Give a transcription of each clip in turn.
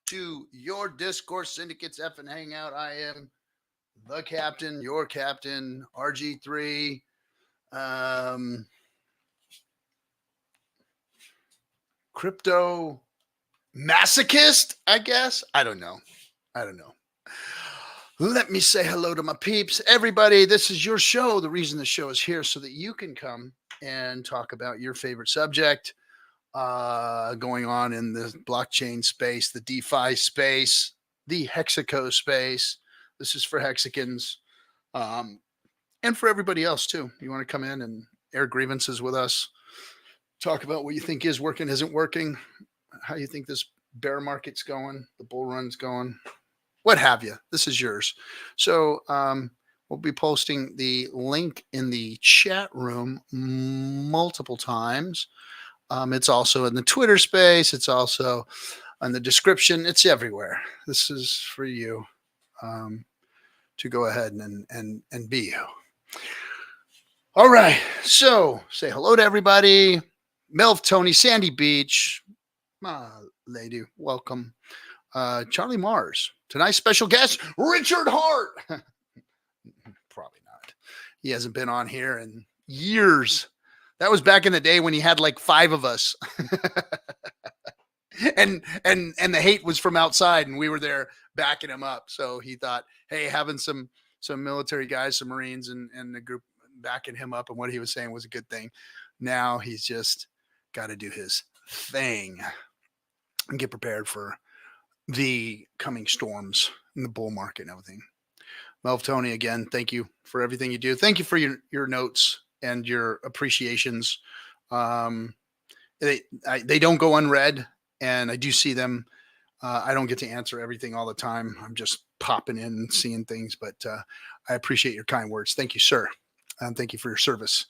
to your Discourse Syndicates FN Hangout. I am the captain, your captain, RG3. Crypto masochist, I guess. I don't know. Let me say hello to my peeps. Everybody, this is your show. The reason the show is here so that you can come and talk about your favorite subject going on in the blockchain space, the DeFi space, the Hexico space. This is for Hexicans and for everybody else too. You want to come in and air grievances with us, talk about what you think is working, isn't working, how you think this bear market's going, the bull run's going, what have you. This is yours. So we'll be posting the link in the chat room multiple times. It's also in the Twitter space. It's also in the description. It's everywhere. This is for you to go ahead and be you. All right. So say hello to everybody. Melv, Tony, Sandy Beach, my lady, welcome. Charlie Mars. Tonight's special guest, Richard Hart. Probably not. He hasn't been on here in years. That was back in the day when he had like 5 of us. and the hate was from outside and we were there backing him up. So he thought, hey, having some military guys, some Marines and the group backing him up and what he was saying was a good thing. Now he's just got to do his thing and get prepared for the coming storms in the bull market and everything. Melv, Tony, again, thank you for everything you do. Thank you for your notes and your appreciations. They don't go unread, and I do see them. I don't get to answer everything all the time. I'm just popping in and seeing things, but I appreciate your kind words. Thank you, sir. And thank you for your service.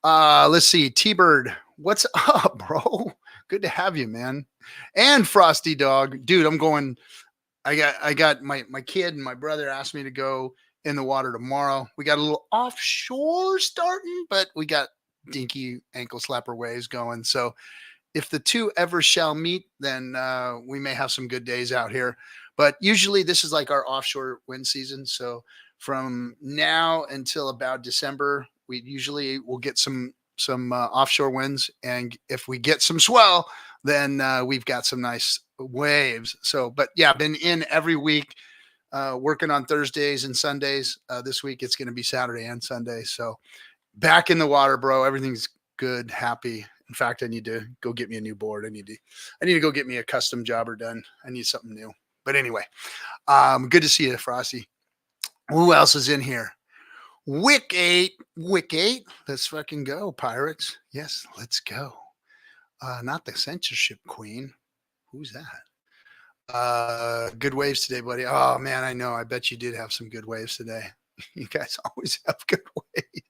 Let's see. T-Bird, what's up, bro? Good to have you, man. And Frosty Dog. Dude, I'm going. I got my kid and my brother asked me to go in the water tomorrow. We got a little offshore starting, but we got dinky ankle slapper waves going. So if the two ever shall meet, then we may have some good days out here. But usually this is like our offshore wind season. So from now until about December, we usually will get some offshore winds. And if we get some swell, then we've got some nice waves. So, but yeah, I've been in every week working on Thursdays and Sundays. This week it's going to be Saturday and Sunday. So back in the water, bro. Everything's good, happy. In fact, I need to go get me a new board. I need to go get me a custom jobber done. I need something new. But anyway, good to see you, Frosty. Who else is in here? Wick 8. Let's fucking go, pirates. Yes, let's go. Not the censorship queen. Who's that? Good waves today, buddy. Oh man, I know. I bet you did have some good waves today. You guys always have good waves.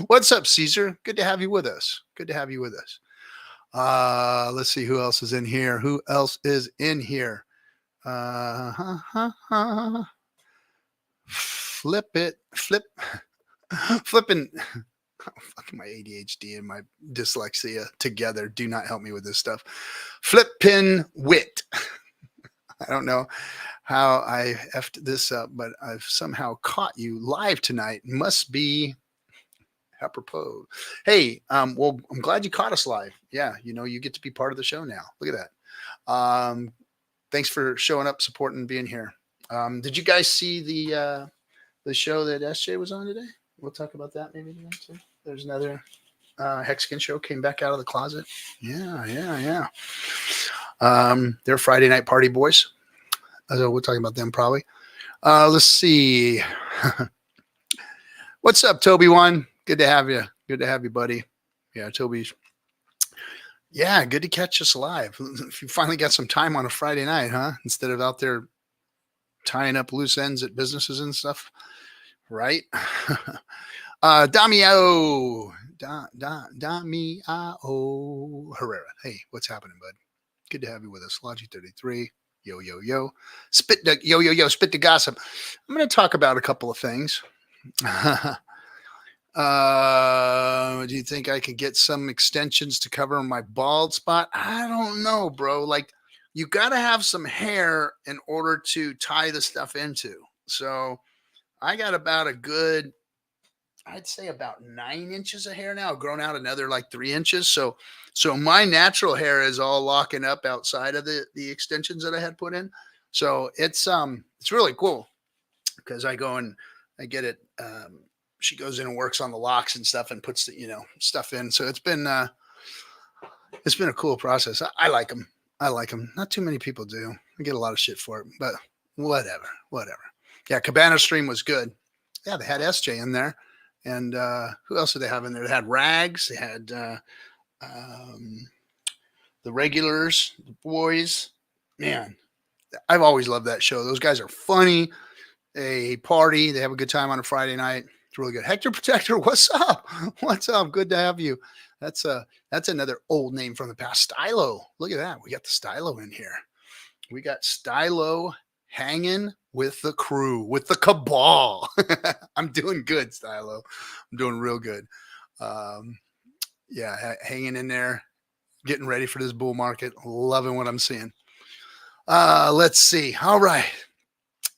What's up, Caesar? Good to have you with us. Let's see who else is in here. Flipping. Fucking my ADHD and my dyslexia together do not help me with this stuff. Flippin' wit. I don't know how I effed this up, but I've somehow caught you live tonight. Must be apropos. Hey, well, I'm glad you caught us live. Yeah, you get to be part of the show now. Look at that. Thanks for showing up, supporting, being here. Did you guys see the show that SJ was on today? We'll talk about that maybe too. There's another Hexican show came back out of the closet. Yeah. They're Friday night party boys. So we'll talk about them probably. Let's see. What's up, Toby One? Good to have you. Good to have you, buddy. Yeah, Toby's. Yeah, good to catch us live. If you finally got some time on a Friday night, huh? Instead of out there tying up loose ends at businesses and stuff. Right? Damiao Herrera. Hey, what's happening, bud? Good to have you with us. Logi 33. Yo. Spit the gossip. I'm going to talk about a couple of things. Do you think I could get some extensions to cover my bald spot? I don't know, bro. Like you got to have some hair in order to tie the stuff into. So I got about a good, I'd say about 9 inches of hair now. I've grown out another like 3 inches. So my natural hair is all locking up outside of the extensions that I had put in. So it's really cool because I go and I get it. She goes in and works on the locks and stuff and puts the, stuff in. So it's been a cool process. I like them. I like them. Not too many people do. I get a lot of shit for it, but whatever. Yeah. Cabana Stream was good. Yeah. They had SJ in there. And who else did they have in there? They had Rags. They had the regulars, the boys. Man, I've always loved that show. Those guys are funny. They party. They have a good time on a Friday night. It's really good. Hector Protector, what's up? What's up? Good to have you. That's another old name from the past. Stylo. Look at that. We got the Stylo in here. We got Stylo hanging with the crew, with the cabal. I'm doing good, Stylo. I'm doing real good. Yeah, hanging in there, getting ready for this bull market. Loving what I'm seeing. Let's see. All right.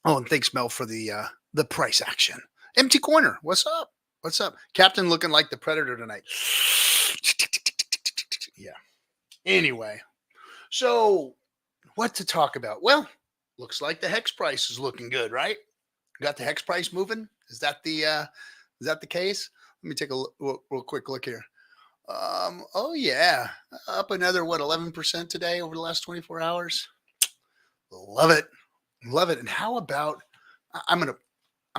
Oh, and thanks, Mel, for the price action. Empty Corner. What's up? What's up? Captain looking like the Predator tonight. Yeah. Anyway, so what to talk about? Well, looks like the hex price is looking good, right? Got the hex price moving? Is that the case? Let me take a real quick look here. Oh yeah, up another 11% today over the last 24 hours. Love it. And how about I'm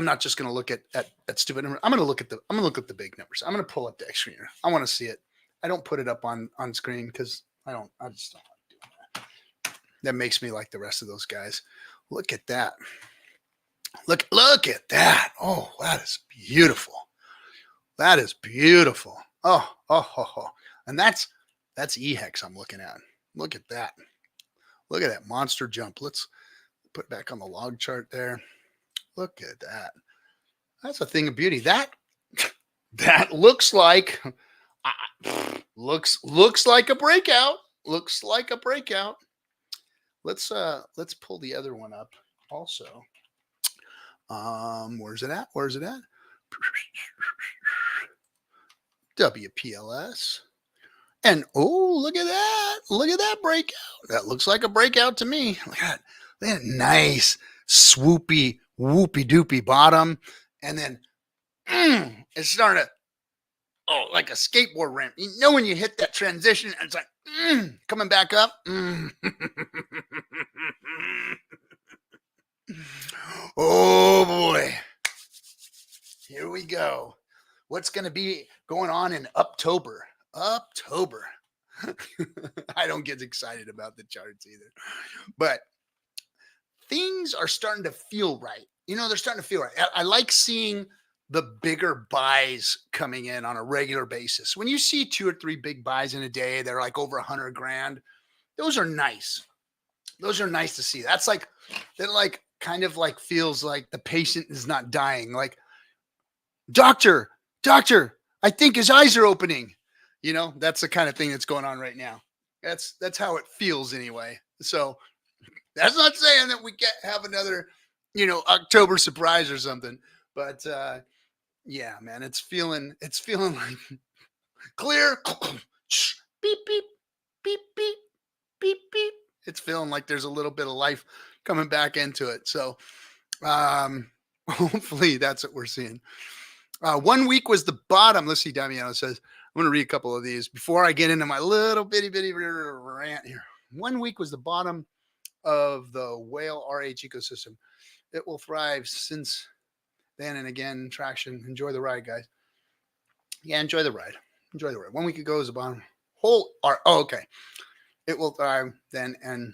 not just gonna look at stupid numbers. I'm gonna look at the big numbers. I'm gonna pull up the screener. I want to see it. I don't put it up on screen because I just don't like doing that. That makes me like the rest of those guys. Look at that. Look at that. Oh, that is beautiful. That is beautiful. Oh. And that's EHEX I'm looking at. Look at that. Look at that monster jump. Let's put back on the log chart there. Look at that. That's a thing of beauty. That looks like looks like a breakout. Looks like a breakout. Let's pull the other one up also. Where's it at? WPLS. And look at that. Look at that breakout. That looks like a breakout to me. Look at that nice swoopy whoopy doopy bottom. And then it's starting to like a skateboard ramp. You know when you hit that transition and it's like coming back up. Oh boy. Here we go. What's going to be going on in October? I don't get excited about the charts either. But things are starting to feel right. They're starting to feel right. I like seeing the bigger buys coming in on a regular basis. When you see 2 or 3 big buys in a day, they're like over $100,000. Those are nice. Those are nice to see. That's like, that like kind of like feels like the patient is not dying. Like, doctor, I think his eyes are opening. That's the kind of thing that's going on right now. That's how it feels anyway. So that's not saying that we can't have another, October surprise or something. But yeah, man, it's feeling like clear. Beep, beep, beep, beep, beep, beep. It's feeling like there's a little bit of life coming back into it. So hopefully that's what we're seeing. 1 week was the bottom. Let's see, Damiano says, I'm going to read a couple of these before I get into my little bitty rant here. 1 week was the bottom of the whale RH ecosystem. It will thrive since then and again. Traction. Enjoy the ride, guys. Yeah, enjoy the ride. 1 week ago is the bottom. Okay. It will thrive then and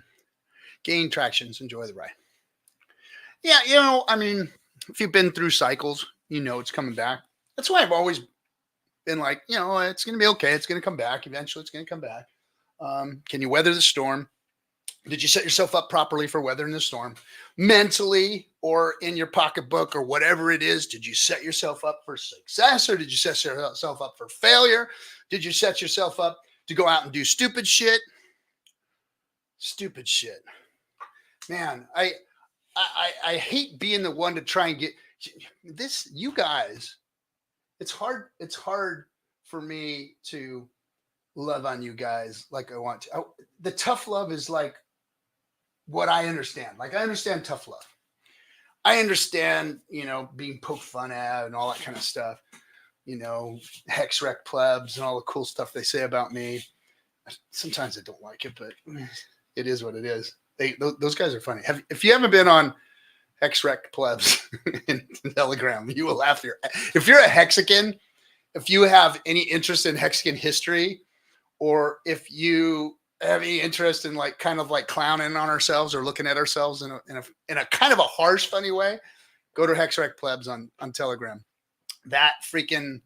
gain tractions. Enjoy the ride. Yeah, if you've been through cycles, it's coming back. That's why I've always been like, it's going to be okay. It's going to come back. Eventually, it's going to come back. Can you weather the storm? Did you set yourself up properly for weathering the storm? Mentally or in your pocketbook or whatever it is, did you set yourself up for success or did you set yourself up for failure? Did you set yourself up to go out and do stupid shit? Stupid shit, man. I hate being the one to try and get this. You guys, it's hard. It's hard for me to love on you guys like I want to. The tough love is like what I understand. Like I understand tough love. I understand, being poked fun at and all that kind of stuff. Hex rec plebs and all the cool stuff they say about me. Sometimes I don't like it, but it is what it is. Those guys are funny. If you haven't been on Hex rec plebs in Telegram, you will laugh here. If you're a Hexican, if you have any interest in Hexican history, or if you have any interest in like kind of like clowning on ourselves or looking at ourselves in a kind of a harsh, funny way, go to Hex rec plebs on Telegram. That freaking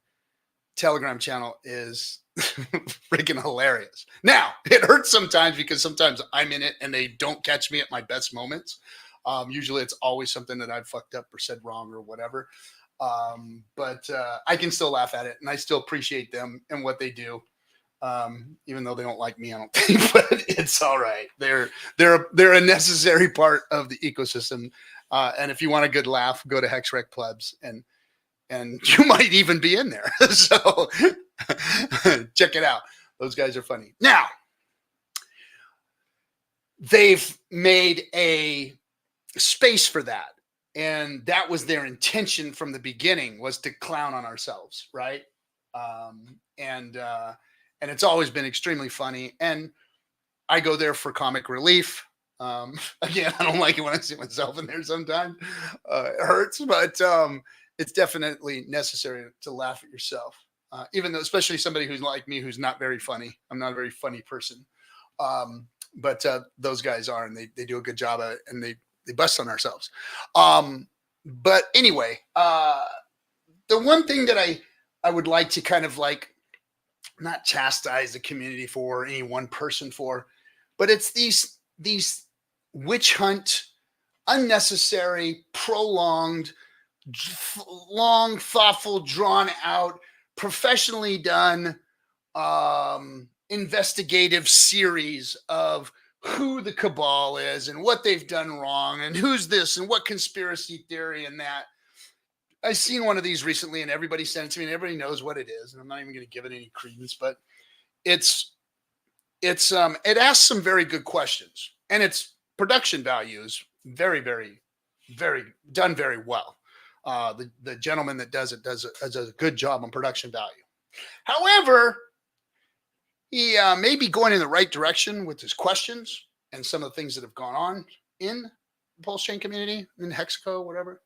Telegram channel is freaking hilarious. Now, it hurts sometimes because sometimes I'm in it and they don't catch me at my best moments. Usually it's always something that I've fucked up or said wrong or whatever. But I can still laugh at it, and I still appreciate them and what they do. Even though they don't like me, I don't think, but it's all right. They're a necessary part of the ecosystem. And if you want a good laugh, go to Hex rec plebs and you might even be in there. So check it out. Those guys are funny. Now, they've made a space for that. And that was their intention from the beginning, was to clown on ourselves, right? And it's always been extremely funny. And I go there for comic relief. Again, I don't like it when I see myself in there sometimes. It hurts, but it's definitely necessary to laugh at yourself. Even though, especially somebody who's like me, who's not very funny. I'm not a very funny person. But those guys are, and they do a good job at it, and they bust on ourselves. But anyway, the one thing that I would like to kind of like not chastise the community for, or any one person for, but it's these witch hunt, unnecessary, prolonged, long, thoughtful, drawn out, professionally done investigative series of who the cabal is and what they've done wrong and who's this and what conspiracy theory and that. I've seen one of these recently, and everybody sent it to me, and everybody knows what it is, and I'm not even going to give it any credence, but it asks some very good questions, and its production value is very, very, very done very well. The gentleman that does it does a good job on production value. However, he may be going in the right direction with his questions and some of the things that have gone on in the PulseChain community, in Hexico, whatever.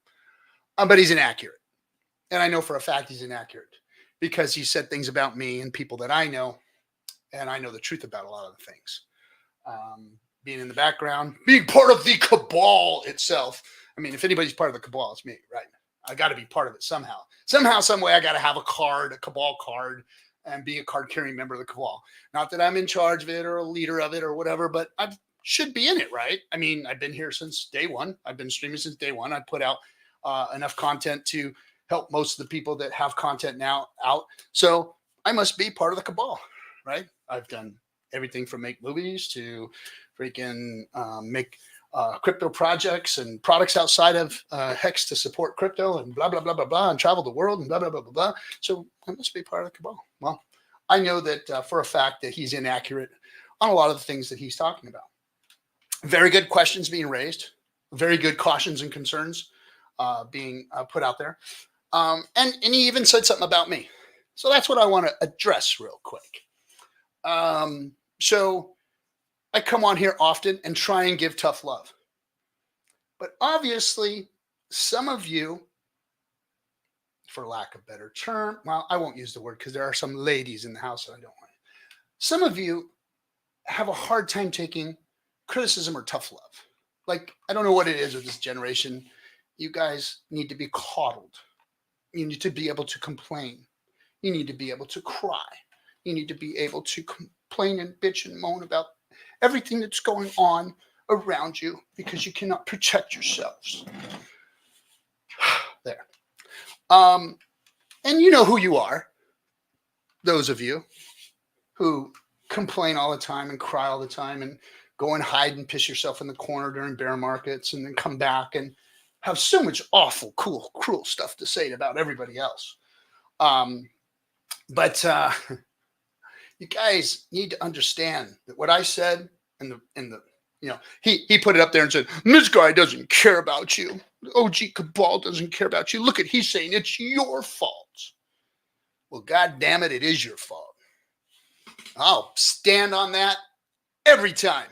But he's inaccurate. And I know for a fact he's inaccurate because he said things about me and people that I know, and I know the truth about a lot of the things. Being in the background, being part of the cabal itself. I mean, if anybody's part of the cabal, it's me, right? I got to be part of it somehow. Somehow, some way, I got to have a cabal card, and be a card-carrying member of the cabal. Not that I'm in charge of it or a leader of it or whatever, but I should be in it, right? I mean, I've been here since day one. I've been streaming since day one. I put out enough content to help most of the people that have content now out. So I must be part of the cabal, right? I've done everything from make movies to freaking make crypto projects and products outside of Hex to support crypto and blah, blah, blah, blah, blah, and travel the world and blah, blah, blah, blah, blah. So I must be part of the cabal. Well, I know that for a fact that he's inaccurate on a lot of the things that he's talking about. Very good questions being raised, very good cautions and concerns being put out there. And he even said something about me. So that's what I want to address real quick. So I come on here often and try and give tough love. But obviously, some of you, for lack of a better term, well, I won't use the word because there are some ladies in the house that I don't want. Some of you have a hard time taking criticism or tough love. Like, I don't know what it is with this generation. You guys need to be coddled. You need to be able to complain. You need to be able to cry. You need to be able to complain and bitch and moan about everything that's going on around you because you cannot protect yourselves. There. And you know who you are. Those of you who complain all the time and cry all the time and go and hide and piss yourself in the corner during bear markets, and then come back and have so much awful, cool, cruel stuff to say about everybody else. But you guys need to understand that what I said in the he put it up there and said, this guy doesn't care about you. OG Cabal doesn't care about you. Look at, he's saying it's your fault. Well, God damn it, it is your fault. I'll stand on that every time.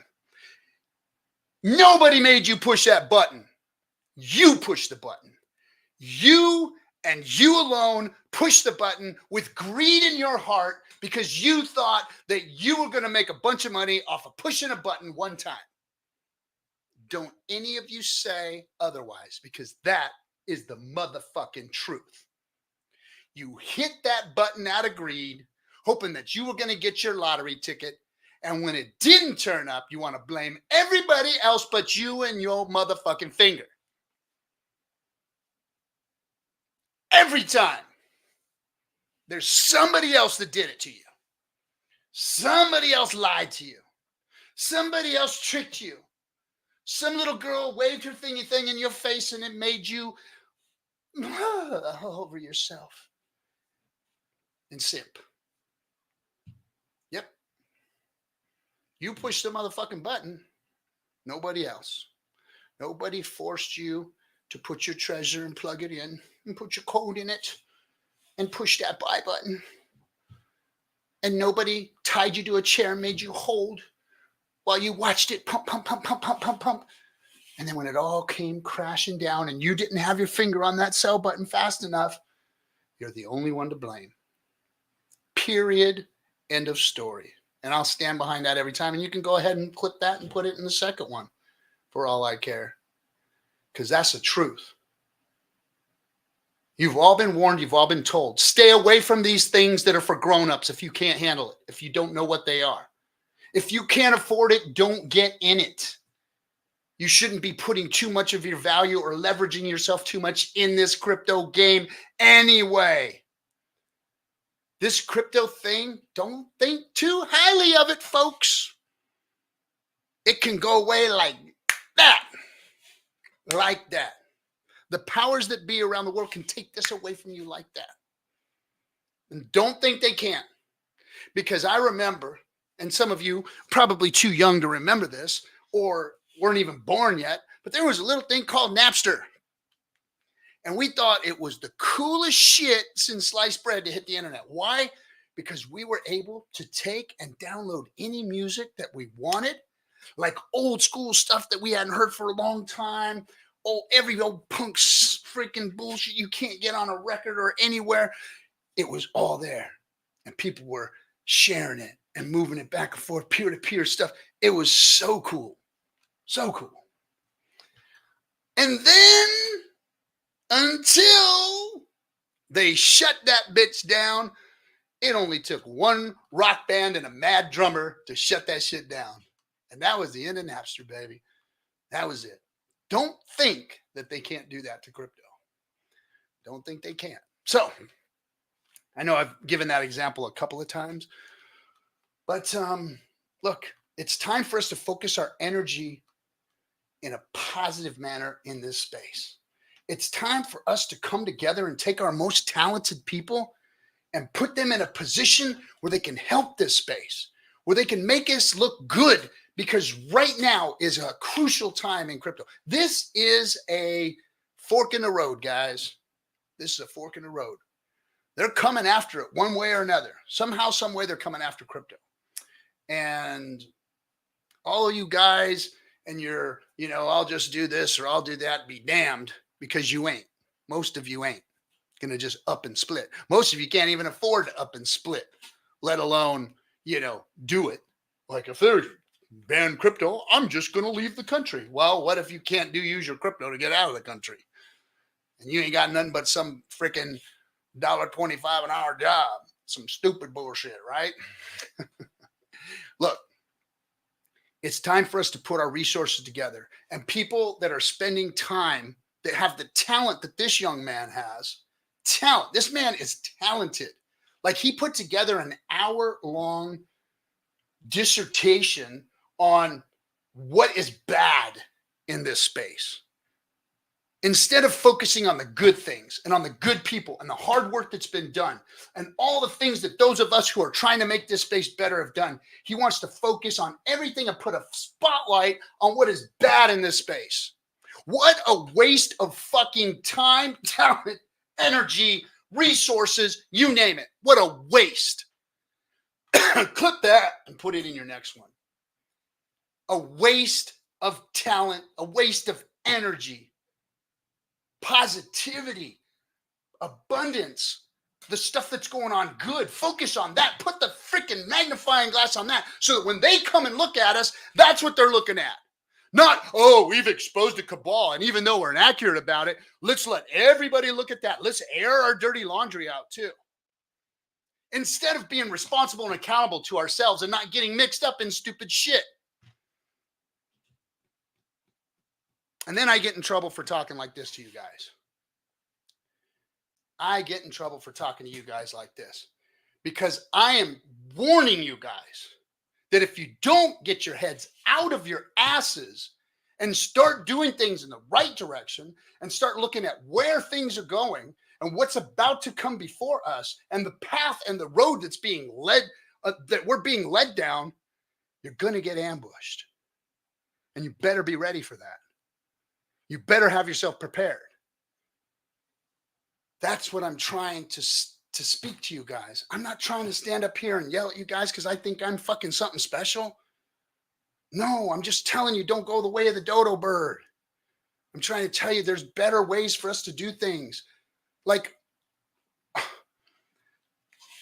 Nobody made you push that button. You push the button. You and you alone push the button with greed in your heart because you thought that you were going to make a bunch of money off of pushing a button one time. Don't any of you say otherwise, because that is the motherfucking truth. You hit that button out of greed, hoping that you were going to get your lottery ticket. And when it didn't turn up, you want to blame everybody else but you and your motherfucking finger. Every time. There's somebody else that did it to you. Somebody else lied to you. Somebody else tricked you. Some little girl waved her thingy thing in your face and it made you all over yourself and simp. Yep. You pushed the motherfucking button. Nobody else. Nobody forced you to put your treasure and plug it in and put your code in it and push that buy button. And nobody tied you to a chair and made you hold while you watched it pump, pump, pump, pump, pump, pump, pump. And then when it all came crashing down and you didn't have your finger on that sell button fast enough, you're the only one to blame. Period. End of story. And I'll stand behind that every time. And you can go ahead and clip that and put it in the second one for all I care. Because that's the truth. You've all been warned. You've all been told. Stay away from these things that are for grown-ups if you can't handle it, if you don't know what they are. If you can't afford it, don't get in it. You shouldn't be putting too much of your value or leveraging yourself too much in this crypto game anyway. This crypto thing, don't think too highly of it, folks. It can go away like that. Like that. The powers that be around the world can take this away from you like that. And don't think they can. Because I remember, and some of you probably too young to remember this, or weren't even born yet, but there was a little thing called Napster. And we thought it was the coolest shit since sliced bread to hit the internet. Why? Because we were able to take and download any music that we wanted, like old school stuff that we hadn't heard for a long time. Oh, every old punk freaking bullshit you can't get on a record or anywhere. It was all there. And people were sharing it and moving it back and forth, peer-to-peer stuff. It was so cool. So cool. And then until they shut that bitch down, it only took one rock band and a mad drummer to shut that shit down. And that was the end of Napster, baby. That was it. Don't think that they can't do that to crypto. Don't think they can't. So, I know I've given that example a couple of times. But look, it's time for us to focus our energy in a positive manner in this space. It's time for us to come together and take our most talented people and put them in a position where they can help this space, where they can make us look good, because right now is a crucial time in crypto. This is a fork in the road, guys. This is a fork in the road. They're coming after it one way or another. Somehow, some way, they're coming after crypto. And all of you guys and your, I'll just do this or I'll do that, be damned, because you ain't. Most of you ain't going to just up and split. Most of you can't even afford to up and split, let alone, do it. Like if they're banned crypto, I'm just going to leave the country. Well, what if you can't use your crypto to get out of the country? And you ain't got nothing but some freaking $1.25 an hour job. Some stupid bullshit, right? Look, it's time for us to put our resources together. And people that are spending time, that have the talent that this young man has, talent. This man is talented. Like, he put together an hour-long dissertation on what is bad in this space. Instead of focusing on the good things and on the good people and the hard work that's been done and all the things that those of us who are trying to make this space better have done, he wants to focus on everything and put a spotlight on what is bad in this space. What a waste of fucking time, talent, energy, resources, you name it. What a waste. Clip that and put it in your next one. A waste of talent, a waste of energy, positivity, abundance, the stuff that's going on good. Focus on that. Put the freaking magnifying glass on that so that when they come and look at us, that's what they're looking at. Not, oh, we've exposed a cabal, and even though we're inaccurate about it, let's let everybody look at that. Let's air our dirty laundry out too. Instead of being responsible and accountable to ourselves and not getting mixed up in stupid shit. And then I get in trouble for talking like this to you guys. I get in trouble for talking to you guys like this because I am warning you guys that if you don't get your heads out of your asses and start doing things in the right direction and start looking at where things are going and what's about to come before us and the path and the road that's being led, that we're being led down, you're going to get ambushed. And you better be ready for that. You better have yourself prepared. That's what I'm trying to speak to you guys. I'm not trying to stand up here and yell at you guys because I think I'm fucking something special. No, I'm just telling you, don't go the way of the dodo bird. I'm trying to tell you there's better ways for us to do things. Like,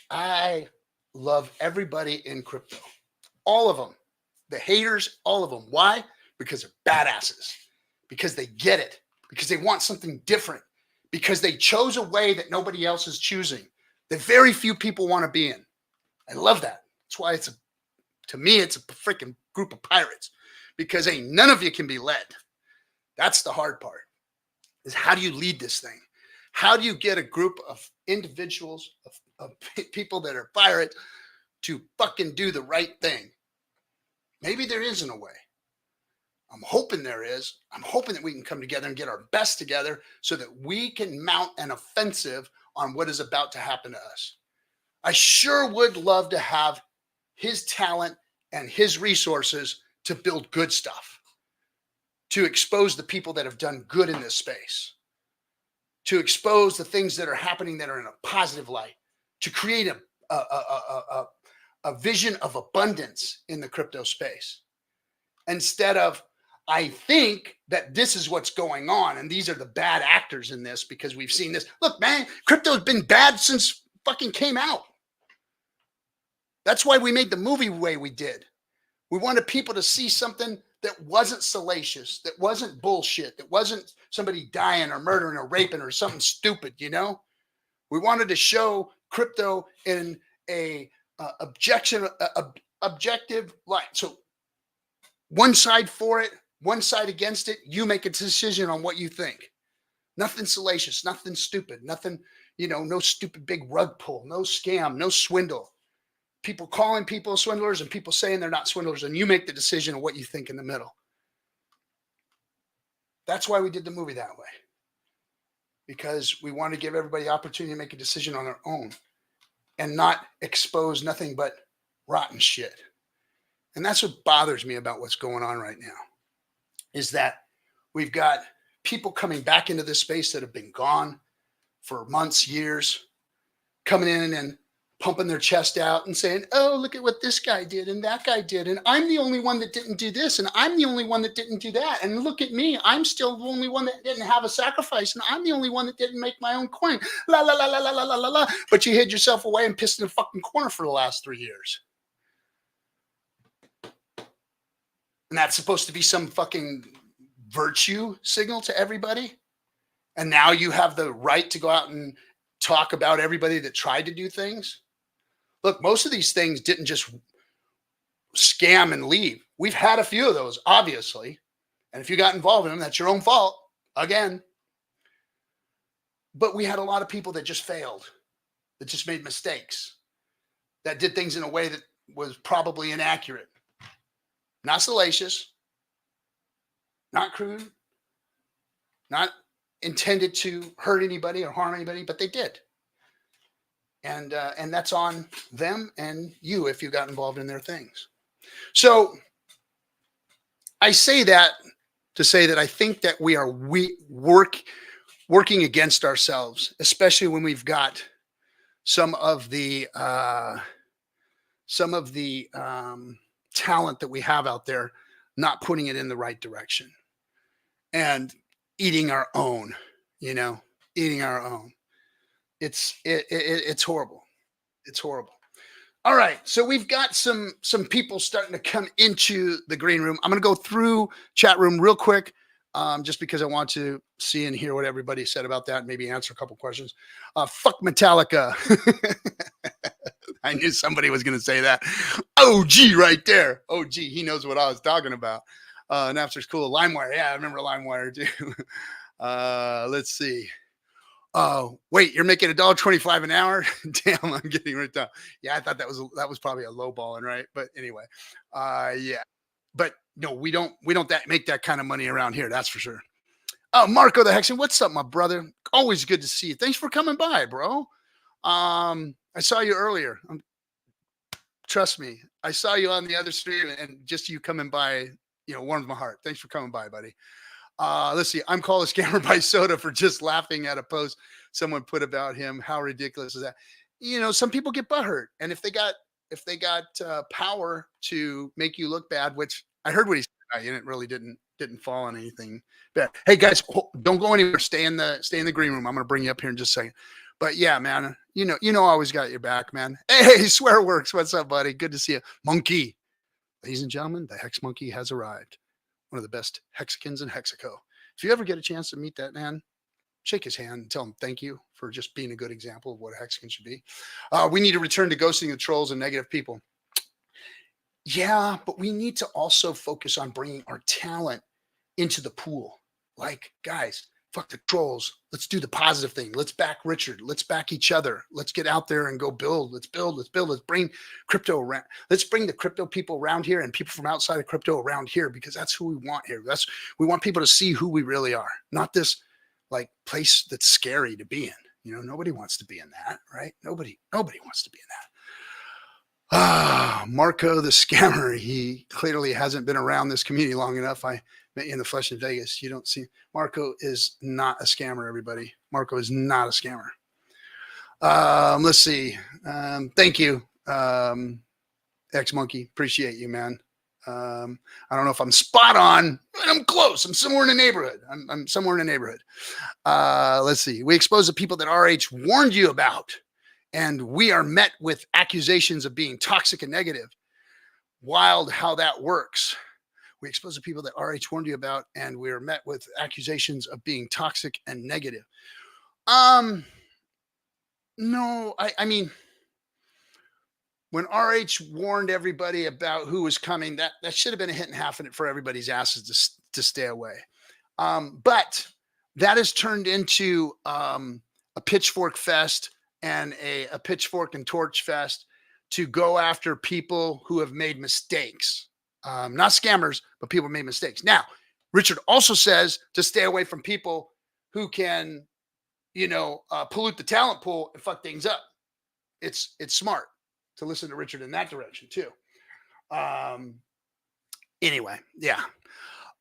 I love everybody in crypto. All of them. The haters, all of them. Why? Because they're badasses. Because they get it. Because they want something different. Because they chose a way that nobody else is choosing. That very few people want to be in. I love that. That's why to me, it's a freaking group of pirates. Because ain't none of you can be led. That's the hard part. Is how do you lead this thing? How do you get a group of individuals, of people that are pirates to fucking do the right thing? Maybe there isn't a way. I'm hoping there is. I'm hoping that we can come together and get our best together so that we can mount an offensive on what is about to happen to us. I sure would love to have his talent and his resources to build good stuff, to expose the people that have done good in this space, to expose the things that are happening that are in a positive light, to create a vision of abundance in the crypto space. Instead of, I think that this is what's going on, and these are the bad actors in this because we've seen this. Look, man, crypto's been bad since fucking came out. That's why we made the movie the way we did. We wanted people to see something that wasn't salacious, that wasn't bullshit, that wasn't somebody dying or murdering or raping or something stupid, you know? We wanted to show crypto in a objective light. So one side for it, one side against it, you make a decision on what you think. Nothing salacious, nothing stupid, nothing, no stupid big rug pull, no scam, no swindle. People calling people swindlers and people saying they're not swindlers, and you make the decision of what you think in the middle. That's why we did the movie that way. Because we want to give everybody the opportunity to make a decision on their own and not expose nothing but rotten shit. And that's what bothers me about what's going on right now, is that we've got people coming back into this space that have been gone for months, years, coming in and pumping their chest out and saying, oh, look at what this guy did and that guy did. And I'm the only one that didn't do this. And I'm the only one that didn't do that. And look at me. I'm still the only one that didn't have a sacrifice. And I'm the only one that didn't make my own coin. La, la, la, la, la, la, la, la. But you hid yourself away and pissed in the fucking corner for the last 3 years. And that's supposed to be some fucking virtue signal to everybody. And now you have the right to go out and talk about everybody that tried to do things. Look, most of these things didn't just scam and leave. We've had a few of those, obviously. And if you got involved in them, that's your own fault. Again. But we had a lot of people that just failed, that just made mistakes, that did things in a way that was probably inaccurate. Not salacious, not crude, not intended to hurt anybody or harm anybody, but they did. And that's on them and you if you got involved in their things. So I say that to say that I think that we are working against ourselves, especially when we've got some of the talent that we have out there, not putting it in the right direction and eating our own, eating our own. It's horrible. It's horrible. All right, so we've got some people starting to come into the green room. I'm going to go through chat room real quick, just because I want to see and hear what everybody said about that, and maybe answer a couple questions. Fuck Metallica. I knew somebody was going to say that. OG right there. OG, he knows what I was talking about. Napster's cool. LimeWire, yeah, I remember LimeWire too. Let's see. Oh, wait, you're making $1.25 an hour? Damn, I'm getting ripped out. Yeah, I thought that was probably a low balling, right? But anyway, yeah. But no, we don't make that kind of money around here. That's for sure. Oh, Marco the Hexican, what's up, my brother? Always good to see you. Thanks for coming by, bro. I saw you earlier. Trust me, I saw you on the other stream, and just you coming by, warms my heart. Thanks for coming by, buddy. Let's see. I'm called a scammer by Soda for just laughing at a post someone put about him. How ridiculous is that? Some people get butthurt, and if they got power to make you look bad, which I heard what he said, and it really didn't fall on anything bad. Hey guys, don't go anywhere. Stay in the green room. I'm gonna bring you up here in just a second. But yeah, man, I always got your back, man. Hey, Swearworks, what's up, buddy? Good to see you, Monkey. Ladies and gentlemen, the Hex Monkey has arrived. One of the best Hexicans in Hexico. If you ever get a chance to meet that man, shake his hand and tell him thank you for just being a good example of what a Hexican should be. We need to return to ghosting the trolls and negative people. Yeah, but we need to also focus on bringing our talent into the pool. Like, guys, fuck the trolls. Let's do the positive thing. Let's back Richard. Let's back each other. Let's get out there and go build. Let's build. Let's bring crypto around. Let's bring the crypto people around here and people from outside of crypto around here, because that's who we want here. We want people to see who we really are, not this like place that's scary to be in. Nobody wants to be in that, right? Nobody wants to be in that. Marco the scammer. He clearly hasn't been around this community long enough. I met you in the flesh in Vegas. You don't see. Marco is not a scammer, everybody. Marco is not a scammer. Let's see. Thank you, X Monkey. Appreciate you, man. I don't know if I'm spot on, but I'm close. I'm somewhere in the neighborhood. I'm somewhere in the neighborhood. Let's see. We expose the people that RH warned you about, and we are met with accusations of being toxic and negative. Wild how that works. We expose the people that RH warned you about, and we are met with accusations of being toxic and negative. No, I mean, when RH warned everybody about who was coming, that should have been a hit and half in it for everybody's asses to stay away. But that has turned into a pitchfork fest and a pitchfork and torch fest to go after people who have made mistakes. Not scammers, but people made mistakes. Now, Richard also says to stay away from people who can, pollute the talent pool and fuck things up. It's smart to listen to Richard in that direction too. Anyway, yeah.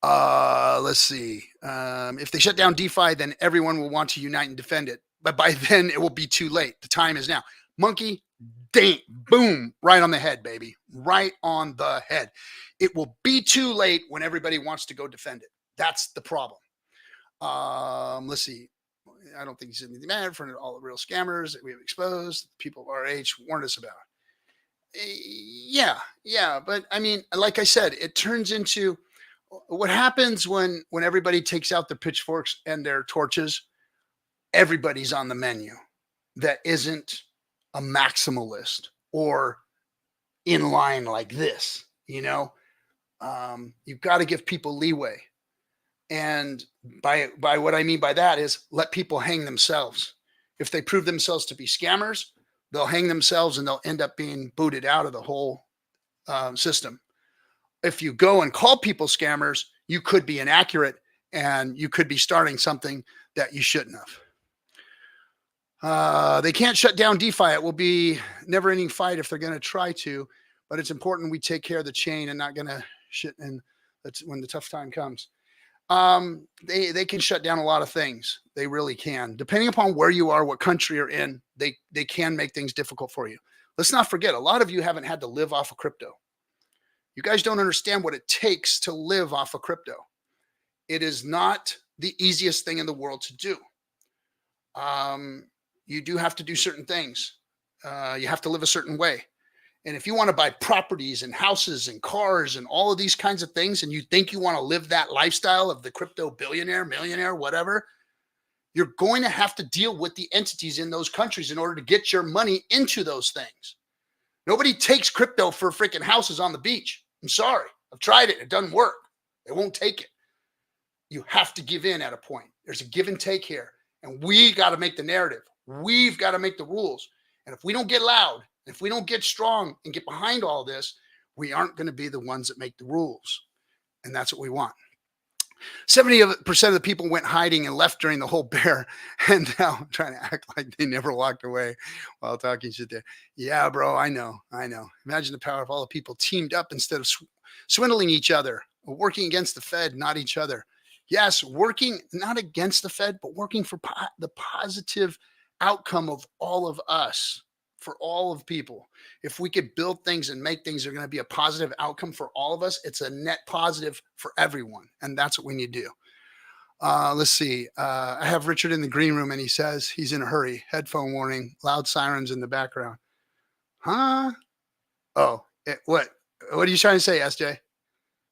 Let's see. If they shut down DeFi, then everyone will want to unite and defend it. But by then it will be too late. The time is now. Monkey, dang, boom, right on the head, baby. Right on the head. It will be too late when everybody wants to go defend it. That's the problem. Let's see. I don't think he's anything bad for all the real scammers that we have exposed. People of RH warned us about. Yeah. But I mean, like I said, it turns into what happens when everybody takes out their pitchforks and their torches. Everybody's on the menu that isn't a maximalist or in line like this, you've got to give people leeway. And by what I mean by that is let people hang themselves. If they prove themselves to be scammers, they'll hang themselves and they'll end up being booted out of the whole system. If you go and call people scammers, you could be inaccurate and you could be starting something that you shouldn't have. They can't shut down DeFi. It will be never-ending fight if they're going to try to, but it's important we take care of the chain and not going to shit in when the tough time comes. They can shut down a lot of things. They really can. Depending upon where you are, what country you're in, they can make things difficult for you. Let's not forget, a lot of you haven't had to live off of crypto. You guys don't understand what it takes to live off of crypto. It is not the easiest thing in the world to do. You do have to do certain things. You have to live a certain way. And if you want to buy properties and houses and cars and all of these kinds of things, and you think you want to live that lifestyle of the crypto billionaire, millionaire, whatever, you're going to have to deal with the entities in those countries in order to get your money into those things. Nobody takes crypto for freaking houses on the beach. I'm sorry. I've tried it. It doesn't work. They won't take it. You have to give in at a point. There's a give and take here. And we got to make the narrative. We've got to make the rules. And if we don't get loud, if we don't get strong and get behind all this, we aren't going to be the ones that make the rules. And that's what we want. 70% of the people went hiding and left during the whole bear. And now I'm trying to act like they never walked away while talking shit there. Yeah, bro, I know. Imagine the power of all the people teamed up instead of swindling each other, working against the Fed, not each other. Yes, working not against the Fed, but working for the positive outcome of all of us. For all of people. If we could build things and make things that are going to be a positive outcome for all of us, it's a net positive for everyone. And that's what we need to do. Let's see. I have Richard in the green room and he says he's in a hurry. Headphone warning, loud sirens in the background. Huh? Oh, what are you trying to say, SJ?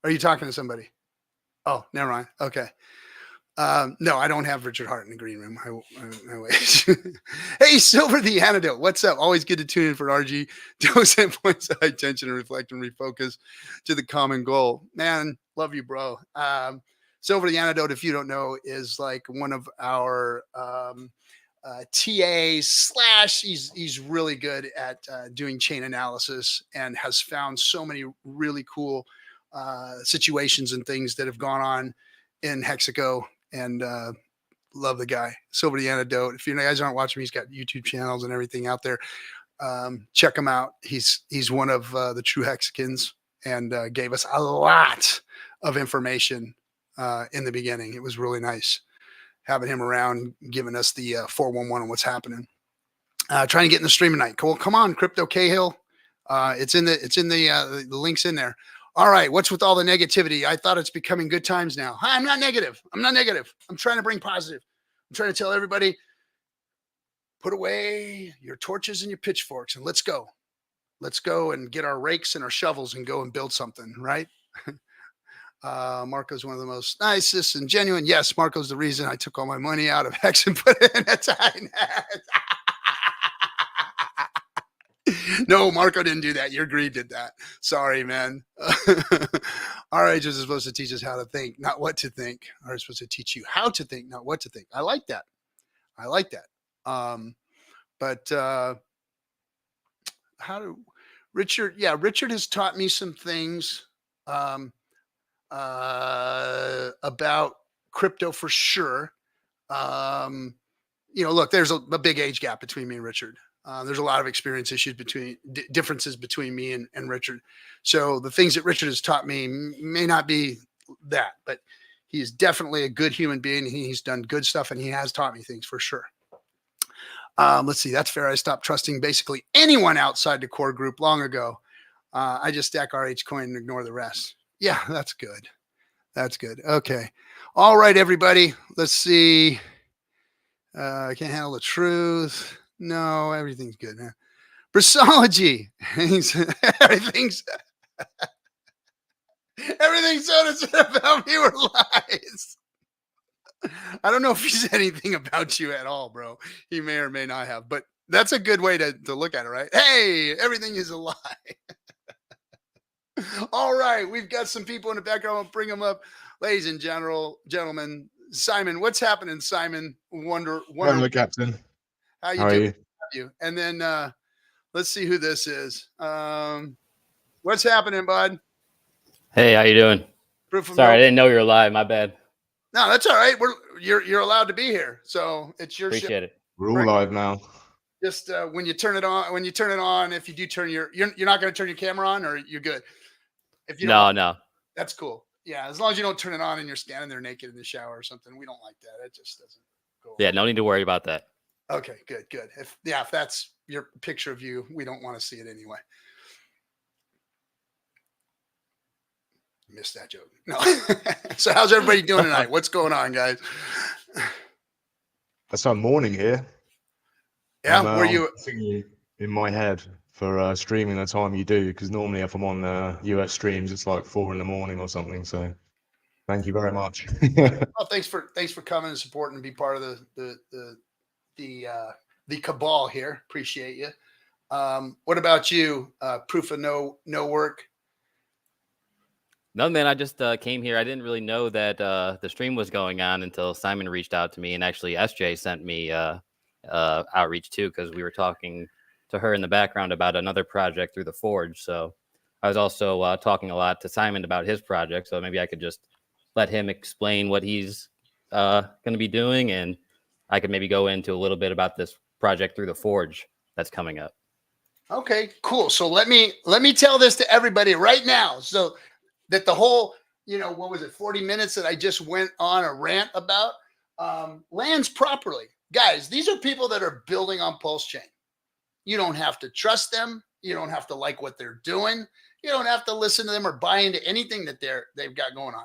Are you talking to somebody? Oh, never mind. Okay. No, I don't have Richard Hart in the green room. I wish. Hey, Silver the Antidote. What's up? Always good to tune in for RG. Dose and points of high tension and reflect and refocus to the common goal. Man, love you, bro. Silver the Antidote, if you don't know, is like one of our TAs / he's really good at doing chain analysis and has found so many really cool situations and things that have gone on in Hexaco. And love the guy. Silver the Antidote. If you guys aren't watching, he's got YouTube channels and everything out there. Check him out. He's one of the true Hexicans and gave us a lot of information in the beginning. It was really nice having him around, giving us the 411 on what's happening. Trying to get in the stream tonight. Cool. Come on, Crypto Cahill. It's in the links in there. All right, what's with all the negativity? I thought it's becoming good times now. Hi, I'm not negative. I'm trying to bring positive. I'm trying to tell everybody, put away your torches and your pitchforks and let's go. Let's go and get our rakes and our shovels and go and build something, right? Marco's one of the most nicest and genuine. Yes, Marco's the reason I took all my money out of Hex and put it in a tiny No, Marco didn't do that. Your greed did that. Sorry, man. Our agents are supposed to teach us how to think, not what to think. Are supposed to teach you how to think, not what to think. I like that. Richard? Yeah, Richard has taught me some things about crypto for sure. Look, there's a big age gap between me and Richard. There's a lot of experience issues differences between me and Richard. So the things that Richard has taught me may not be that, but he is definitely a good human being. He's done good stuff and he has taught me things for sure. Let's see. That's fair. I stopped trusting basically anyone outside the core group long ago. I just stack RH coin and ignore the rest. Yeah, that's good. Okay. All right, everybody. Let's see. I can't handle the truth. No, everything's good, man. Brasology. everything's so said about me were lies. I don't know if he said anything about you at all, bro. He may or may not have, but that's a good way to look at it, right? Hey, everything is a lie. All right, we've got some people in the background. I'll bring them up. Ladies and gentlemen, Simon, what's happening, Simon? Wonder Hello, Captain. How are you? And then let's see who this is. What's happening, bud? Hey, how you doing? Proof of Sorry, I didn't know you were live. My bad. No, that's all right. You're allowed to be here, so it's your Appreciate it. We're all live now. Just when you turn it on, if you do turn you're not going to turn your camera on, or you're good. If you don't, no, that's cool. Yeah, as long as you don't turn it on and you're standing there naked in the shower or something, we don't like that. It just doesn't go. Yeah, no need to worry about that. Okay, good. If that's your picture of you, we don't want to see it anyway. Missed that joke. No. So how's everybody doing tonight? What's going on, guys? That's our morning here. Yeah, were you thinking in my head for streaming the time you do? Because normally if I'm on US streams, it's like 4 a.m. or something. So thank you very much. Well, thanks for coming and supporting and be part of the cabal here. Appreciate you. What about you? Proof of no work. No, man, I just came here. I didn't really know that the stream was going on until Simon reached out to me, and actually SJ sent me outreach too, because we were talking to her in the background about another project through the Forge. So I was also talking a lot to Simon about his project, so maybe I could just let him explain what he's going to be doing, and I could maybe go into a little bit about this project through the Forge that's coming up. Okay, cool. So let me tell this to everybody right now, so that the whole, what was it, 40 minutes that I just went on a rant about lands properly. Guys, these are people that are building on PulseChain. You don't have to trust them. You don't have to like what they're doing. You don't have to listen to them or buy into anything that they've got going on.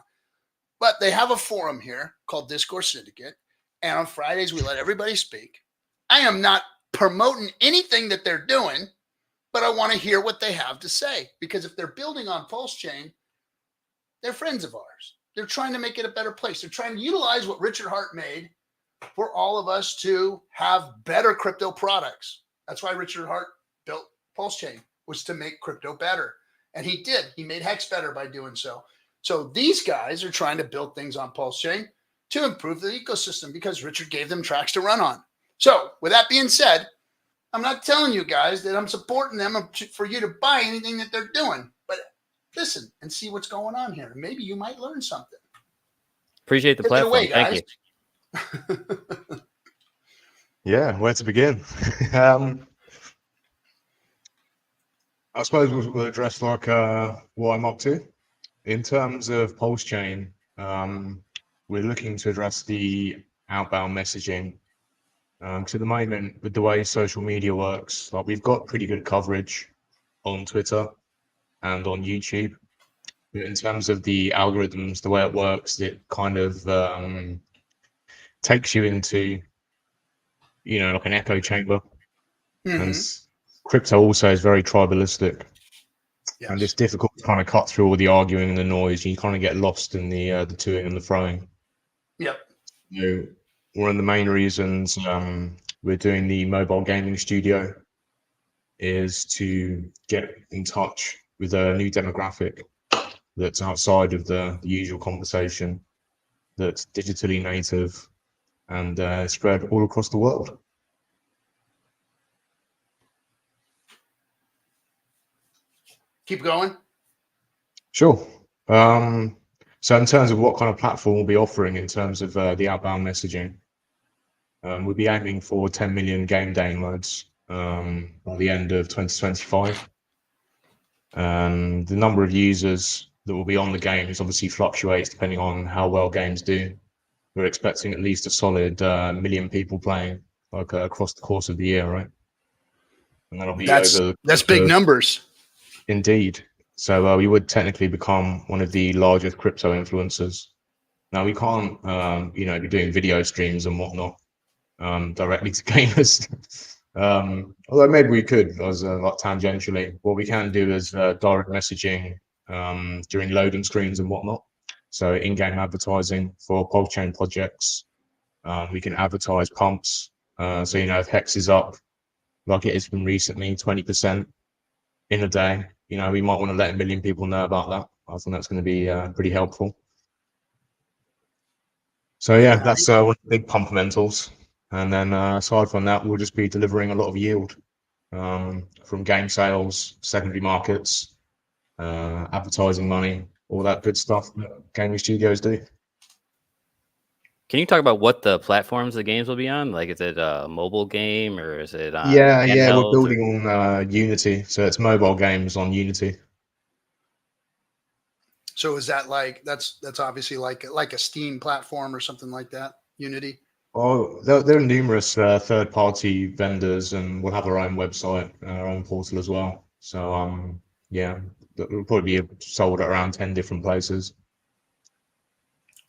But they have a forum here called Discourse Syndicate. And on Fridays, we let everybody speak. I am not promoting anything that they're doing, but I want to hear what they have to say. Because if they're building on PulseChain, they're friends of ours. They're trying to make it a better place. They're trying to utilize what Richard Hart made for all of us to have better crypto products. That's why Richard Hart built PulseChain, was to make crypto better. And he did. He made Hex better by doing so. So these guys are trying to build things on PulseChain to improve the ecosystem because Richard gave them tracks to run on. So with that being said, I'm not telling you guys that I'm supporting them for you to buy anything that they're doing, but listen and see what's going on here. Maybe you might learn something. Appreciate the platform. Away, thank you. Yeah, where to begin? I suppose we'll address like what I'm up to in terms of PulseChain. We're looking to address the outbound messaging. Because at the moment, with the way social media works, like we've got pretty good coverage on Twitter and on YouTube. But in terms of the algorithms, the way it works, it kind of takes you into, like an echo chamber. Mm-hmm. And crypto also is very tribalistic. Yes. And it's difficult to kind of cut through all the arguing and the noise. You kind of get lost in the toing and the froing. Yep. One of the main reasons we're doing the mobile gaming studio is to get in touch with a new demographic that's outside of the usual conversation, that's digitally native and spread all across the world. Keep going. Sure. So in terms of what kind of platform we'll be offering in terms of the outbound messaging, we'll be aiming for 10 million game downloads by the end of 2025. The number of users that will be on the games obviously fluctuates depending on how well games do. We're expecting at least a solid million people playing across the course of the year, right? And that'll be that's big numbers. Indeed. So we would technically become one of the largest crypto influencers. Now we can't, be doing video streams and whatnot directly to gamers. Although maybe we could, as like tangentially. What we can do is direct messaging during loading screens and whatnot. So in-game advertising for PulseChain projects. We can advertise pumps. So if Hex is up, like it has been recently, 20% in a day. We might want to let 1 million people know about that. I think that's going to be pretty helpful. So yeah, that's one of the big fundamentals. And then aside from that, we'll just be delivering a lot of yield from game sales, secondary markets, advertising money, all that good stuff that gaming studios do. Can you talk about what the platforms the games will be on? Like, is it a mobile game or is it on Yeah, we're handhelds, or- building on Unity, so it's mobile games on Unity. So is that like that's obviously like a Steam platform or something like that? Unity. Oh, there are numerous third-party vendors, and we'll have our own website, our own portal as well. So, yeah, it'll probably be sold at around 10 different places.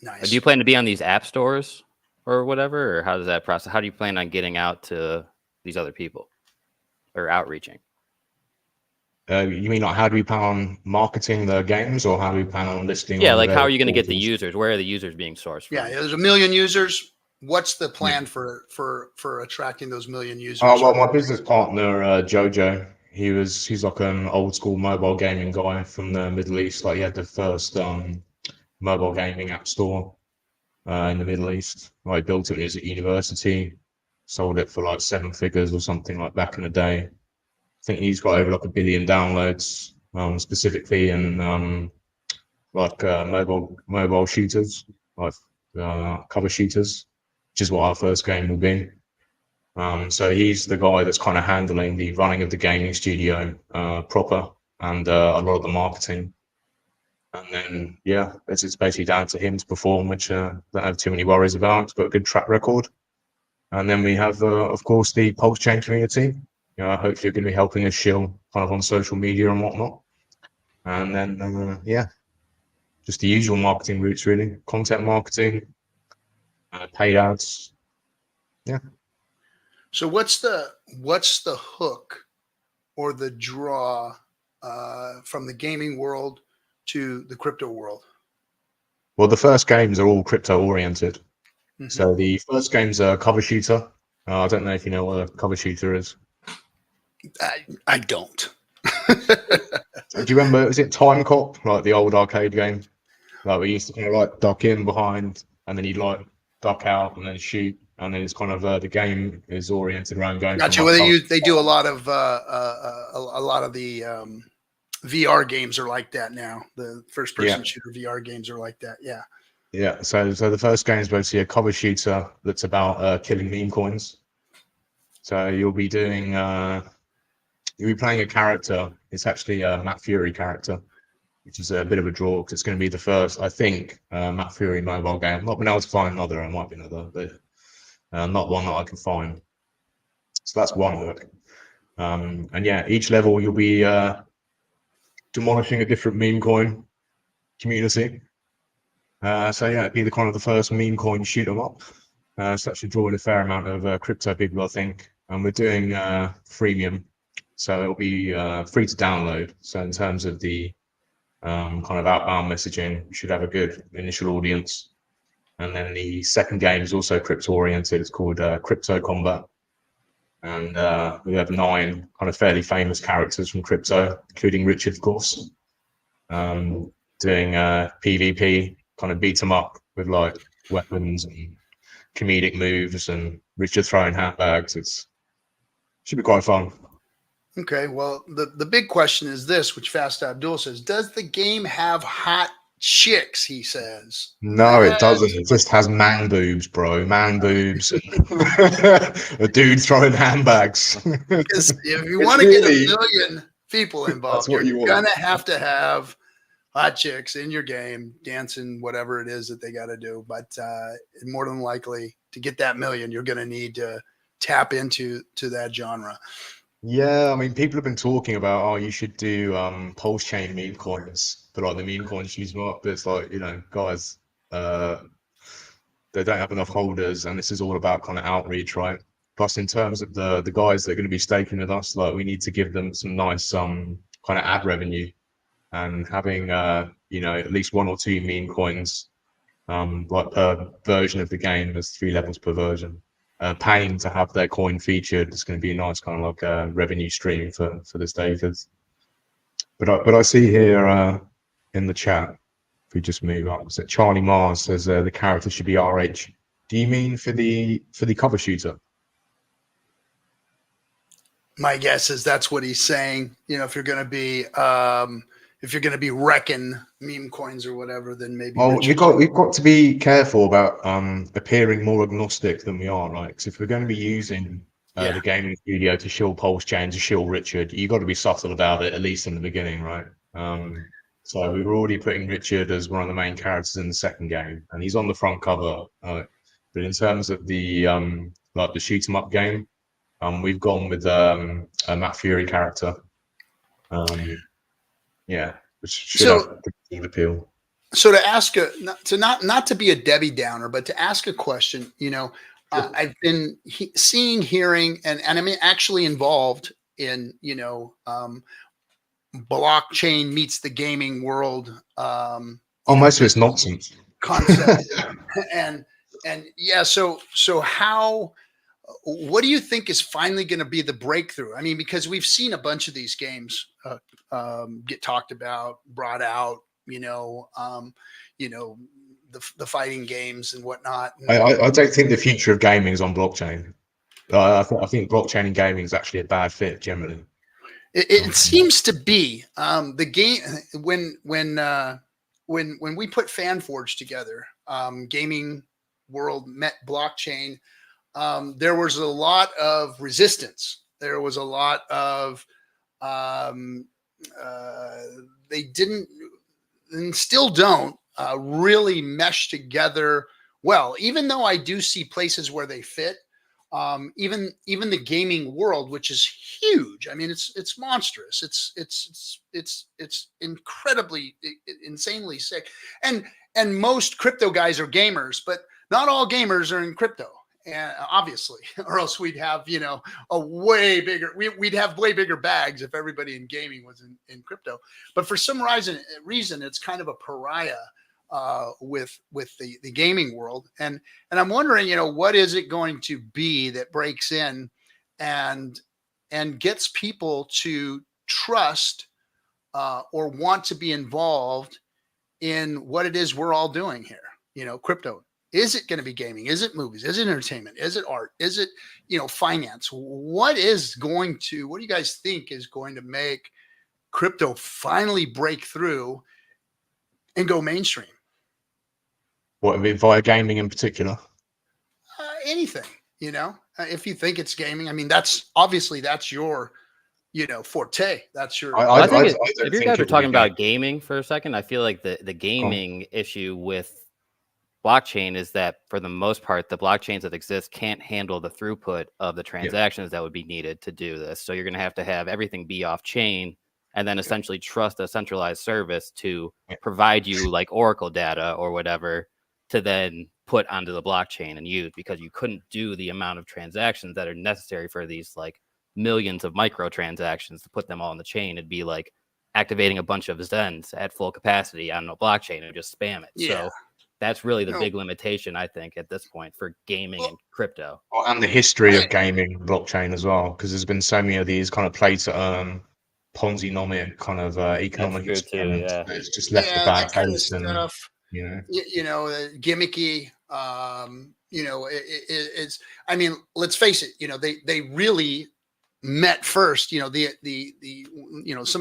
Nice. Do you plan to be on these app stores or whatever, or how does that process? How do you plan on getting out to these other people or outreaching? You mean like how do we plan on marketing the games, or how do we plan on listing? Yeah, on like how are you various going to get the portals? users? Where are the users being sourced from? Yeah, there's 1 million users. What's the plan for attracting those 1 million users? Oh well, my business partner Jojo, he's like an old school mobile gaming guy from the Middle East. Like he had the first mobile gaming app store in the Middle East. Like built it when he was at university, sold it for like 7 figures or something like back in the day. I think he's got over like 1 billion downloads, specifically in like mobile shooters, like cover shooters, which is what our first game will be. So he's the guy that's kind of handling the running of the gaming studio proper, and a lot of the marketing. And then, yeah, it's basically down to him to perform, which I don't have too many worries about. He's got a good track record. And then we have, of course, the PulseChain community. Hopefully, going to be helping us shill kind of on social media and whatnot. And then, yeah, just the usual marketing routes, really. Content marketing, paid ads. Yeah. So what's the hook or the draw from the gaming world to the crypto world? Well, the first games are all crypto oriented. Mhm. So the first game's a cover shooter. I don't know if you know what a cover shooter is. I don't. Do you remember, is it Time Cop, like the old arcade game? Like we used to kind of like duck in behind, and then you'd like duck out and then shoot, and then it's kind of the game is oriented around going. Gotcha. Well, they do a lot of the VR games are like that now. The first person shooter VR games are like that. Yeah. Yeah. So the first game is basically a cover shooter that's about killing meme coins. So you'll be doing you'll be playing a character. It's actually a Matt Fury character, which is a bit of a draw because it's going to be the first, I think, Matt Fury mobile game. Not been able to find another. It might be another, but not one that I can find. So that's one hook. And yeah, each level you'll be demolishing a different meme coin community. So yeah, it'd be the kind of the first meme coin shoot 'em up. So that should draw in a fair amount of crypto people, I think. And we're doing freemium, so it'll be free to download. So in terms of the kind of outbound messaging, we should have a good initial audience. And then the second game is also crypto oriented. It's called Crypto Combat. And we have 9 kind of fairly famous characters from crypto, including Richard, of course, doing PvP, kind of beat 'em up with like weapons and comedic moves, and Richard throwing handbags. It should be quite fun. Okay. Well, the big question is this, which Fast Abdul says: does the game have hot chicks? He says. No, it doesn't. It just has man boobs, bro. Man boobs. A dude throwing handbags. Because if you want to get 1 million people involved, what you're you gonna have to have hot chicks in your game dancing, whatever it is that they got to do. But more than likely, to get that 1 million, you're going to need to tap into that genre. Yeah, I mean, people have been talking about, oh, you should do PulseChain meme coins, but like the meme coins use them up. But it's like, guys, they don't have enough holders, and this is all about kind of outreach, right? Plus, in terms of the guys that are going to be staking with us, like we need to give them some nice kind of ad revenue, and having at least 1 or 2 meme coins, like per version of the game. There's 3 levels per version. Paying to have their coin featured is going to be a nice kind of like a revenue stream for the stakers. But I see here in the chat, if we just move up, so Charlie Mars says the character should be RH. Do you mean for the cover shooter? My guess is that's what he's saying. If you're going to be if you're going to be wrecking meme coins or whatever, then maybe. Well, we've got to be careful about appearing more agnostic than we are, right? Because if we're going to be using the gaming studio to shill PulseChain, to shill Richard, you've got to be subtle about it, at least in the beginning, right? So we were already putting Richard as one of the main characters in the second game, and he's on the front cover. But in terms of the like the shoot 'em up game, we've gone with a Matt Fury character. Yeah, which should have good appeal. So to ask not to be a Debbie Downer, but to ask a question, I've been hearing, and I'm actually involved in, blockchain meets the gaming world. Most of it's nonsense concept. and yeah, so what do you think is finally going to be the breakthrough? I mean, because we've seen a bunch of these games get talked about, brought out, the fighting games and whatnot. I don't think the future of gaming is on blockchain. I think blockchain and gaming is actually a bad fit generally. It seems to be the game when we put FanForge together, gaming world met blockchain. There was a lot of resistance. There was a lot of they didn't and still don't really mesh together well, even though I do see places where they fit. Even the gaming world, which is huge. I mean, it's monstrous. It's incredibly, insanely sick. And most crypto guys are gamers, but not all gamers are in crypto. And obviously, or else we'd have, a way bigger, we'd have way bigger bags if everybody in gaming was in crypto. But for some reason, it's kind of a pariah with the gaming world. And I'm wondering, what is it going to be that breaks in and gets people to trust or want to be involved in what it is we're all doing here, crypto. Is it going to be gaming? Is it movies? Is it entertainment? Is it art? Is it, finance? What do you guys think is going to make crypto finally break through and go mainstream? What, via gaming in particular? Anything, if you think it's gaming, I mean, that's your, forte. That's your. I think if you guys are talking about gaming for a second, I feel like the gaming issue with blockchain is that for the most part, the blockchains that exist can't handle the throughput of the transactions that would be needed to do this. So you're going to have everything be off chain and then essentially trust a centralized service to provide you like Oracle data or whatever to then put onto the blockchain and use, because you couldn't do the amount of transactions that are necessary for these like millions of micro transactions to put them all on the chain. It'd be like activating a bunch of Zens at full capacity on a blockchain and just spam it. Yeah. So that's really the big limitation, I think, at this point for gaming and crypto. And the history of gaming blockchain as well, because there's been so many of these kind of play to earn, Ponzi-nomic kind of economic experiments. It's just left a bad taste and stuff. Gimmicky. It's. I mean, let's face it. They really met first. Some of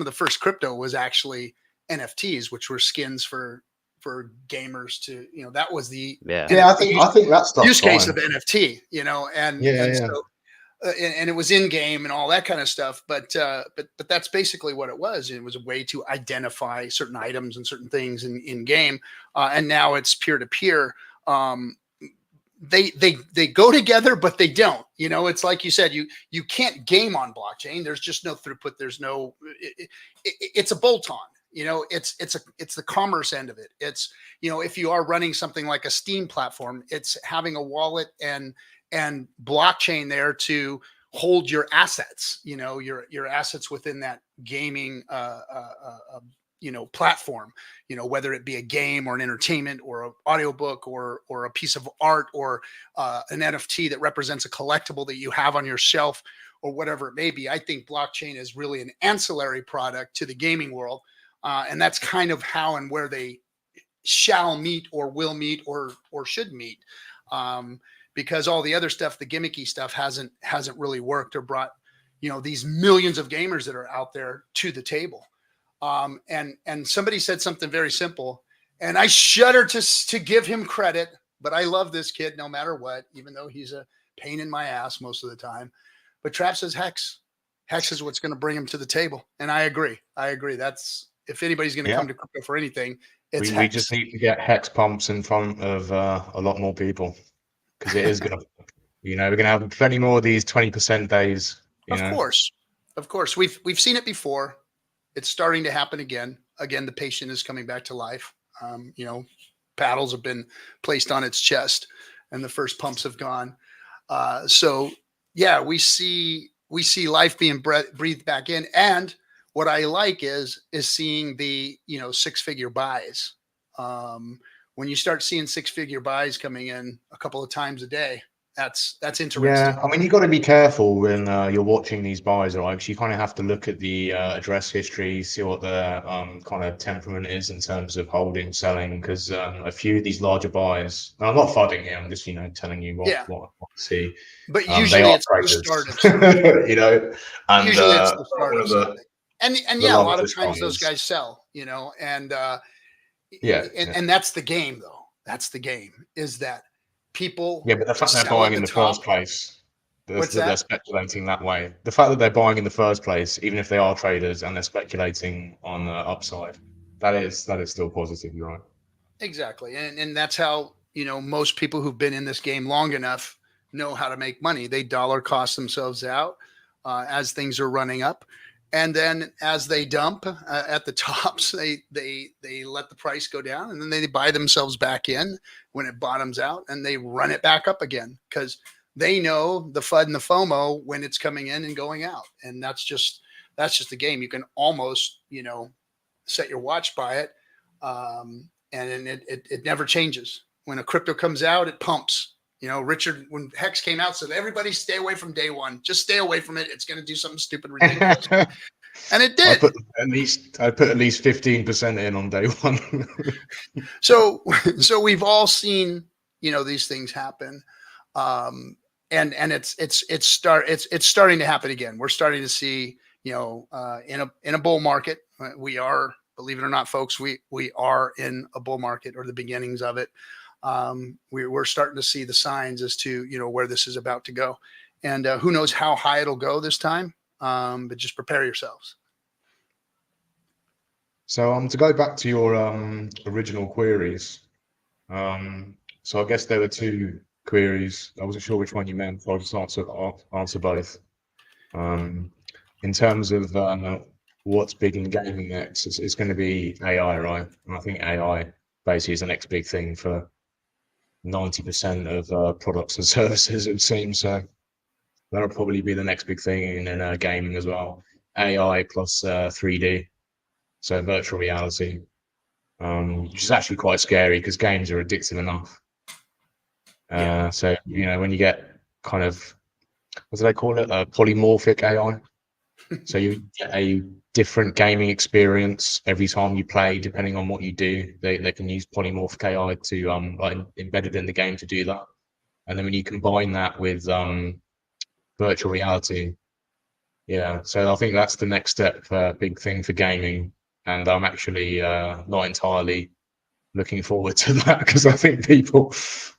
the first crypto was actually NFTs, which were skins for gamers to, that was the I think that's the use case of NFT, so and it was in game and all that kind of stuff, but that's basically what it was. It was a way to identify certain items and certain things in game, and now it's peer to peer. They go together, but they don't. It's like you said, you can't game on blockchain. There's just no throughput. There's no. It's a bolt-on. It's the commerce end of it. It's, if you are running something like a Steam platform, it's having a wallet and blockchain there to hold your assets, your assets within that gaming, platform, whether it be a game or an entertainment or an audiobook or a piece of art or an NFT that represents a collectible that you have on your shelf or whatever it may be. I think blockchain is really an ancillary product to the gaming world. And that's kind of how and where they shall meet or will meet or should meet, because all the other stuff, the gimmicky stuff, hasn't really worked or brought these millions of gamers that are out there to the table. And somebody said something very simple, and I shudder to give him credit, but I love this kid no matter what, even though he's a pain in my ass most of the time. But Trav says Hex is what's going to bring him to the table. And I agree. That's, if anybody's going to come to crypto for anything, it's we just need to get Hex pumps in front of a lot more people, because it is going to, we're going to have plenty more of these 20% days. Of course. We've seen it before. It's starting to happen again. Again, the patient is coming back to life. Paddles have been placed on its chest and the first pumps have gone. So yeah, we see life being breathed back in. And what I like is seeing the, 6-figure buys. When you start seeing 6-figure buys coming in a couple of times a day, that's interesting. Yeah, I mean, you got to be careful when you're watching these buys, right? Because you kind of have to look at the address history, see what their kind of temperament is in terms of holding, selling. Because a few of these larger buys, and I'm not fudding here, I'm just telling you what I see. But usually it's the start of something. And usually it's the start of something. And yeah, a lot of times those guys sell, and that's the game, though. That's the game, is that people. Yeah, but the fact they're buying in the first place, they're speculating that way. The fact that they're buying in the first place, even if they are traders and they're speculating on the upside, that is still positive. You're right. Exactly, and that's how most people who've been in this game long enough know how to make money. They dollar cost themselves out as things are running up. And then as they dump at the tops, they let the price go down, and then they buy themselves back in when it bottoms out, and they run it back up again, because they know the FUD and the FOMO when it's coming in and going out. And that's just the game. You can almost, set your watch by it. And it never changes. When a crypto comes out, it pumps. Richard, when Hex came out, said, everybody stay away from day one. Just stay away from it. It's going to do something stupid, ridiculous. And it did. I put at least 15% in on day one. So we've all seen, these things happen. And it's starting to happen again. We're starting to see, in a bull market, we are, believe it or not, folks, we are in a bull market, or the beginnings of it. We're starting to see the signs as to, where this is about to go, and who knows how high it'll go this time. But just prepare yourselves. So to go back to your original queries, so I guess there were two queries. I wasn't sure which one you meant, so I'll just answer both. In terms of what's big in gaming next, it's going to be AI, right? And I think AI basically is the next big thing for 90% of products and services, it would seem. So that'll probably be the next big thing in gaming as well. AI plus 3D, so virtual reality, which is actually quite scary because games are addictive enough. So, when you get kind of, what do they call it? Polymorphic AI. So you get a different gaming experience every time you play, depending on what you do. They can use polymorphic AI to embedded in the game to do that. And then when you combine that with virtual reality, so I think that's the next step, big thing for gaming. And I'm actually not entirely looking forward to that, because I think people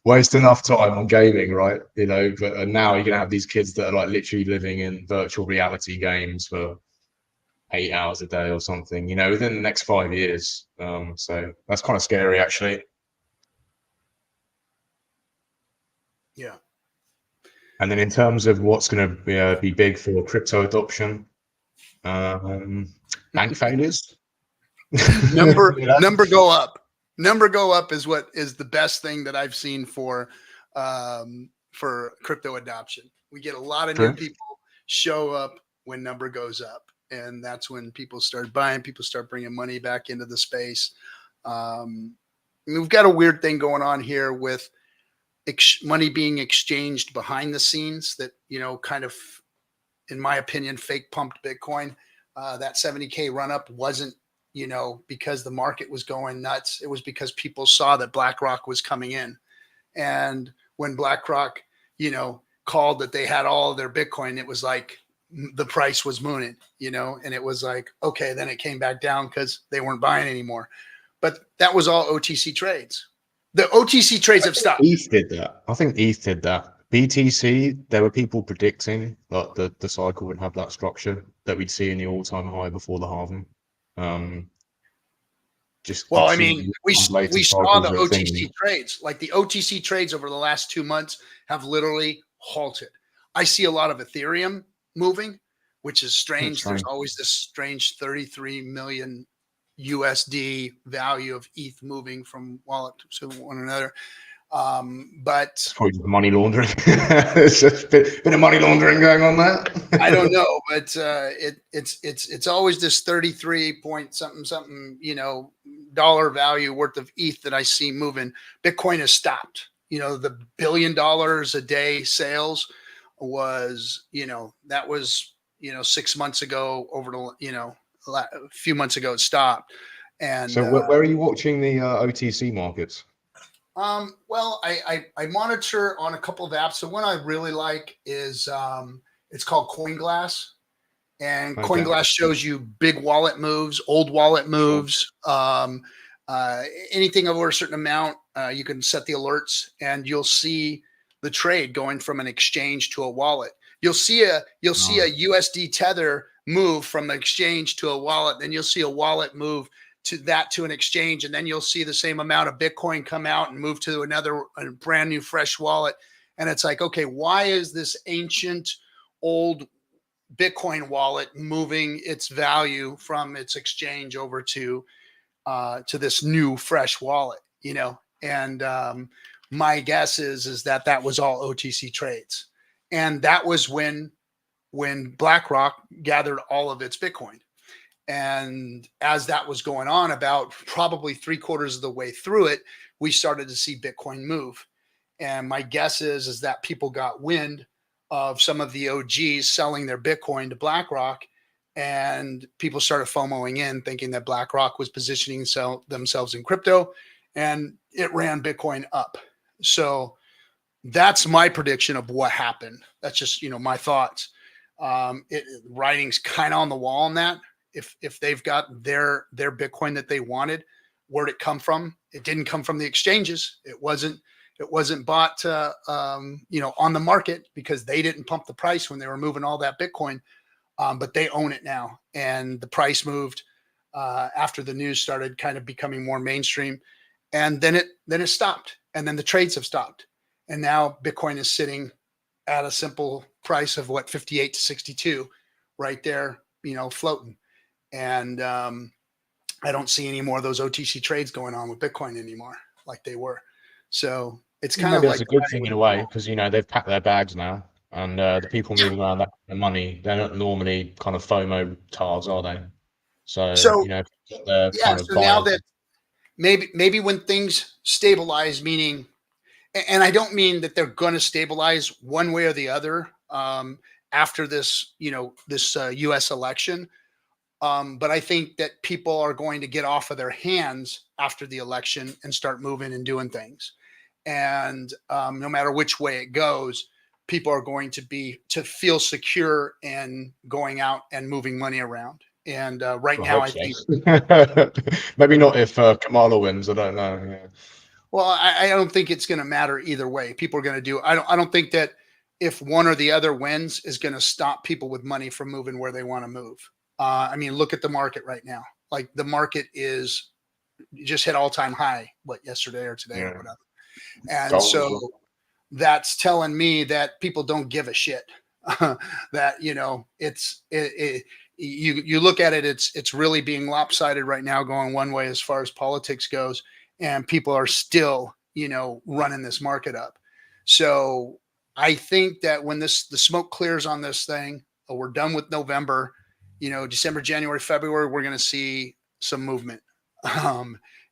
waste enough time on gaming, right? But now you're gonna have these kids that are literally living in virtual reality games for 8 hours a day or something, within the next 5 years. So that's kind of scary, actually. Yeah. And then in terms of what's going to be big for crypto adoption, bank failures. Number go up. Number go up is what is the best thing that I've seen for crypto adoption. We get a lot of new people show up when number goes up, and that's when people start buying. People start bringing money back into the space. We've got a weird thing going on here with money being exchanged behind the scenes that, kind of, in my opinion, fake pumped Bitcoin. That 70K run up wasn't, because the market was going nuts. It was because people saw that BlackRock was coming in. And when BlackRock, called that they had all of their Bitcoin, it was like the price was mooning, and it was like, okay, then it came back down because they weren't buying anymore. But that was all OTC trades. The OTC trades have stopped. ETH did that. I think ETH did that. BTC, there were people predicting that the cycle would have that structure that we'd see in the all-time high before the halving. Well, I mean, we saw the OTC trades. Like the OTC trades over the last 2 months have literally halted. I see a lot of Ethereum moving, which is strange. There's always this strange 33 million USD value of ETH moving from wallet to one another. But it's probably just money laundering. It's just a bit of money laundering going on there. I don't know, but it's always this 33 point something dollar value worth of ETH that I see moving. Bitcoin has stopped. The $1 billion a day sales was, that was 6 months ago over the a few months ago it stopped. And so where are you watching the OTC markets? Well, I monitor on a couple of apps. So one I really like is it's called CoinGlass, and CoinGlass shows you big wallet moves, old wallet moves, anything over a certain amount. You can set the alerts, and you'll see the trade going from an exchange to a wallet. You'll see a USD tether move from an exchange to a wallet, then you'll see a wallet move to an exchange, and then you'll see the same amount of Bitcoin come out and move to a brand new fresh wallet. And it's like, okay, why is this ancient old Bitcoin wallet moving its value from its exchange over to this new fresh wallet? And my guess is that was all OTC trades, and that was when BlackRock gathered all of its Bitcoin. And as that was going on, about probably 3/4 of the way through it, we started to see Bitcoin move. And my guess is that people got wind of some of the OGs selling their Bitcoin to BlackRock, and people started FOMOing in, thinking that BlackRock was positioning themselves in crypto, and it ran Bitcoin up. So that's my prediction of what happened. That's just, my thoughts. Writing's kind of on the wall on that. If they've got their Bitcoin that they wanted, where'd it come from? It didn't come from the exchanges. It wasn't bought on the market, because they didn't pump the price when they were moving all that Bitcoin. But they own it now, and the price moved after the news started kind of becoming more mainstream, and then it stopped, and then the trades have stopped, and now Bitcoin is sitting at a simple price of 58 to 62, right there, floating. And I don't see any more of those OTC trades going on with Bitcoin anymore like they were. So it's kind of like a good thing in a way, because they've packed their bags now, and the people moving around that money, they're not normally kind of FOMO tards, are they? So so now that maybe when things stabilize, meaning, and I don't mean that they're going to stabilize one way or the other after this U.S. election. But I think that people are going to get off of their hands after the election and start moving and doing things. And no matter which way it goes, people are going to feel secure in going out and moving money around. And right now, I think maybe not if Kamala wins. I don't know. Yeah. Well, I don't think it's going to matter either way. People are going to do. I don't think that if one or the other wins is going to stop people with money from moving where they want to move. I mean, look at the market right now. Like, the market is just hit all-time high, yesterday or today or whatever. And so that's telling me that people don't give a shit. That, you look at it, it's really being lopsided right now, going one way as far as politics goes, and people are still, running this market up. So I think that when the smoke clears on this thing, we're done with November, December, January, February, we're going to see some movement.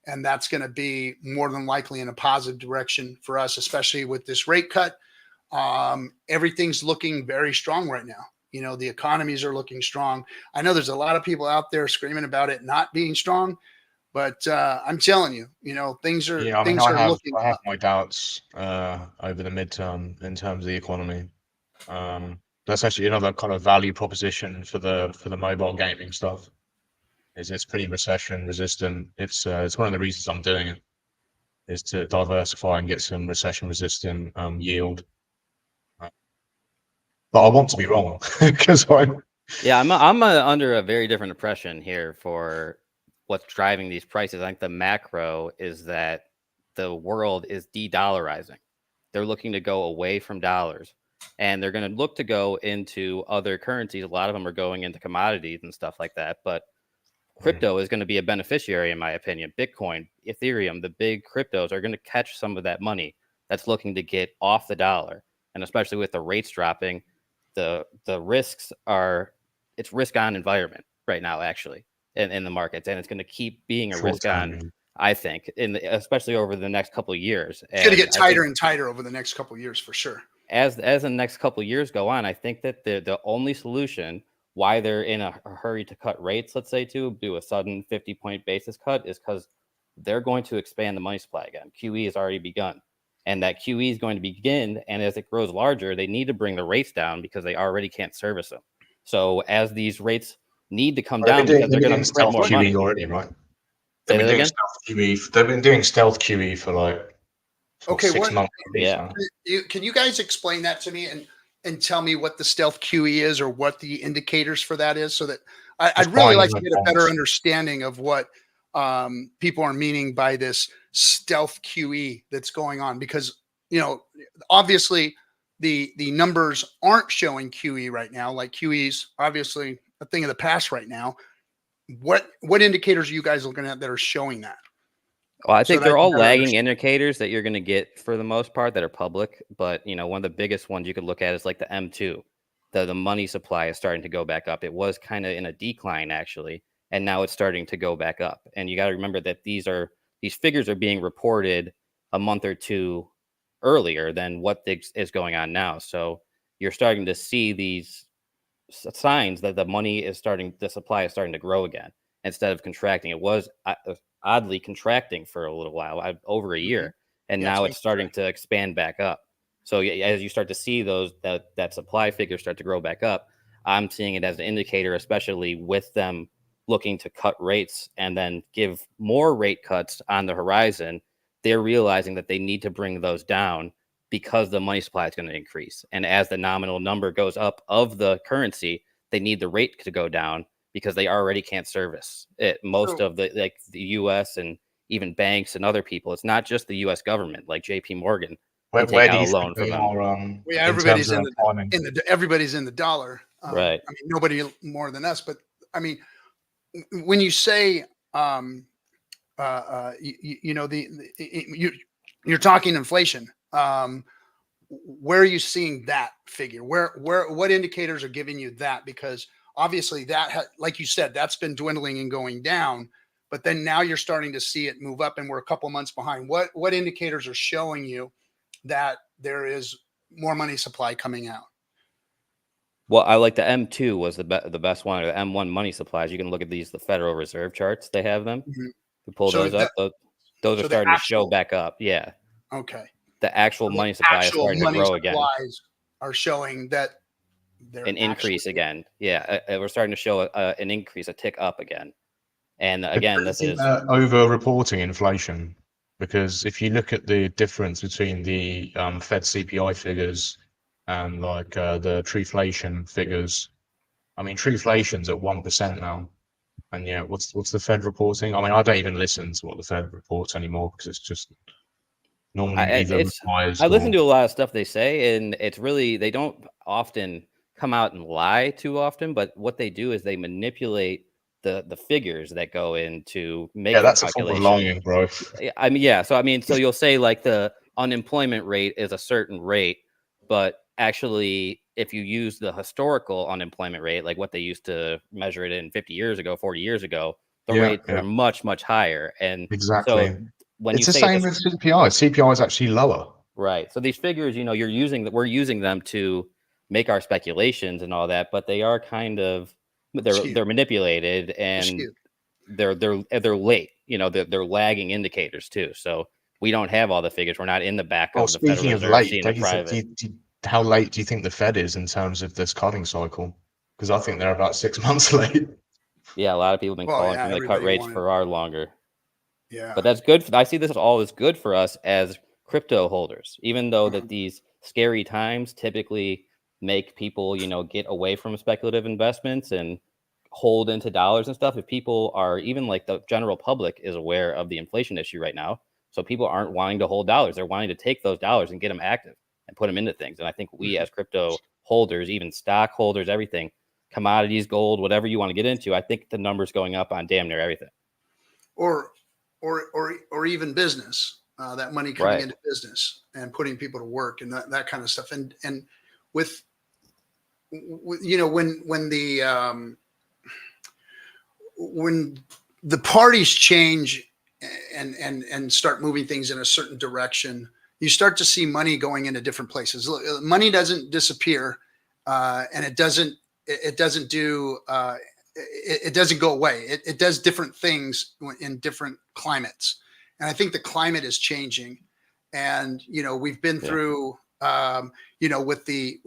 And that's going to be more than likely in a positive direction for us, especially with this rate cut. Everything's looking very strong right now. The economies are looking strong. I know there's a lot of people out there screaming about it not being strong, but I'm telling you, things are looking I have my doubts over the midterm in terms of the economy. that's actually another kind of value proposition for the mobile gaming stuff. Is it's pretty recession resistant. It's one of the reasons I'm doing it, is to diversify and get some recession resistant yield. But I want to be wrong because I'm under a very different impression here for what's driving these prices. I think the macro is that the world is de-dollarizing. They're looking to go away from dollars, and they're going to look to go into other currencies. A lot of them are going into commodities and stuff like that, but crypto is going to be a beneficiary, in my opinion. Bitcoin, Ethereum, the big cryptos are going to catch some of that money that's looking to get off the dollar. And especially with the rates dropping, the risks are, it's risk on environment right now, actually, in the markets. And it's going to keep being a risk on, I think, especially over the next couple of years. It's going to get tighter and tighter over the next couple of years for sure. As the next couple of years go on, I think that the only solution why they're in a hurry to cut rates, let's say, to do a sudden 50-point basis cut, is because they're going to expand the money supply again. QE has already begun, and that QE is going to begin. And as it grows larger, they need to bring the rates down because they already can't service them. So as these rates need to come down, because they're going to print more money already, right? Say that again? They've been doing stealth QE for like 6 months. Yeah. Can you guys explain that to me and tell me what the stealth QE is, or what the indicators for that is, so that I'd really like to get a better understanding of what people are meaning by this stealth QE that's going on, because, you know, obviously the numbers aren't showing QE right now. Like, QE's obviously a thing of the past right now. What indicators are you guys looking at that are showing that? Well, I think they're all lagging indicators that you're going to get for the most part that are public. But, you know, one of the biggest ones you could look at is like the M2. The money supply is starting to go back up. It was kind of in a decline, actually, and now it's starting to go back up. And you got to remember that these figures are being reported a month or two earlier than what is going on now. So you're starting to see these signs that the supply is starting to grow again instead of contracting. It was oddly contracting for a little while, over a year, and now it's starting to expand back up. So as you start to see that supply figure start to grow back up, I'm seeing it as an indicator, especially with them looking to cut rates and then give more rate cuts on the horizon. They're realizing that they need to bring those down because the money supply is going to increase. And as the nominal number goes up of the currency, they need the rate to go down because they already can't service it. Most of the U.S. and even banks and other people, it's not just the U.S. government, like J.P. Morgan. Where do you think they are? Everybody's everybody's in the dollar. Right. I mean, nobody more than us. But I mean, when you say, you're talking inflation. Where are you seeing that figure? What indicators are giving you that? Because obviously that, like you said, that's been dwindling and going down, but then now you're starting to see it move up, and we're a couple months behind. What indicators are showing you that there is more money supply coming out? Well, I like the M2 was the best one, or the M1 money supplies. You can look at the Federal Reserve charts. They have them. You pull those up. Those are starting to show back up. Yeah. Okay. The actual money supply is starting to grow again. Are showing that an increase again. Yeah, we're starting to show an increase, a tick up again. And again, this is over-reporting inflation, because if you look at the difference between the Fed CPI figures and like the Treeflation figures, I mean, Treeflation's at 1% now, and yeah, what's the Fed reporting? I mean, I don't even listen to what the Fed reports anymore because it's just normally I listen to a lot of stuff they say, and it's really, they don't often come out and lie too often, but what they do is they manipulate the figures that go into making that's a form of lying, bro. I mean, so you'll say like the unemployment rate is a certain rate, but actually if you use the historical unemployment rate, like what they used to measure it in 50 years ago, 40 years ago, the rates are much, much higher. And exactly. So when it's the same with CPI. CPI is actually lower. Right. So these figures, we're using them to make our speculations and all that, but they are kind of, they're manipulated, and they're late. They're lagging indicators too. So we don't have all the figures. We're not in the back of the Federal Reserve, seeing the private. how late do you think the Fed is in terms of this cutting cycle? Because I think they're about 6 months late. Yeah, a lot of people have been Well, calling yeah, for the cut everybody rates wanted- for our longer. Yeah. But that's good. I see this all as good for us as crypto holders, even though that these scary times typically make people, you know, get away from speculative investments and hold into dollars and stuff. If people are, even like the general public is aware of the inflation issue right now, so people aren't wanting to hold dollars. They're wanting to take those dollars and get them active and put them into things. And I think we as crypto holders, even stock holders, everything, commodities, gold, whatever you want to get into, I think the numbers going up on damn near everything. Or even business, that money coming Right. into business and putting people to work and that kind of stuff. And with you know, when the parties change and start moving things in a certain direction, you start to see money going into different places. Look, money doesn't disappear, and it doesn't go away. It does different things in different climates. And I think the climate is changing. And, you know, we've been through, you know, with the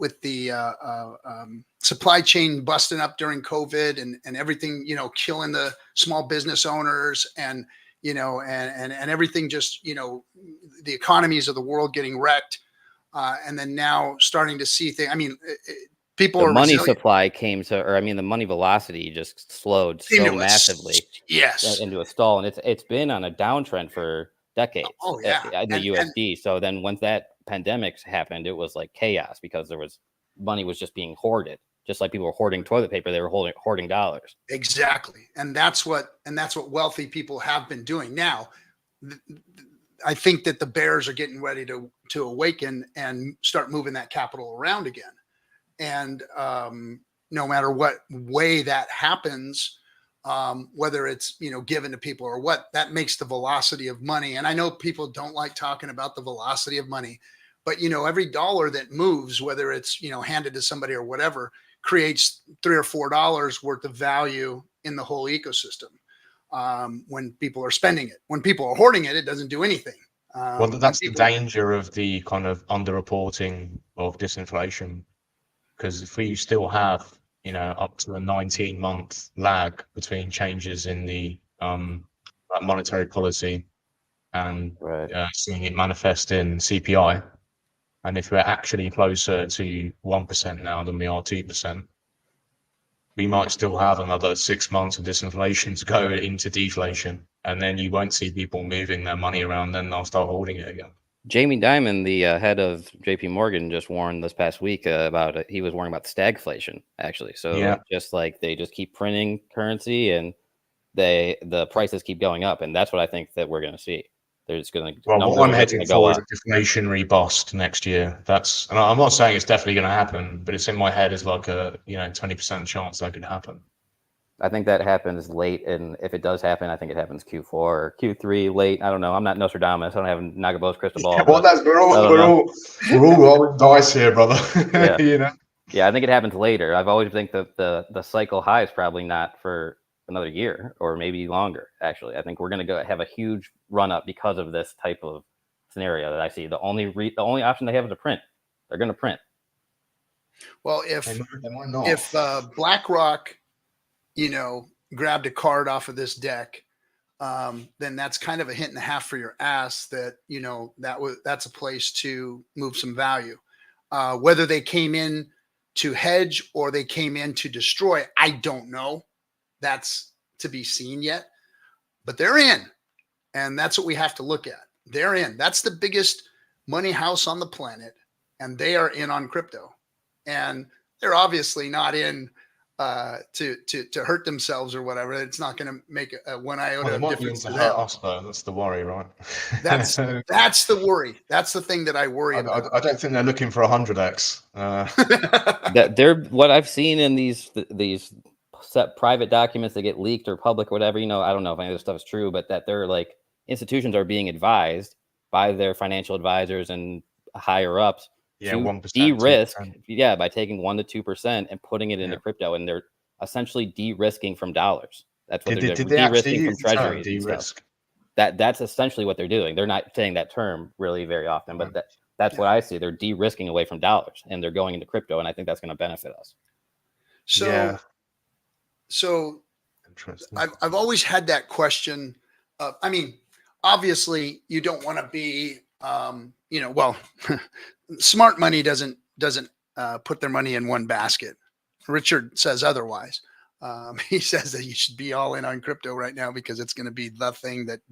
supply chain busting up during COVID and everything, you know, killing the small business owners and, you know, and everything just, you know, the economies of the world getting wrecked. And then now starting to see things. I mean, people are money resilient. supply came to, or I mean, the money velocity just slowed so massively. Yes. Into a stall, and it's been on a downtrend for decades. Oh, yeah. In the USD. So then once that pandemic happened, it was like chaos because money was just being hoarded, just like people were hoarding toilet paper. They were hoarding dollars. Exactly, and that's what wealthy people have been doing. Now, I think that the bears are getting ready to awaken and start moving that capital around again. And no matter what way that happens, whether it's, you know, given to people or what, that makes the velocity of money. And I know people don't like talking about the velocity of money, but, you know, every dollar that moves, whether it's, you know, handed to somebody or whatever, creates $3 or $4 worth of value in the whole ecosystem. When people are spending it, when people are hoarding it, it doesn't do anything. Well, that's the danger of the kind of underreporting of disinflation. Because if we still have, you know, up to a 19-month lag between changes in the monetary policy and seeing it manifest in CPI, and if we're actually closer to 1% now than we are 2%, we might still have another 6 months of disinflation to go into deflation, and then you won't see people moving their money around. Then they'll start holding it again. Jamie Dimon, the head of JP Morgan, just warned this past week about it. He was warning about stagflation, actually. So just like they just keep printing currency and the prices keep going up. And that's what I think that we're going to see. They're just going to. Well, what I'm hedging for is a deflationary bust next year. And I'm not saying it's definitely going to happen, but it's in my head as like a 20% chance that could happen. I think that happens late, and if it does happen, I think it happens Q4 or Q3 late. I don't know. I'm not Nostradamus. I don't have Nagabo's crystal ball. Well, we're all rolling dice here, brother. Yeah. You know. Yeah, I think it happens later. I've always think that the cycle high is probably not for another year or maybe longer. Actually, I think we're going to have a huge run up because of this type of scenario that I see. The only option they have is to print. They're going to print. Well, if BlackRock, you know, grabbed a card off of this deck, then that's kind of a hint and a half for your ass that, you know, that's a place to move some value. Whether they came in to hedge or they came in to destroy, I don't know. That's to be seen yet, but they're in, and that's what we have to look at. They're in. That's the biggest money house on the planet, and they are in on crypto, and they're obviously not in to hurt themselves or whatever. It's not going to make a one iota of difference to them. Us, though. That's the worry, right? That's the worry. That's the thing that I worry about. I don't think they're looking for 100x. That they're what I've seen in these set private documents that get leaked or public or whatever. You know, I don't know if any of this stuff is true, but that they're like institutions are being advised by their financial advisors and higher ups. Yeah, 1%, de-risk, 2%. By taking 1% to 2% and putting it into crypto, and they're essentially de-risking from dollars. That's what they're doing. De-risking from treasuries. De-risk. That's essentially what they're doing. They're not saying that term really very often, but That's what I see. They're de-risking away from dollars and they're going into crypto, and I think that's going to benefit us. So, so Interesting. I've always had that question. I mean, obviously, you don't want to be, well, smart money doesn't put their money in one basket. Richard says otherwise. He says that you should be all in on crypto right now because it's going to be the thing that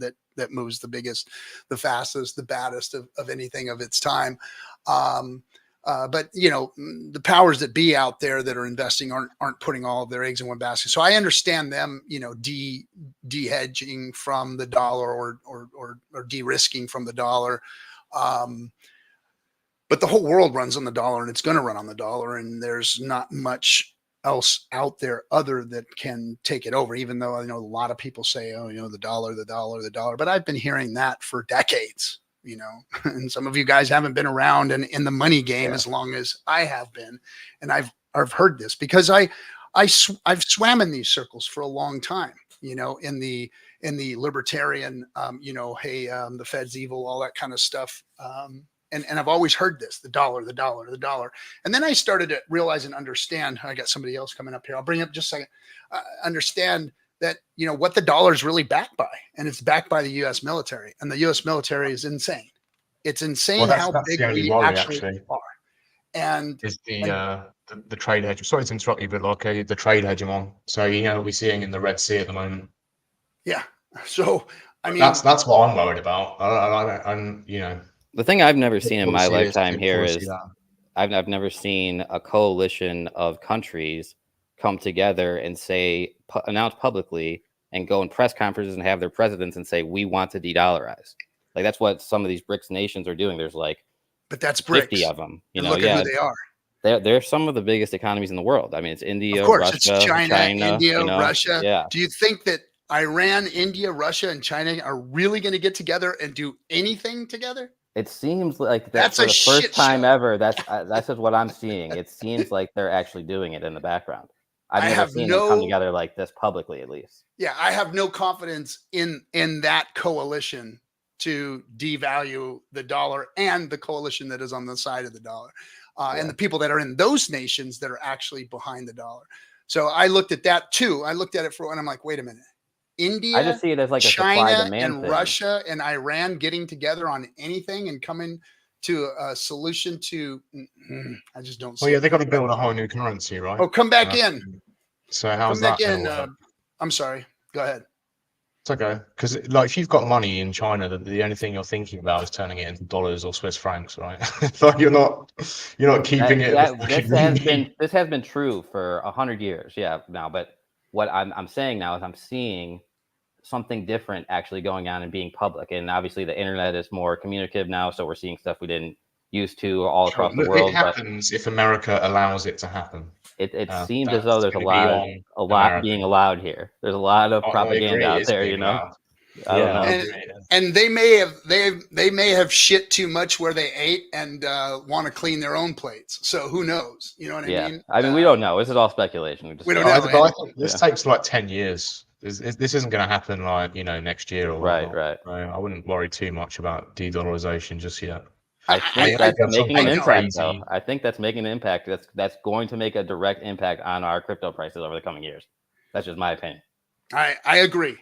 moves the biggest, the fastest, the baddest of anything of its time. But the powers that be out there that are investing aren't putting all of their eggs in one basket. So I understand them, de-hedging from the dollar or de-risking from the dollar. But the whole world runs on the dollar, and it's going to run on the dollar, and there's not much else out there other that can take it over, even though I know a lot of people say, the dollar, but I've been hearing that for decades, and some of you guys haven't been around and in the money game as long as I have been. And I've heard this because I've swam in these circles for a long time, in the libertarian, the Fed's evil, all that kind of stuff. And I've always heard this, the dollar. And then I started to realize and understand, I got somebody else coming up here. I'll bring up just a second, understand that, what the dollar is really backed by, and it's backed by the U.S. military, and the U.S. military is insane. It's insane how big we actually are. And is the trade hedge. Sorry to interrupt you, but the trade hegemon. So, we're seeing in the Red Sea at the moment. Yeah. So, I mean, that's what I'm worried about. The thing I've never seen in my lifetime here is I've never seen a coalition of countries come together and say, announce publicly and go in press conferences and have their presidents and say, we want to de-dollarize. Like, that's what some of these BRICS nations are doing. There's but that's 50 BRICS. of them. Look at who they are. They're some of the biggest economies in the world. I mean, it's India, of course, Russia, it's China, India, you know? Russia. Yeah. Do you think that Iran, India, Russia, and China are really going to get together and do anything together? It seems like that's for a the first time show. ever. That's just what I'm seeing. It seems like they're actually doing it in the background. I've never seen them come together like this publicly, at least. Yeah, I have no confidence in that coalition to devalue the dollar and the coalition that is on the side of the dollar, and the people that are in those nations that are actually behind the dollar. So I looked at that too. I looked at it and I'm like, wait a minute. India, I just see it as like a China, supply-demand and thing. Russia and Iran getting together on anything and coming to a solution to. I just don't see. Well, yeah, they got to build a whole new currency, right? Oh, come back in. So how's come that? Back in. I'm sorry. Go ahead. It's okay, because if you've got money in China, the only thing you're thinking about is turning it into dollars or Swiss francs, right? So you're not keeping it. This has been true for 100 years, now. But what I'm saying now is I'm seeing something different actually going on and being public, and obviously the internet is more communicative now, so we're seeing stuff we didn't used to all across the world. It happens if America allows it to happen. It seems as though there's a lot being allowed here. There's a lot of propaganda out there, I don't know. And they may have shit too much where they ate and want to clean their own plates. So who knows? You know what I mean? I mean, we don't know. This is all speculation. We don't know. This takes like 10 years. This isn't going to happen next year or right. I wouldn't worry too much about de-dollarization just yet. I think that's making an impact, though. I think that's making an impact. That's going to make a direct impact on our crypto prices over the coming years. That's just my opinion. I agree.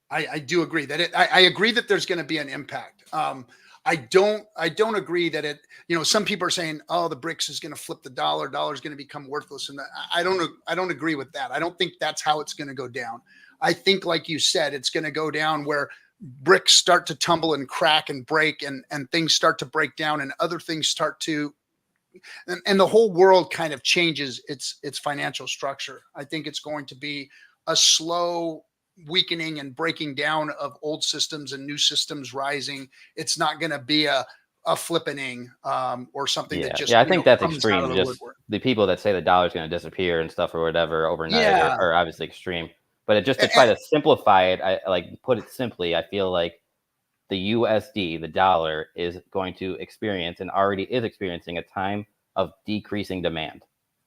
I do agree that I agree that there's going to be an impact. I don't agree that it. Some people are saying, "Oh, the BRICS is going to flip the dollar. Dollar is going to become worthless," and I don't agree with that. I don't think that's how it's going to go down. I think, like you said, it's going to go down where bricks start to tumble and crack and break and things start to break down and other things start to, and the whole world kind of changes its financial structure. I think it's going to be a slow weakening and breaking down of old systems and new systems rising. It's not going to be a flippening or something that just, I think that's extreme. Just the people that say the dollar is going to disappear and stuff or whatever overnight are obviously extreme. But just to try to simplify it, put it simply, I feel like the USD, the dollar, is going to experience and already is experiencing a time of decreasing demand.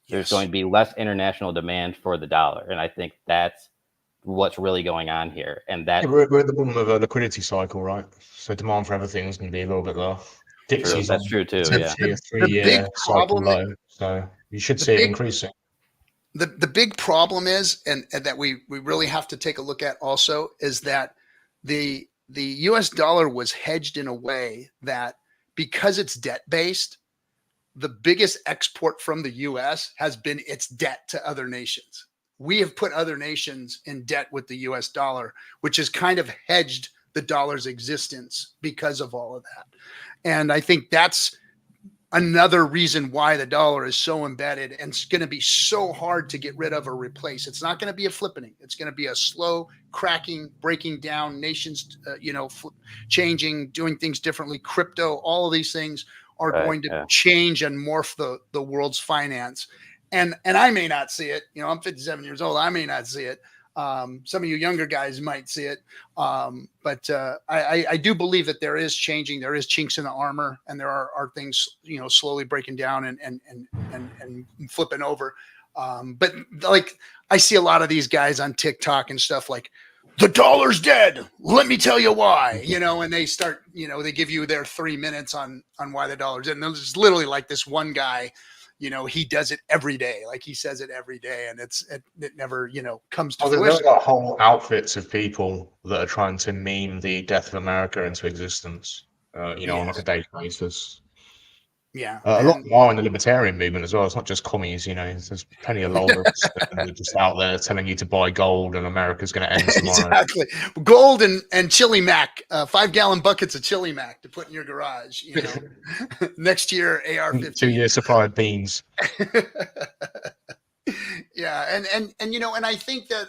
There's going to be less international demand for the dollar. And I think that's what's really going on here. And that we're at the bottom of a liquidity cycle, right? So demand for everything is going to be a little bit low. Dixie's That's true too. The- Yeah. a the big 3-year cycle problem- low, so you should the see it big- increasing. The big problem is, and that we really have to take a look at also, is that the US dollar was hedged in a way that, because it's debt based, the biggest export from the US has been its debt to other nations. We have put other nations in debt with the US dollar, which has kind of hedged the dollar's existence because of all of that. And I think that's another reason why the dollar is so embedded and it's going to be so hard to get rid of or replace. It's not going to be a flippening. It's going to be a slow cracking, breaking down, nations, changing, doing things differently. Crypto, all of these things are going to change and morph the world's finance. And I may not see it. I'm 57 years old. I may not see it. Some of you younger guys might see it. But I do believe that there is changing. There is chinks in the armor, and there are things, slowly breaking down and flipping over. But like, I see a lot of these guys on TikTok and stuff like, the dollar's dead. Let me tell you why, and they start, they give you their 3 minutes on why the dollar's dead. And there's literally like this one guy, he does it every day. Like, he says it every day, and it never, comes to fruition. There's got whole outfits of people that are trying to meme the death of America into existence, on like a daily basis. Yeah. A lot more in the libertarian movement as well. It's not just commies, there's plenty of lolders that are just out there telling you to buy gold and America's going to end tomorrow. Exactly. Gold and Chili Mac, 5-gallon buckets of Chili Mac to put in your garage, next year, AR-15. 2-year supply of beans. Yeah. And I think that,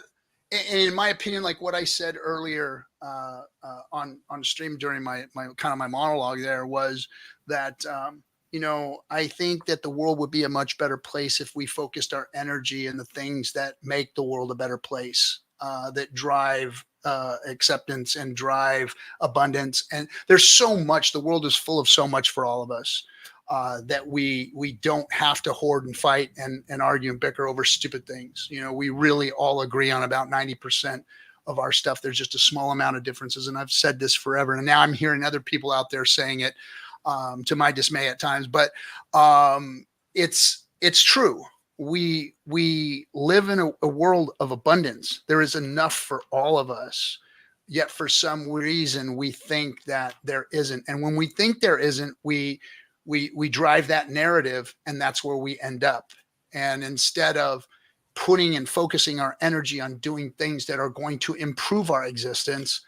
in my opinion, like what I said earlier on stream during my kind of my monologue there, was that, I think that the world would be a much better place if we focused our energy in the things that make the world a better place, that drive acceptance and drive abundance. And there's so much, the world is full of so much for all of us, that we don't have to hoard and fight and argue and bicker over stupid things. We really all agree on about 90% of our stuff. There's just a small amount of differences. And I've said this forever. And now I'm hearing other people out there saying it, to my dismay at times, but it's true. We live in a world of abundance. There is enough for all of us, yet for some reason we think that there isn't. And when we think there isn't, we drive that narrative, and that's where we end up. And instead of putting and focusing our energy on doing things that are going to improve our existence,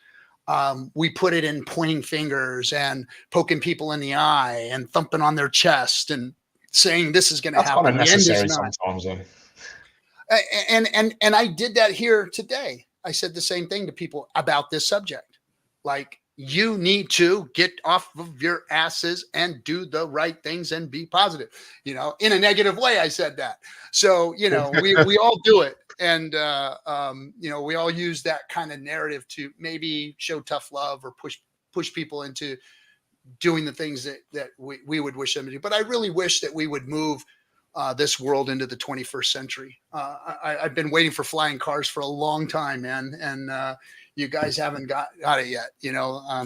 we put it in pointing fingers and poking people in the eye and thumping on their chest and saying this is going to happen. That's kind of necessary sometimes, though. And I did that here today. I said the same thing to people about this subject. Like, you need to get off of your asses and do the right things and be positive, in a negative way. I said that. So, we all do it. And, we all use that kind of narrative to maybe show tough love or push people into doing the things that we would wish them to do. But I really wish that we would move this world into the 21st century. I've been waiting for flying cars for a long time, man. And, you guys haven't got it yet.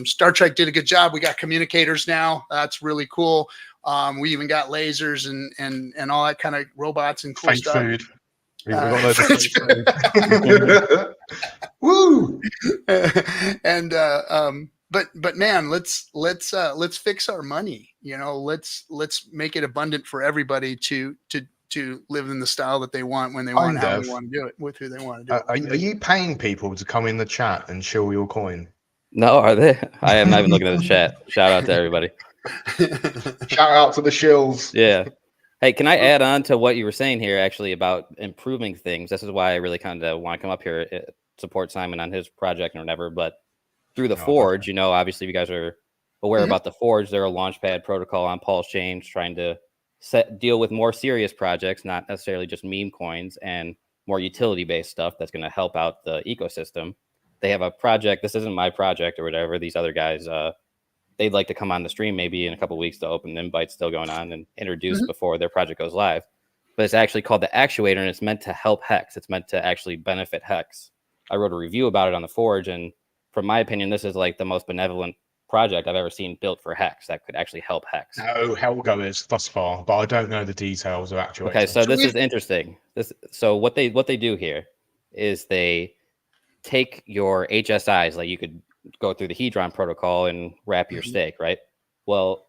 Star Trek did a good job. We got communicators now. That's really cool. We even got lasers and all that kind of robots and cool fake stuff. Food. We got loads of fake food. Woo! And but man, let's fix our money. Let's make it abundant for everybody to live in the style that they want, when they want, how they want to do it, with who they want to do it. Are you paying people to come in the chat and shill your coin? No, are they? I am not even looking at the chat. Shout out to everybody. Shout out to the shills. Yeah. Hey, can I add on to what you were saying here, actually, about improving things? This is why I really kind of want to come up here, support Simon on his project or whatever. But through the Forge, obviously you guys are aware about the Forge. They're a launchpad protocol on PulseChain, trying to deal with more serious projects, not necessarily just meme coins, and more utility-based stuff that's going to help out the ecosystem. They have a project. This isn't my project or whatever. These other guys, they'd like to come on the stream maybe in a couple of weeks to open the invites still going on and introduce before their project goes live. But it's actually called the Actuator, and it's meant to help Hex. It's meant to actually benefit Hex. I wrote a review about it on the Forge, and from my opinion, this is like the most benevolent project I've ever seen built for Hex that could actually help Hex. No, Hellgoers thus far, but I don't know the details of actual. Okay, so this is interesting. So what they do here is they take your HSIs, like you could go through the Hedron protocol and wrap your stake, right? Well,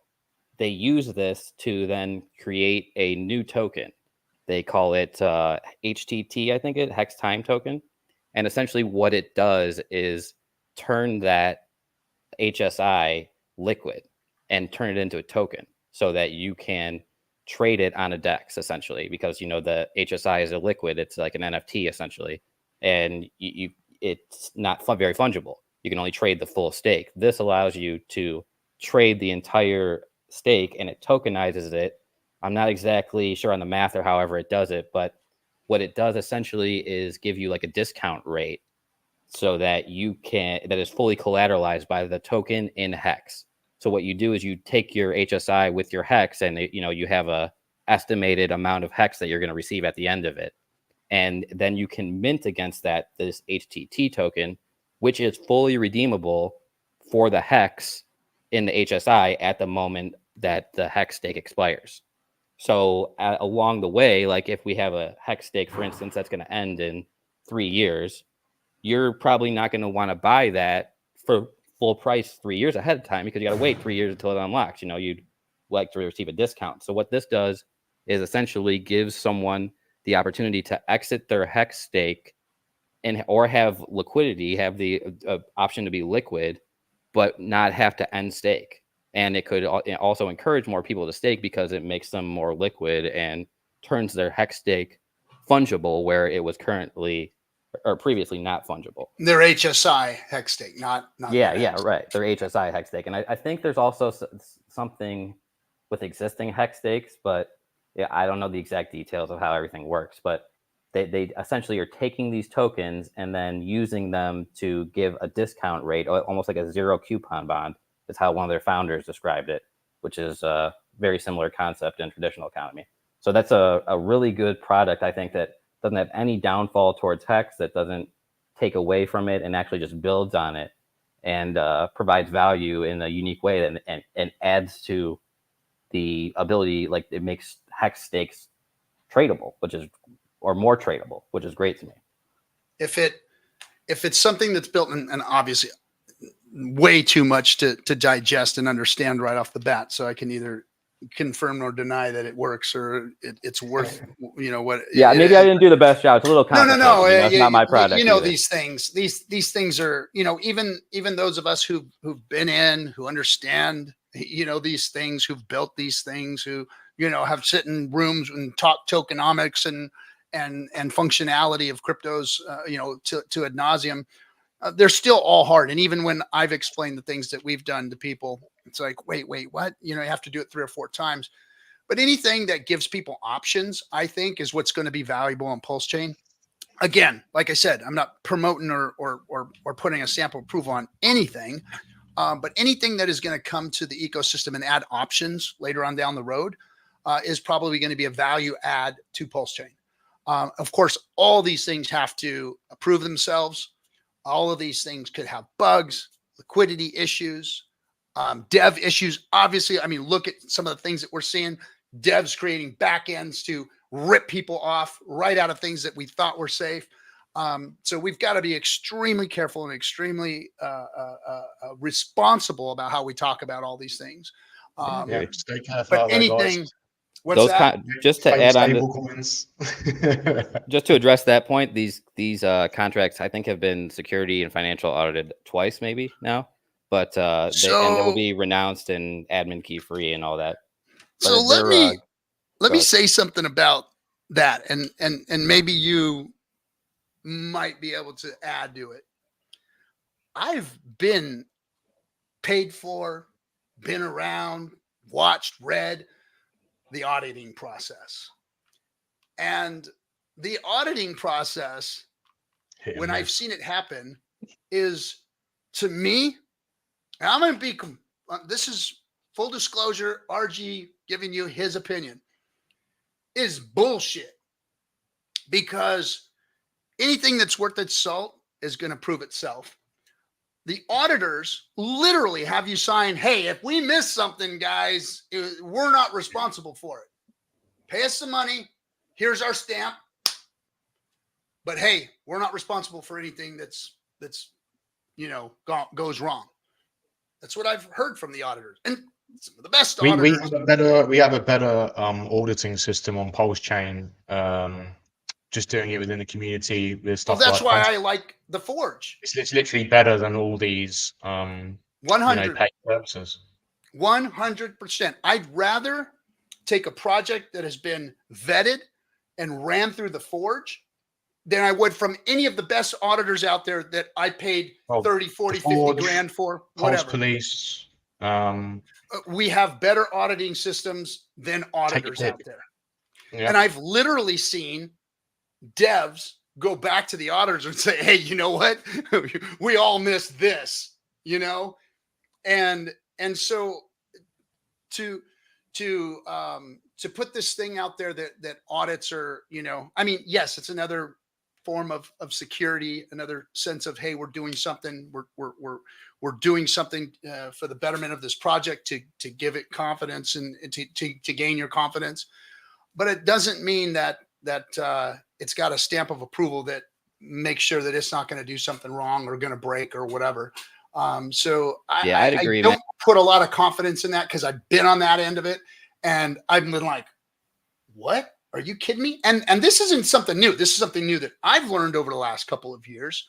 they use this to then create a new token. They call it HTT, I think Hex Time Token. And essentially what it does is turn that HSI liquid and turn it into a token so that you can trade it on a DEX, essentially, because, you know, the HSI is a liquid. It's like an NFT, essentially. And it's not very fungible. You can only trade the full stake. This allows you to trade the entire stake, and it tokenizes it. I'm not exactly sure on the math or however it does it, but what it does essentially is give you like a discount rate so that that is fully collateralized by the token in Hex. So what you do is you take your HSI with your Hex, and you have a estimated amount of Hex that you're going to receive at the end of it. And then you can mint against this HTT token, which is fully redeemable for the Hex in the HSI at the moment that the Hex stake expires. So along the way, like if we have a Hex stake, for instance, that's going to end in 3 years, you're probably not going to want to buy that for full price 3 years ahead of time because you got to wait 3 years until it unlocks. You know, you'd like to receive a discount. So what this does is essentially gives someone the opportunity to exit their Hex stake or have liquidity, have the option to be liquid, but not have to end stake. And it could also encourage more people to stake because it makes them more liquid and turns their Hex stake fungible where it was currently or previously not fungible. Their HSI Hex stake, not yeah, right. Their HSI Hex stake. And I think there's also something with existing Hex stakes, but yeah, I don't know the exact details of how everything works, but they essentially are taking these tokens and then using them to give a discount rate, almost like a zero coupon bond. Is how one of their founders described it, which is a very similar concept in traditional economy. So that's a really good product, I think, that doesn't have any downfall towards Hex, that doesn't take away from it and actually just builds on it and provides value in a unique way and adds to the ability, like it makes Hex stakes tradable, or more tradable, which is great to me. If it's something that's built and obviously way too much to digest and understand right off the bat, so I can either confirm or deny that it works or it's worth what. Yeah, maybe I didn't do the best job. It's a little complicated. No. It's not my product. These things are even those of us who've been in, who understand these things, who've built these things, who have sit in rooms and talk tokenomics and functionality of cryptos to ad nauseum. They're still all hard. And even when I've explained the things that we've done to people, it's like, wait, what? You have to do it 3 or 4 times. But anything that gives people options, I think, is what's going to be valuable on PulseChain. Again, like I said, I'm not promoting or putting a sample approval on anything, but anything that is going to come to the ecosystem and add options later on down the road is probably going to be a value add to PulseChain. Of course, all these things have to prove themselves. All of these things could have bugs, liquidity issues, dev issues. Obviously, I mean, look at some of the things that we're seeing. Devs creating backends to rip people off right out of things that we thought were safe. So we've got to be extremely careful and extremely responsible about how we talk about all these things. Stay careful. But anything. What's that? Just to add on, just to address that point, these contracts I think have been security and financial audited twice, maybe now, but and they will be renounced and admin key free and all that. But so let me say something about that, and maybe you might be able to add to it. I've been paid for, been around, watched, read the auditing process. And the auditing process, when I've seen it happen, is, to me, and I'm going to be, this is full disclosure, RG giving you his opinion, is bullshit. Because anything that's worth its salt is going to prove itself. the auditors literally have you sign, hey, if we miss something, guys, we're not responsible for it. Pay us some money. Here's our stamp. But hey, we're not responsible for anything that's goes wrong. That's what I've heard from the auditors, and some of the best auditors. We have a better auditing system on PulseChain. Just doing it within the community with stuff. Well, that's why I like the Forge. It's literally better than all these 100 paid services. 100%. I'd rather take a project that has been vetted and ran through the Forge than I would from any of the best auditors out there that I paid 30, 40, 50 grand for, whatever. Police. We have better auditing systems than auditors out there. Yeah. And I've literally seen devs go back to the auditors and say, hey, you know what? We all missed this, and so to put this thing out there that audits are, I mean, yes, it's another form of security, another sense of, hey, we're doing something, we're doing something for the betterment of this project to give it confidence and to gain your confidence. But it doesn't mean that it's got a stamp of approval that makes sure that it's not going to do something wrong or going to break or whatever. So I'd agree. I don't put a lot of confidence in that because I've been on that end of it, and I've been like, what? Are you kidding me? And this isn't something new. This is something new that I've learned over the last couple of years.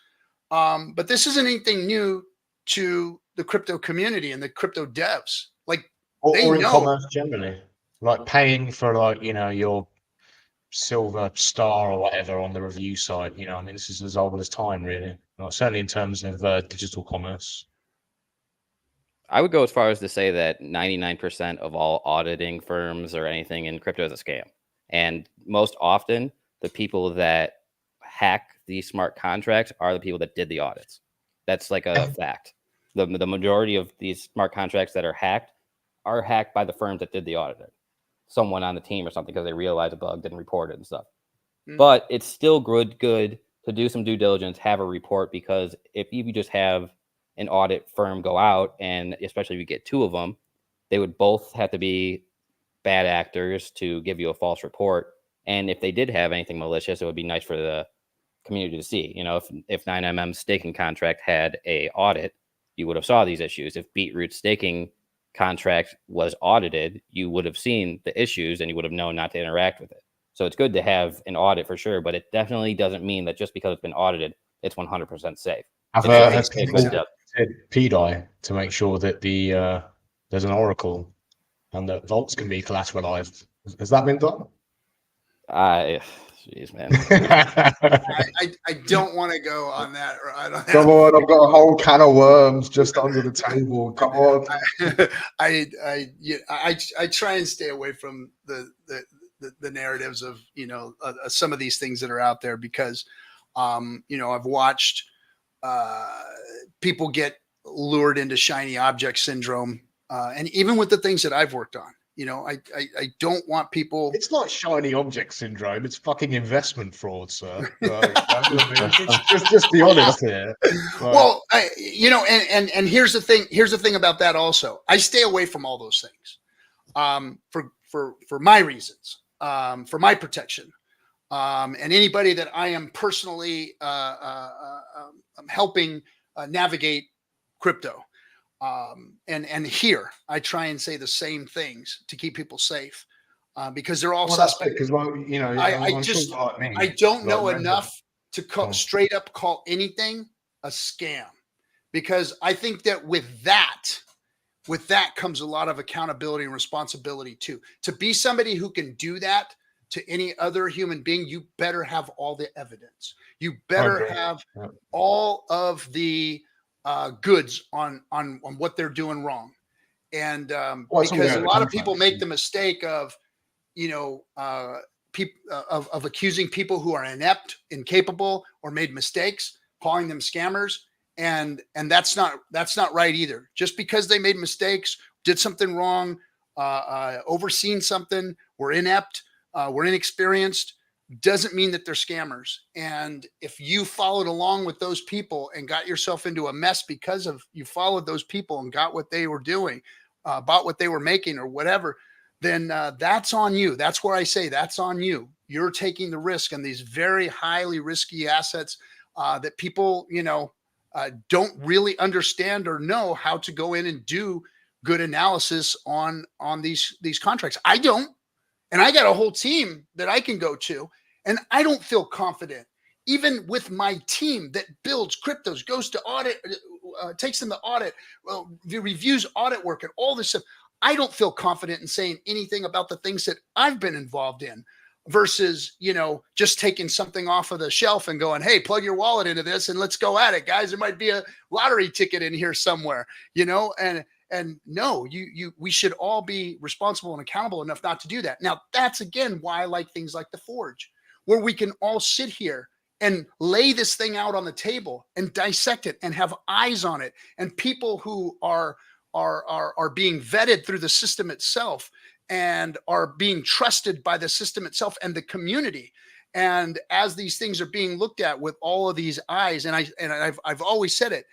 But this isn't anything new to the crypto community and the crypto devs. Like, or in commerce generally, like paying for your silver star or whatever on the review site. I mean, this is as old as time, really. Certainly in terms of digital commerce. I would go as far as to say that 99% of all auditing firms or anything in crypto is a scam. And most often, the people that hack these smart contracts are the people that did the audits. That's like a fact. The majority of these smart contracts that are hacked by the firms that did the auditing. Someone on the team or something because they realized a bug, didn't report it and stuff. But it's still good to do some due diligence, have a report, because if you just have an audit firm go out, and especially if you get two of them, they would both have to be bad actors to give you a false report. And if they did have anything malicious, it would be nice for the community to see. If 9MM staking contract had a audit, you would have saw these issues. If Beetroot staking contract was audited, you would have seen the issues and you would have known not to interact with it. So it's good to have an audit for sure, but it definitely doesn't mean that just because it's been audited, it's 100% safe. I've PDI to make sure that there's an oracle and that vaults can be collateralized. Has that been done? Jeez, man. I don't want to go on that. Come on, I've got a whole can of worms just under the table. Come on. I try and stay away from the narratives of some of these things that are out there because I've watched people get lured into shiny object syndrome, and even with the things that I've worked on. I don't want people. It's not shiny object syndrome. It's fucking investment fraud, sir. Just be honest here. Well, and here's the thing. Here's the thing about that. Also, I stay away from all those things, for my reasons, for my protection, and anybody that I am personally helping navigate crypto. And here I try and say the same things to keep people safe, because they're all suspect. Because I don't know enough to straight up call anything a scam, because I think that with that comes a lot of accountability and responsibility too. To be somebody who can do that to any other human being, you better have all the evidence. You better have all of the goods on what they're doing wrong. And because a lot of people make the mistake of accusing people who are inept, incapable, or made mistakes, calling them scammers, and that's not right either. Just because they made mistakes, did something wrong, overseen something, were inept, were inexperienced, doesn't mean that they're scammers. And if you followed along with those people and got yourself into a mess because of you followed those people and got what they were doing, bought what they were making or whatever, then that's on you. That's where I say that's on you. You're taking the risk on these very highly risky assets that people, don't really understand or know how to go in and do good analysis on these contracts. I don't. And I got a whole team that I can go to, and I don't feel confident, even with my team that builds cryptos, goes to audit, takes them to audit, reviews audit work and all this stuff. I don't feel confident in saying anything about the things that I've been involved in versus, just taking something off of the shelf and going, hey, plug your wallet into this and let's go at it, guys. There might be a lottery ticket in here somewhere, and no, we should all be responsible and accountable enough not to do that. Now, that's again why I like things like the Forge, where we can all sit here and lay this thing out on the table and dissect it and have eyes on it, and people who are being vetted through the system itself and are being trusted by the system itself and the community. And as these things are being looked at with all of these eyes, and I've always said it,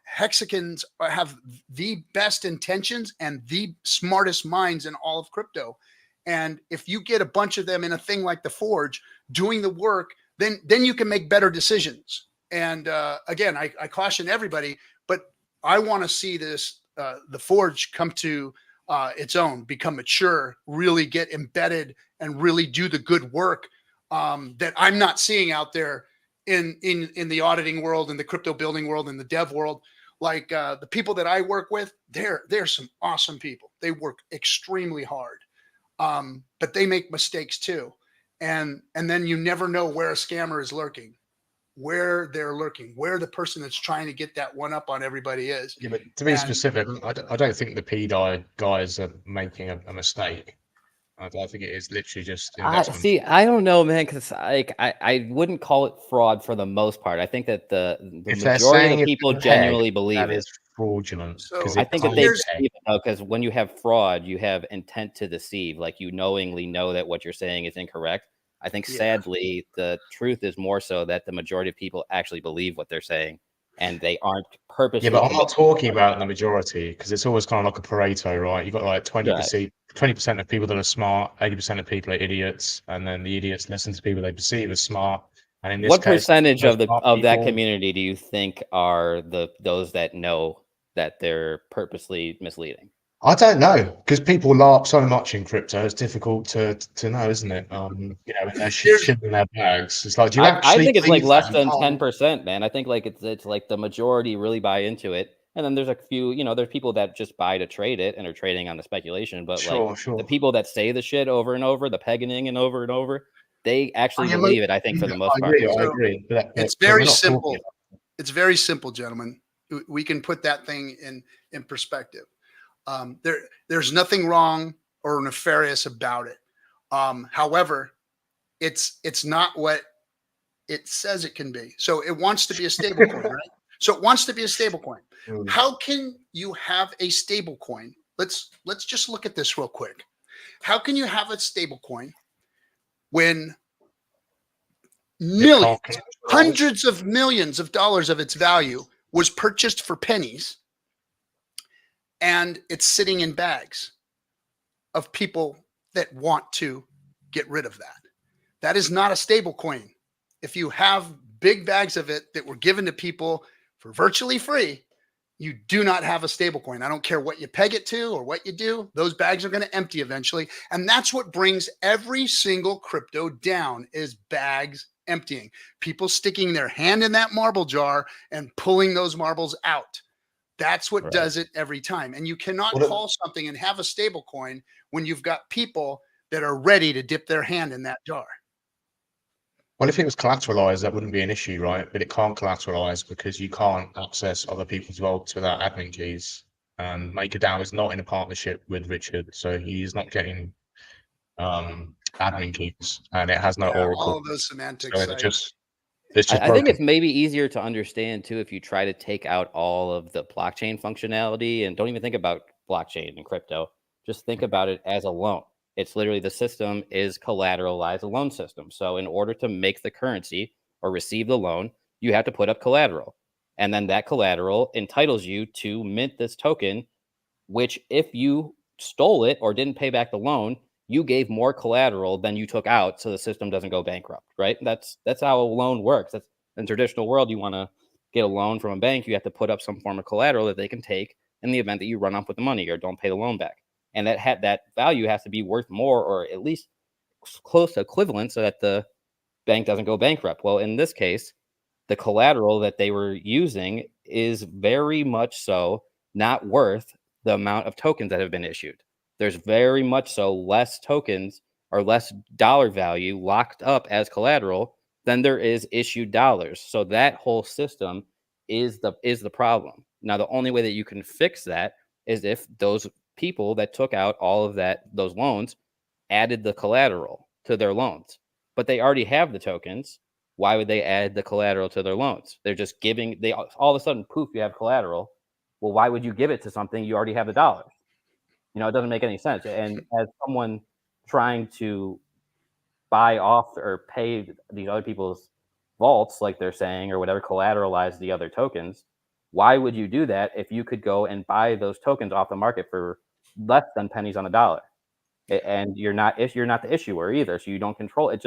Hexicans have the best intentions and the smartest minds in all of crypto. And if you get a bunch of them in a thing like the Forge doing the work, then you can make better decisions. And again, I caution everybody, but I want to see this, the Forge come to its own, become mature, really get embedded and really do the good work that I'm not seeing out there in the auditing world, in the crypto building world, in the dev world. Like the people that I work with, they're some awesome people. They work extremely hard, but they make mistakes too. And then you never know where a scammer is lurking, where they're lurking, where the person that's trying to get that one up on everybody is. Yeah, but to be specific, I don't think the PDI guys are making a mistake. I think it is literally just investment. I don't know, man, because I wouldn't call it fraud for the most part. I think that the majority of the people genuinely believe it is fraudulent. So I think that they believe it, because when you have fraud, you have intent to deceive. Like, you knowingly know that what you're saying is incorrect. I think sadly, the truth is more so that the majority of people actually believe what they're saying, and they aren't purposely. Yeah, but I'm not talking about the majority, because it's always kind of like a Pareto, right? You've got like 20% of people that are smart, 80% of people are idiots, and then the idiots listen to people they perceive as smart. And in this what case, percentage of that community do you think are those that know that they're purposely misleading? I don't know, because people LARP so much in crypto. It's difficult to know, isn't it? They're shit in their bags. It's like, do you actually? I think it's like less than 10%, man. I think like it's like the majority really buy into it, and then there's a few. There's people that just buy to trade it and are trading on the speculation. But the people that say the shit over and over, the pegging and over, they actually believe it. I think for the most part. I agree. It's very simple. It's very simple, gentlemen. We can put that thing in perspective. There's nothing wrong or nefarious about it. However, it's not what it says it can be. So it wants to be a stable coin, right? So it wants to be a stable coin. How can you have a stable coin? Let's just look at this real quick. How can you have a stable coin when millions, hundreds of millions of dollars of its value was purchased for pennies, and it's sitting in bags of people that want to get rid of that? That is not a stable coin. If you have big bags of it that were given to people for virtually free, you do not have a stable coin. I don't care what you peg it to or what you do. Those bags are going to empty eventually. And that's what brings every single crypto down, is bags emptying. People sticking their hand in that marble jar and pulling those marbles out. That's what does it every time. And you cannot call something and have a stable coin when you've got people that are ready to dip their hand in that jar. Well, if it was collateralized, that wouldn't be an issue, right? But it can't collateralize because you can't access other people's vaults without admin keys. And MakerDAO is not in a partnership with Richard, so he's not getting admin keys, and it has no Oracle. All of those semantics. So I think it's maybe easier to understand too if you try to take out all of the blockchain functionality and don't even think about blockchain and crypto. Just think about it as a loan. It's literally the system is collateralized loan system. So in order to make the currency or receive the loan, you have to put up collateral. And then that collateral entitles you to mint this token, which if you stole it or didn't pay back the loan, you gave more collateral than you took out, so the system doesn't go bankrupt, right? That's how a loan works. That's in the traditional world. You want to get a loan from a bank, you have to put up some form of collateral that they can take in the event that you run off with the money or don't pay the loan back. And that value has to be worth more, or at least close to equivalent, so that the bank doesn't go bankrupt. Well, in this case, the collateral that they were using is very much so not worth the amount of tokens that have been issued. There's very much so less tokens or less dollar value locked up as collateral than there is issued dollars. So that whole system is the problem. Now, the only way that you can fix that is if those people that took out all of those loans added the collateral to their loans. But they already have the tokens. Why would they add the collateral to their loans? They're just all of a sudden, poof, you have collateral. Well, why would you give it to something you already have the dollars? It doesn't make any sense. And as someone trying to buy off or pay these other people's vaults, like they're saying, or whatever, collateralize the other tokens, why would you do that if you could go and buy those tokens off the market for less than pennies on the dollar? And you're not the issuer either, so you don't control it.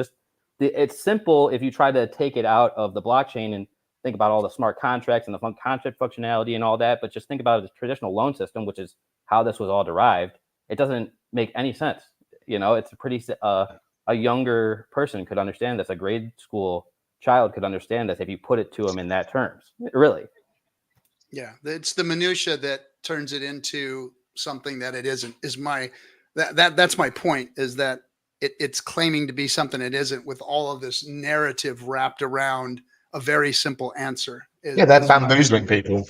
It's simple if you try to take it out of the blockchain and think about all the smart contracts and the fun contract functionality and all that, but just think about the traditional loan system, which is how this was all derived. It doesn't make any sense. It's a pretty a younger person could understand this. A grade school child could understand this if you put it to them in that terms. Really. Yeah, it's the minutia that turns it into something that it isn't. That's my point, is that it's claiming to be something it isn't, with all of this narrative wrapped around a very simple answer. That's bamboozling people.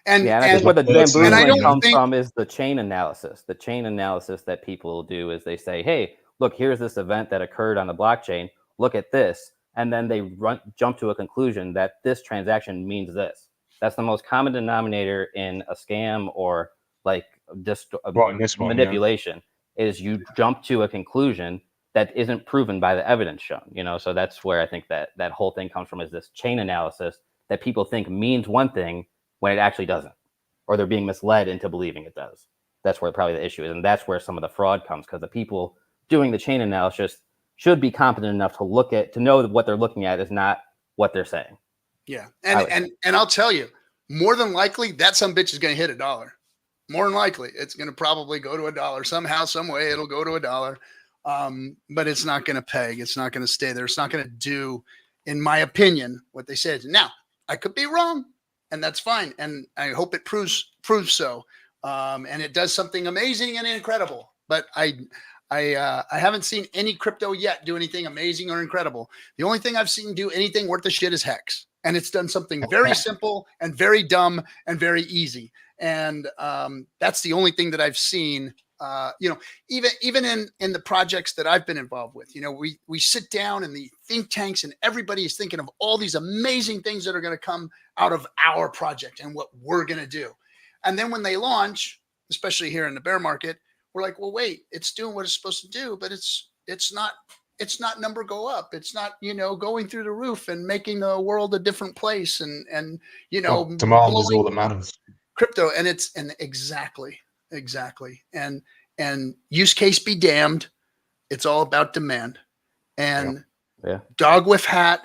And I think what the bamboozling comes from is the chain analysis. The chain analysis that people do is they say, hey, look, here's this event that occurred on the blockchain. Look at this. And then they jump to a conclusion that this transaction means this. That's the most common denominator in a scam or like just manipulation, is you jump to a conclusion that isn't proven by the evidence shown. So that's where I think that whole thing comes from, is this chain analysis that people think means one thing when it actually doesn't, or they're being misled into believing it does. That's where probably the issue is. And that's where some of the fraud comes, because the people doing the chain analysis should be competent enough to know that what they're looking at is not what they're saying. Yeah. And I'll tell you, more than likely that some bitch is going to hit $1. More than likely it's going to probably go to $1 somehow, some way. It'll go to $1. But it's not going to peg. It's not going to stay there. It's not going to do, in my opinion, what they said. Now, I could be wrong, and that's fine. And I hope it proves so. And it does something amazing and incredible. But I haven't seen any crypto yet do anything amazing or incredible. The only thing I've seen do anything worth a shit is Hex. And it's done something very simple and very dumb and very easy. And that's the only thing that I've seen. Even in the projects that I've been involved with, we sit down in the think tanks and everybody is thinking of all these amazing things that are going to come out of our project and what we're going to do. And then when they launch, especially here in the bear market, we're like, well, wait, it's doing what it's supposed to do, but it's not number go up. It's not, going through the roof and making the world a different place. And demand is all that matters. Crypto. And exactly. And use case be damned. It's all about demand. And dog with hat,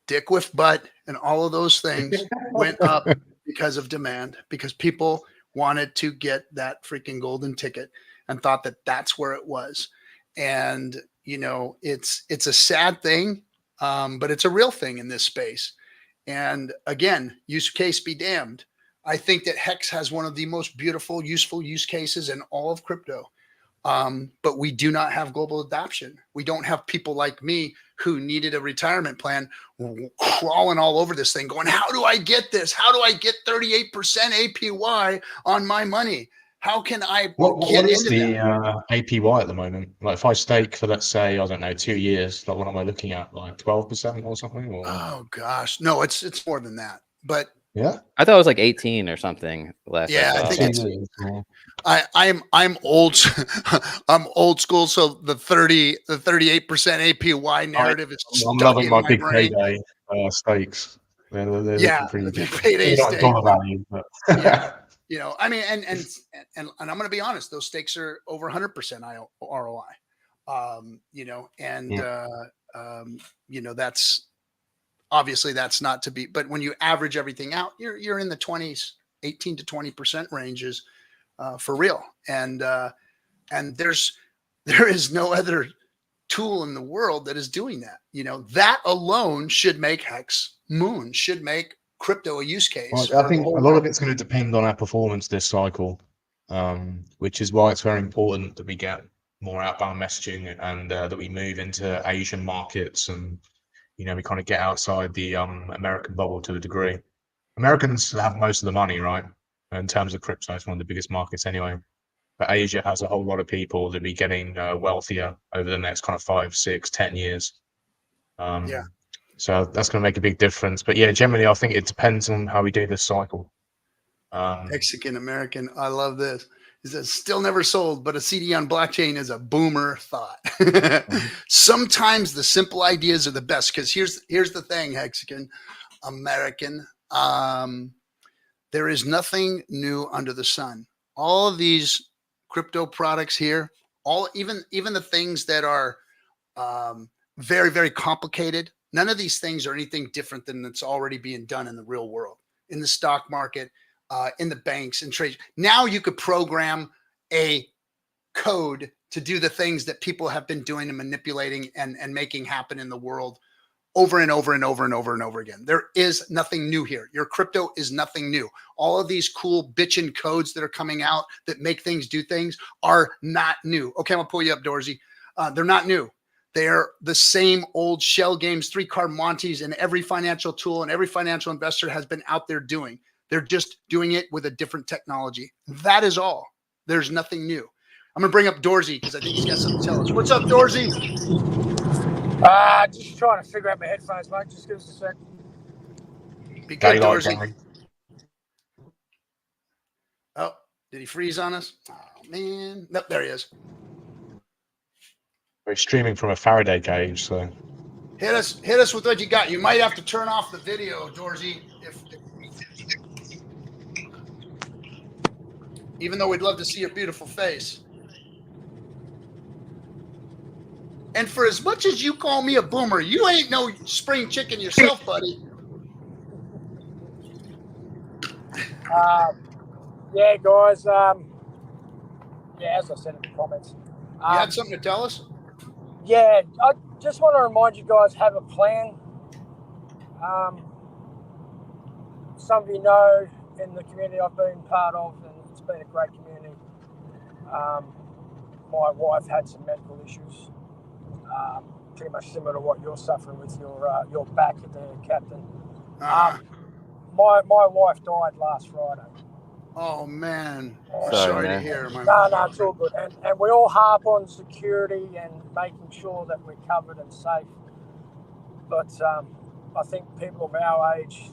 dick with butt, and all of those things went up because of demand, because people wanted to get that freaking golden ticket and thought that that's where it was. And, it's a sad thing, but it's a real thing in this space. And again, use case be damned. I think that Hex has one of the most beautiful, useful use cases in all of crypto. But we do not have global adoption. We don't have people like me who needed a retirement plan crawling all over this thing going, how do I get this? How do I get 38% APY on my money? How can I what is the APY at the moment? Like if I stake for, let's say, I don't know, 2 years, like what am I looking at? Like 12% or something? Or? Oh gosh, no, it's more than that. But Yeah. I thought it was like 18 or something last. Yeah, I I saw. think it's. Yeah. I'm old. I'm old school. So the 38% APY narrative is I'm stuck loving in my my big brain. payday stakes. They're Yeah, looking pretty the good. big payday Maybe not stake. dollar value, but Yeah. I mean, and I'm going to be honest, those stakes are over 100% ROI. And Yeah. that's obviously that's not to be, but when you average everything out, you're in the 20s, 18 to 20% ranges for real. And there is no other tool in the world that is doing that. That alone should make Moon should make crypto a use case. Well, I for the think whole a lot world. of it's going to depend on our performance this cycle, which is why it's very important that we get more outbound messaging and that we move into Asian markets and we kind of get outside the American bubble to a degree. Americans have most of the money, right? In terms of crypto, it's one of the biggest markets anyway. But Asia has a whole lot of people that be getting wealthier over the next kind of 5, 6, 10 years. Yeah. So that's going to make a big difference. But yeah, generally, I think it depends on how we do this cycle. Mexican American. I love this. It says still never sold, but a CD on blockchain is a boomer thought. Sometimes the simple ideas are the best because here's the thing, Hexagon American. There is nothing new under the sun. All of these crypto products here, even the things that are very, very complicated. None of these things are anything different than that's already being done in the real world, in the stock market, in the banks and trade. Now you could program a code to do the things that people have been doing and manipulating and making happen in the world over and over and over and over and over again. There is nothing new here. Your crypto is nothing new. All of these cool bitchin' codes that are coming out that make things do things are not new. Okay, I'm gonna pull you up, Dorsey. They're not new. They're the same old shell games, 3-card Montes, and every financial tool and every financial investor has been out there doing. They're just doing it with a different technology. That is all. There's nothing new. I'm going to bring up Dorsey because I think he's got something to tell us. What's up, Dorsey? Just trying to figure out my headphones, mate. Just give us a sec. Be good, Dorsey. Gary. Oh, did he freeze on us? Oh, man. Nope, there he is. We're streaming from a Faraday cage, so Hit us with what you got. You might have to turn off the video, Dorsey, even though we'd love to see your beautiful face. And for as much as you call me a boomer, you ain't no spring chicken yourself, buddy. Yeah, guys. As I said in the comments. You had something to tell us? Yeah, I just want to remind you guys, have a plan. Some of you know in the community I've been part of, and it's been a great community. My wife had some medical issues, pretty much similar to what you're suffering with your back there, Captain. My wife died last Friday. Oh man, Sorry, to man. hear. No, it's all good. And we all harp on security and making sure that we're covered and safe. But I think people of our age,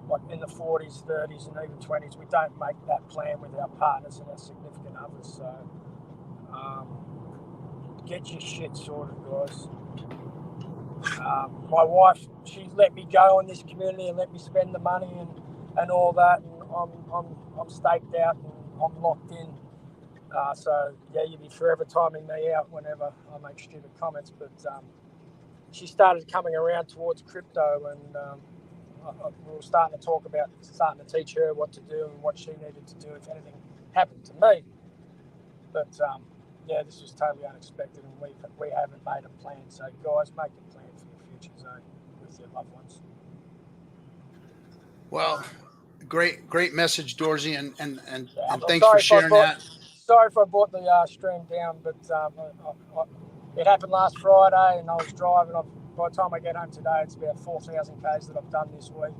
like in the 40s, 30s, and even 20s, we don't make that plan with our partners and our significant others. So get your shit sorted, guys. My wife, she let me go in this community and let me spend the money and all that. And I'm staked out and I'm locked in. So yeah, you'll be forever timing me out whenever I make stupid comments. But she started coming around towards crypto, and we were starting to teach her what to do and what she needed to do if anything happened to me. But this was totally unexpected, and we haven't made a plan. So guys, make a plan for the future zone with your loved ones. Well, great message, Dorsey, and I'm thanks for sharing that. Sorry if I brought the stream down, but it happened last Friday, and I was driving. By the time I get home today, it's about 4,000 Ks that I've done this week.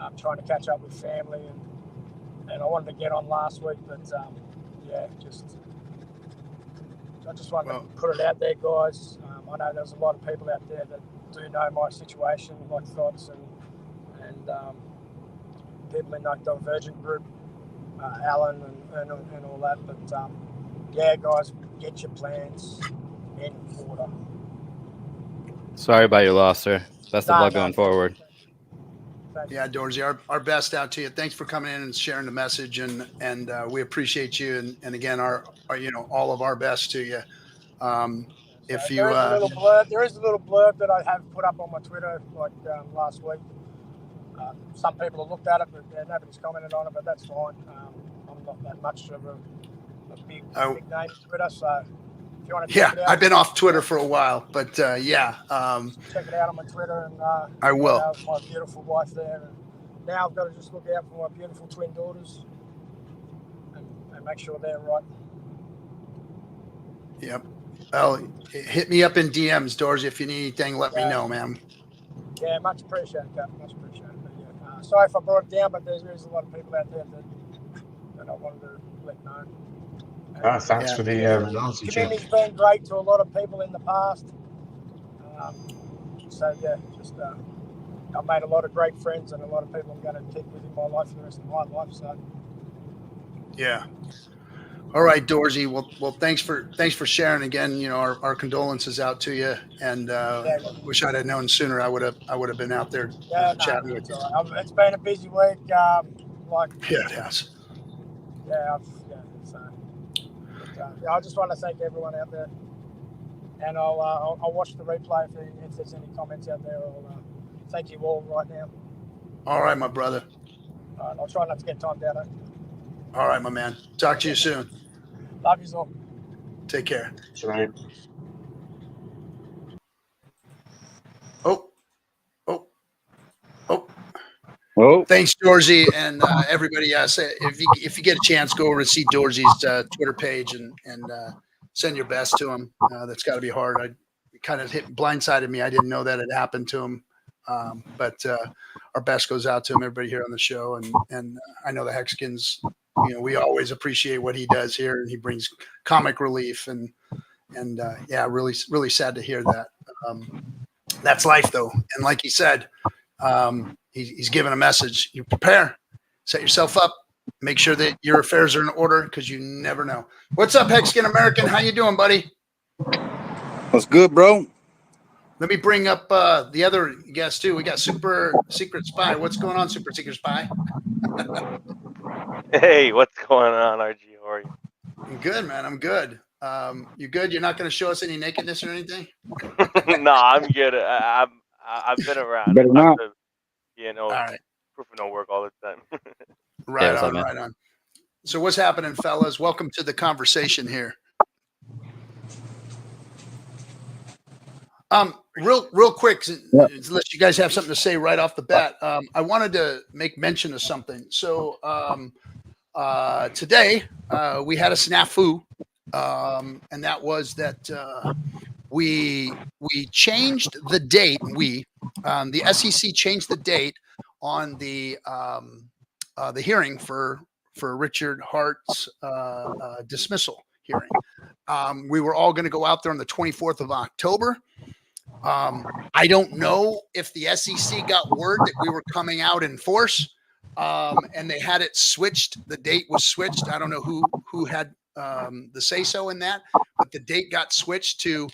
I'm trying to catch up with family, and I wanted to get on last week, but I just wanted to put it out there, guys. I know there's a lot of people out there that do know my situation, my thoughts, and people in that Divergent group, Alan and all that. But yeah, guys, get your plans in order. Sorry about your loss, sir. Best of luck going forward. Yeah, Dorsey, our best out to you. Thanks for coming in and sharing the message, and we appreciate you. And again, our all of our best to you. If you there is a little blurb that I have put up on my Twitter like last week. Some people have looked at it, but nobody's commented on it. But that's fine. I'm not that much of a big name on Twitter, so if you want to check it out, I've been off Twitter for a while, but check it out on my Twitter, and I will. I have my beautiful wife there, and now I've got to just look out for my beautiful twin daughters and make sure they're right. Yep. Well, hit me up in DMs, Dorsey. If you need anything, let me know, man. Yeah, much appreciated, Captain. Much appreciated. But yeah, sorry if I brought it down, but there's a lot of people out there that I wanted to let know. Thanks for the reality check. Community's been great to a lot of people in the past. So yeah, just I've made a lot of great friends and a lot of people I'm going to keep within my life for the rest of my life. So yeah. All right, Dorsey. Well, thanks for sharing again. Our condolences out to you, and wish I'd have known sooner. I would have been out there chatting with you. Right. It's been a busy week. Yeah, it has. Yeah, I just want to thank everyone out there, and I'll watch the replay if there's any comments out there. I'll thank you all right now. All right, my brother. All right, I'll try not to get timed out. All right, my man. Talk to you soon. Love you all. Take care. Right. Oh. Thanks, Dorsey, and everybody. Yes, if you get a chance, go over and see Dorsey's Twitter page and send your best to him. That's got to be hard. It kind of blindsided me. I didn't know that had happened to him, but our best goes out to him. Everybody here on the show, and I know the Hexicans. We always appreciate what he does here, and he brings comic relief, and yeah, really, really sad to hear that. That's life, though, and like he said. He's given a message. You prepare, set yourself up, make sure that your affairs are in order because you never know. What's up, Hexican American? How you doing, buddy? What's good, bro? Let me bring up the other guest too. We got Super Secret Spy. What's going on, Super Secret Spy? Hey, what's going on, RG? How are you? I'm good, man. I'm good. You good? You're not going to show us any nakedness or anything? No, I'm good. I've been around. Better not. All right. Proof of no work all the time. Right on. So what's happening, fellas? Welcome to the conversation here. Real quick, unless you guys have something to say right off the bat, I wanted to make mention of something. So today we had a snafu, and that was that we changed the date. The SEC changed the date on the hearing for Richard Hart's dismissal hearing. We were all going to go out there on the 24th of October. I don't know if the SEC got word that we were coming out in force, and they had it switched. The date was switched. I don't know who had the say so in that, but the date got switched to.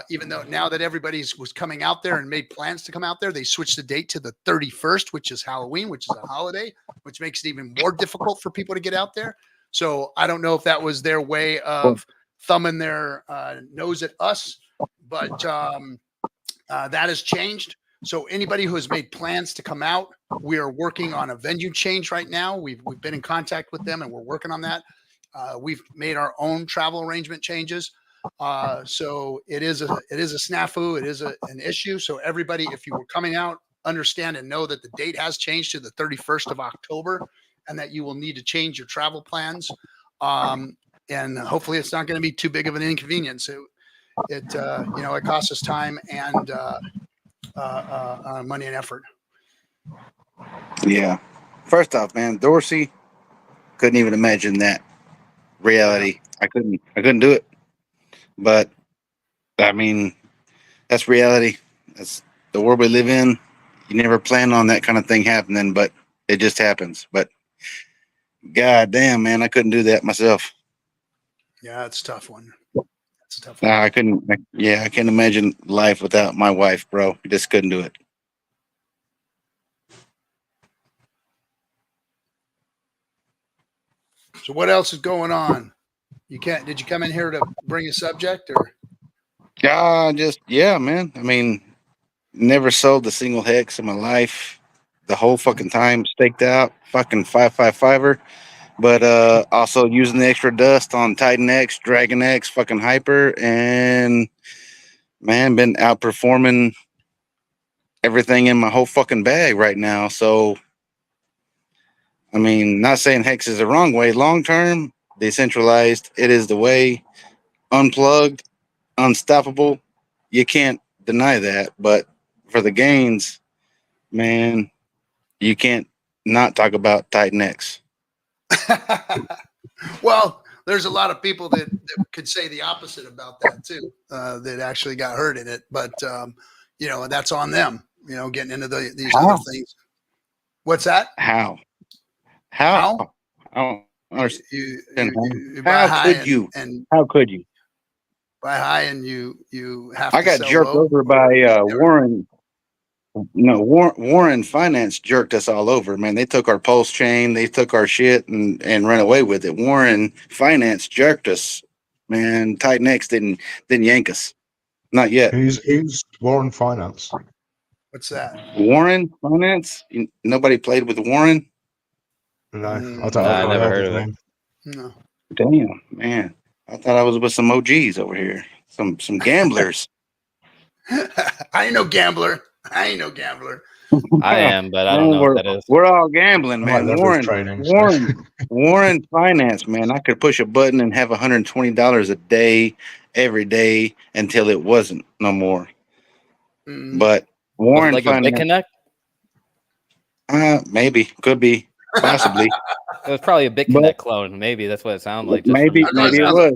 Even though now that everybody was coming out there and made plans to come out there, they switched the date to the 31st, which is Halloween, which is a holiday, which makes it even more difficult for people to get out there. So I don't know if that was their way of thumbing their nose at us, but that has changed. So anybody who has made plans to come out, we are working on a venue change right now. We've been in contact with them and we're working on that. We've made our own travel arrangement changes. So it is a snafu. It is an issue. So everybody, if you were coming out, understand and know that the date has changed to the 31st of October and that you will need to change your travel plans. And hopefully it's not going to be too big of an inconvenience. It costs us time and money and effort. Yeah. First off, man, Dorsey, couldn't even imagine that reality. I couldn't do it. But I mean, that's reality. That's the world we live in. You never plan on that kind of thing happening, but It just happens. But god damn, man, I couldn't do that myself. Yeah, it's a tough one. It's a tough one. Nah, I couldn't. Yeah, I can't imagine life without my wife, bro. I just couldn't do it. So what else is going on? Did you come in here to bring a subject or? Yeah, man. I mean, never sold a single hex in my life. The whole fucking time staked out, fucking 555er. But also using the extra dust on Titan X, Dragon X, fucking Hyper, and man, been outperforming everything in my whole fucking bag right now. So, I mean, not saying hex is the wrong way. Long term, decentralized, it is the way. Unplugged, unstoppable. You can't deny that. But for the gains, man, you can't not talk about Titan X. Well, there's a lot of people that could say the opposite about that too, that actually got hurt in it. But you know, that's on them. You know, getting into these other things. What's that? How? How? I don't understand. You buy high and how could you buy high and you have? I to got sell jerked low? over by Warren. No, Warren Finance jerked us all over, man. They took our PulseChain, they took our shit and ran away with it. Warren Finance jerked us, man. Titan X didn't yank us, not yet. Who's Warren Finance? What's that? Warren Finance. Nobody played with Warren. No, I Mm, don't. No, I've I never heard his of it. name. No. Damn, man. I thought I was with some OGs over here, some gamblers. I ain't no gambler. I am, but I don't know what that is. We're all gambling, I like man. leverage trading, so. Warren Finance, man. I could push a button and have $120 a day, every day, until it wasn't no more. Mm. But Was it Warren like a Finance, BitConnect? maybe, could be, possibly. It was probably a BitConnect clone. Maybe that's what it sounded like. Maybe I know it it sounds was.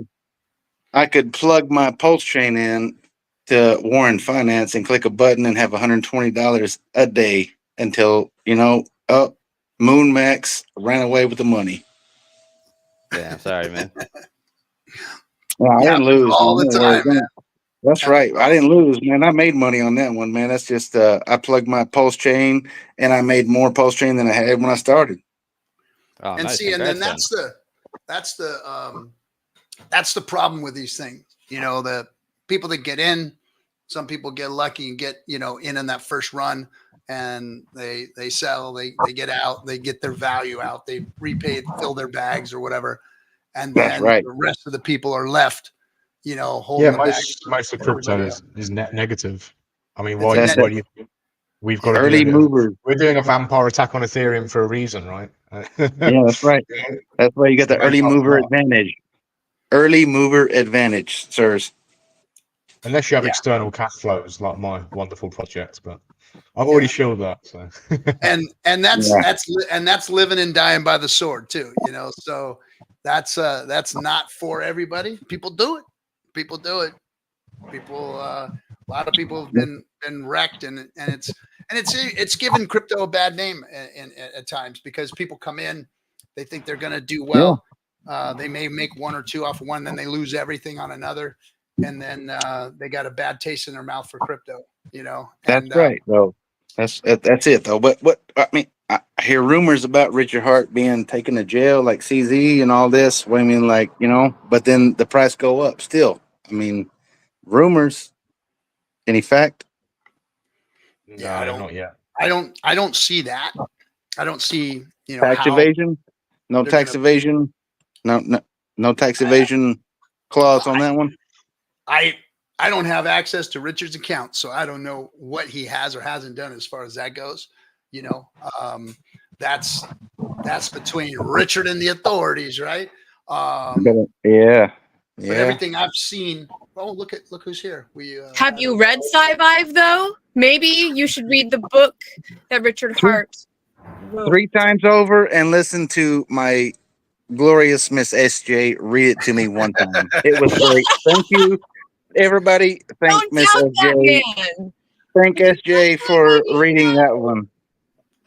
I could plug my PulseChain in to Warren Finance and click a button and have $120 a day until, Moon Max ran away with the money. Yeah, sorry, man. Well, I didn't lose all the time, man. That's right. I didn't lose, man. I made money on that one, man. That's just I plugged my PulseChain and I made more PulseChain than I had when I started. Oh, And nice. see, and then Congrats, that's the problem with these things. You know, the people that get in, some people get lucky and get, in that first run, and they sell, they get out, they get their value out, they repay, fill their bags or whatever, and That's then right. the rest of the people are left, holding Yeah, the bag. most of crypto is net negative. I mean, It's why do you? We've got Early movers. We're doing a vampire attack on Ethereum for a reason, right? Yeah, that's right. That's why you got the early mover advantage. Early mover advantage, sirs. Unless you have external cash flows like my wonderful project, but I've already showed that. So. and that's living and dying by the sword too, So that's not for everybody. People do it. A lot of people have been wrecked, and it's given crypto a bad name at times because people come in, they think they're going to do well. They may make one or two off of one, then they lose everything on another, and then they got a bad taste in their mouth for crypto. That's right, though. That's it, though. But what I mean, I hear rumors about Richard Hart being taken to jail, like CZ and all this. What I mean, but then the price go up still. I mean, rumors. Any fact? Yeah, No, not yet. I don't see that. I don't see tax evasion. No tax evasion. No tax evasion clause on that one. I don't have access to Richard's account, so I don't know what he has or hasn't done as far as that goes. That's between Richard and the authorities, right? Yeah. But everything I've seen. Oh, look who's here. Have you read Sci-Vive though? Maybe you should read the book that Richard Hart wrote 3 times over and listen to my glorious Miss SJ read it to me one time. It was great. Thank you, everybody. Thank Miss SJ. Thank SJ for reading that one.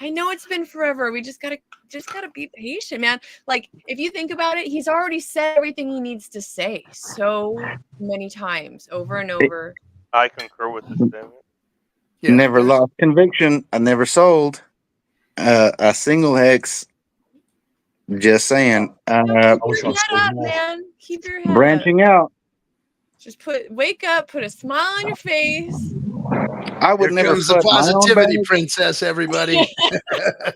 I know it's been forever. We just gotta be patient, man. Like, if you think about it, he's already said everything he needs to say so many times, over and over. I concur with the statement. Yeah, Never lost conviction. I never sold a single hex. Just saying. Keep wish your I'd head sold up, more. man. Keep your head up. Branching out. Just wake up, put a smile on your face. I would Here never comes the put my own positivity bag. princess, everybody.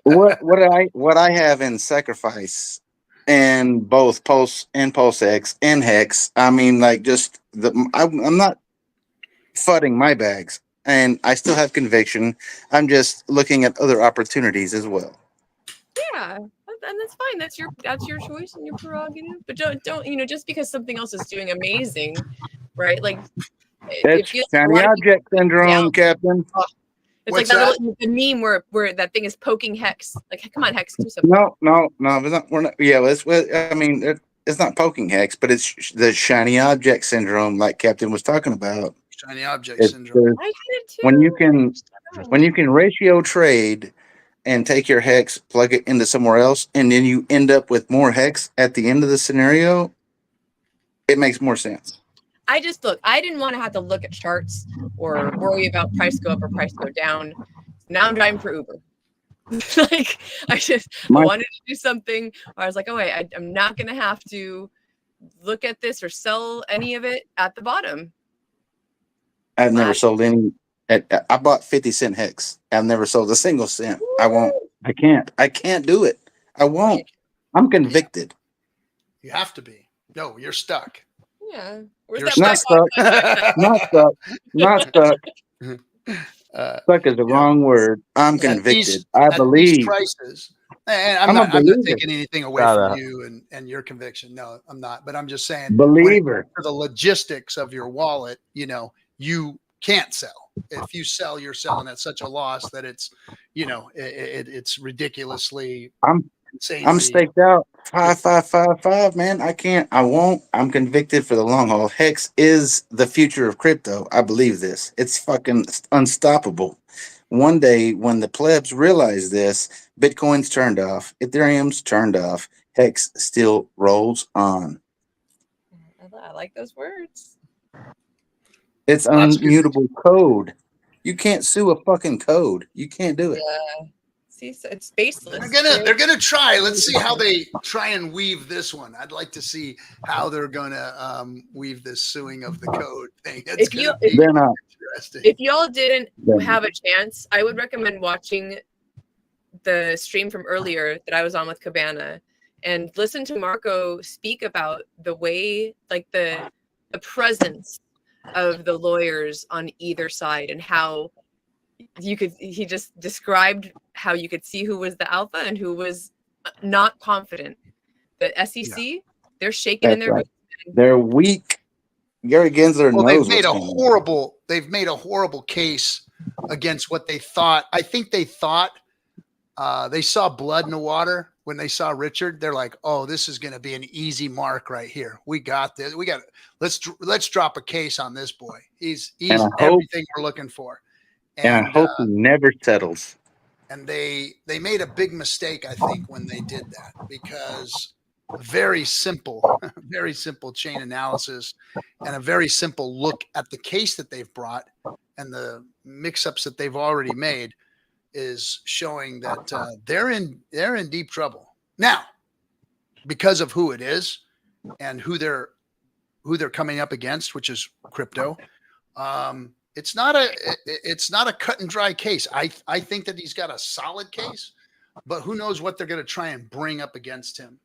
What I have in sacrifice in both Pulse and PulseX and Hex. I mean, like, just I'm not fudding my bags, and I still have conviction. I'm just looking at other opportunities as well. Yeah, and that's fine. That's your choice and your prerogative. But don't just because something else is doing amazing, right? Like, It's shiny object syndrome, Captain. It's What's like that that? little the meme where that thing is poking Hex. Like, come on, Hex, do something. No, we're not. Yeah, I mean, it's not poking Hex, but it's the shiny object syndrome, like Captain was talking about. Shiny object syndrome. I did too. When you can ratio trade and take your hex, plug it into somewhere else, and then you end up with more hex at the end of the scenario, it makes more sense. I didn't want to have to look at charts or worry about price go up or price go down. Now I'm driving for Uber. Like, I wanted to do something. I was like, oh wait, I'm not gonna have to look at this or sell any of it at the bottom. I've never sold any. I bought 50-cent hex. I've never sold a single cent. I won't. I can't do it. I won't. I'm convicted. You have to be. No, you're stuck. Yeah. You're not stuck. Not stuck. Not stuck. Stuck is the wrong word. I'm convicted. I believe. These prices, and I'm not taking anything away from you and your conviction. No, I'm not. But I'm just saying, believer. For the logistics of your wallet, you can't sell. If you sell, you're selling at such a loss that it's, it's ridiculously. I'm staked out 5, man. I can't. I won't. I'm convicted for the long haul. Hex is the future of crypto. I believe this. It's fucking unstoppable. One day when the plebs realize this, Bitcoin's turned off, Ethereum's turned off, Hex still rolls on. I like those words. It's unmutable code. You can't sue a fucking code. You can't do it. Yeah. See, so it's baseless. They're gonna try. Let's see how they try and weave this one. I'd like to see how they're gonna weave this suing of the code thing. If y'all didn't have a chance, I would recommend watching the stream from earlier that I was on with Cabana and listen to Marco speak about the way, like the presence of the lawyers on either side and how he just described how you could see who was the alpha and who was not confident. The SEC, they're shaking in their boots. They're weak. Gary Gensler knows they've made a horrible case against what they thought. I think they thought they saw blood in the water when they saw Richard. They're like, oh, this is going to be an easy mark right here. We got this. Let's drop a case on this boy. He's everything we're looking for. And I hope he never settles. And they made a big mistake, I think, when they did that, because very simple chain analysis and a very simple look at the case that they've brought and the mix-ups that they've already made is showing that they're in deep trouble now because of who it is and who they're coming up against, which is crypto. It's not a cut and dry case. I think that he's got a solid case, but who knows what they're going to try and bring up against him.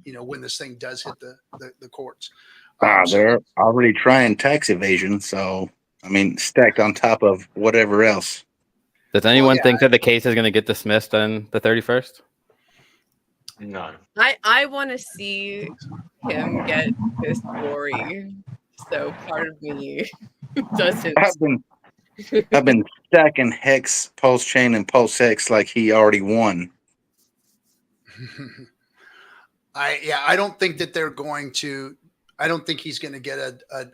When this thing does hit the courts. They're already trying tax evasion. So, I mean, stacked on top of whatever else. Does anyone think that the case is going to get dismissed on the 31st? No. I want to see him get his glory. So part of me doesn't. I've been stacking Hex, PulseChain, and PulseX like he already won. I don't think that they're going to. I don't think he's going to get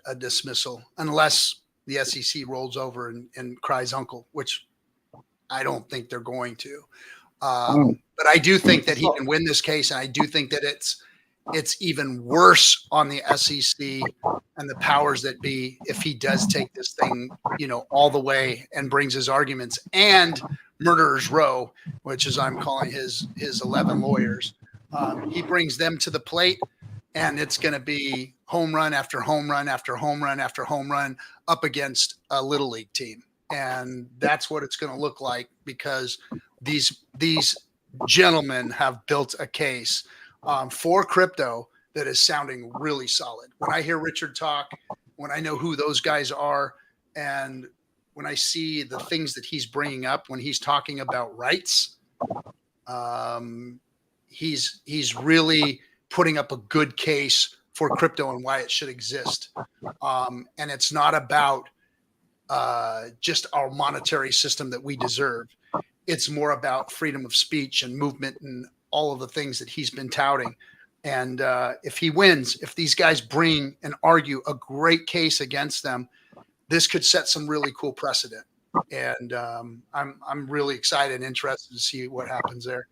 a dismissal unless the SEC rolls over and cries uncle, which I don't think they're going to. But I do think that he can win this case, and I do think that it's even worse on the SEC and the powers that be if he does take this thing, all the way and brings his arguments and Murderers Row, which is I'm calling his 11 lawyers. He brings them to the plate, and it's going to be home run after home run after home run after home run up against a little league team. And that's what it's going to look like, because these gentlemen have built a case for crypto that is sounding really solid. When I hear Richard talk, when I know who those guys are, and when I see the things that he's bringing up, when he's talking about rights, he's really putting up a good case for crypto and why it should exist. And it's not about just our monetary system that we deserve. It's more about freedom of speech and movement and all of the things that he's been touting. And if he wins, if these guys bring and argue a great case against them, this could set some really cool precedent. And I'm really excited and interested to see what happens there.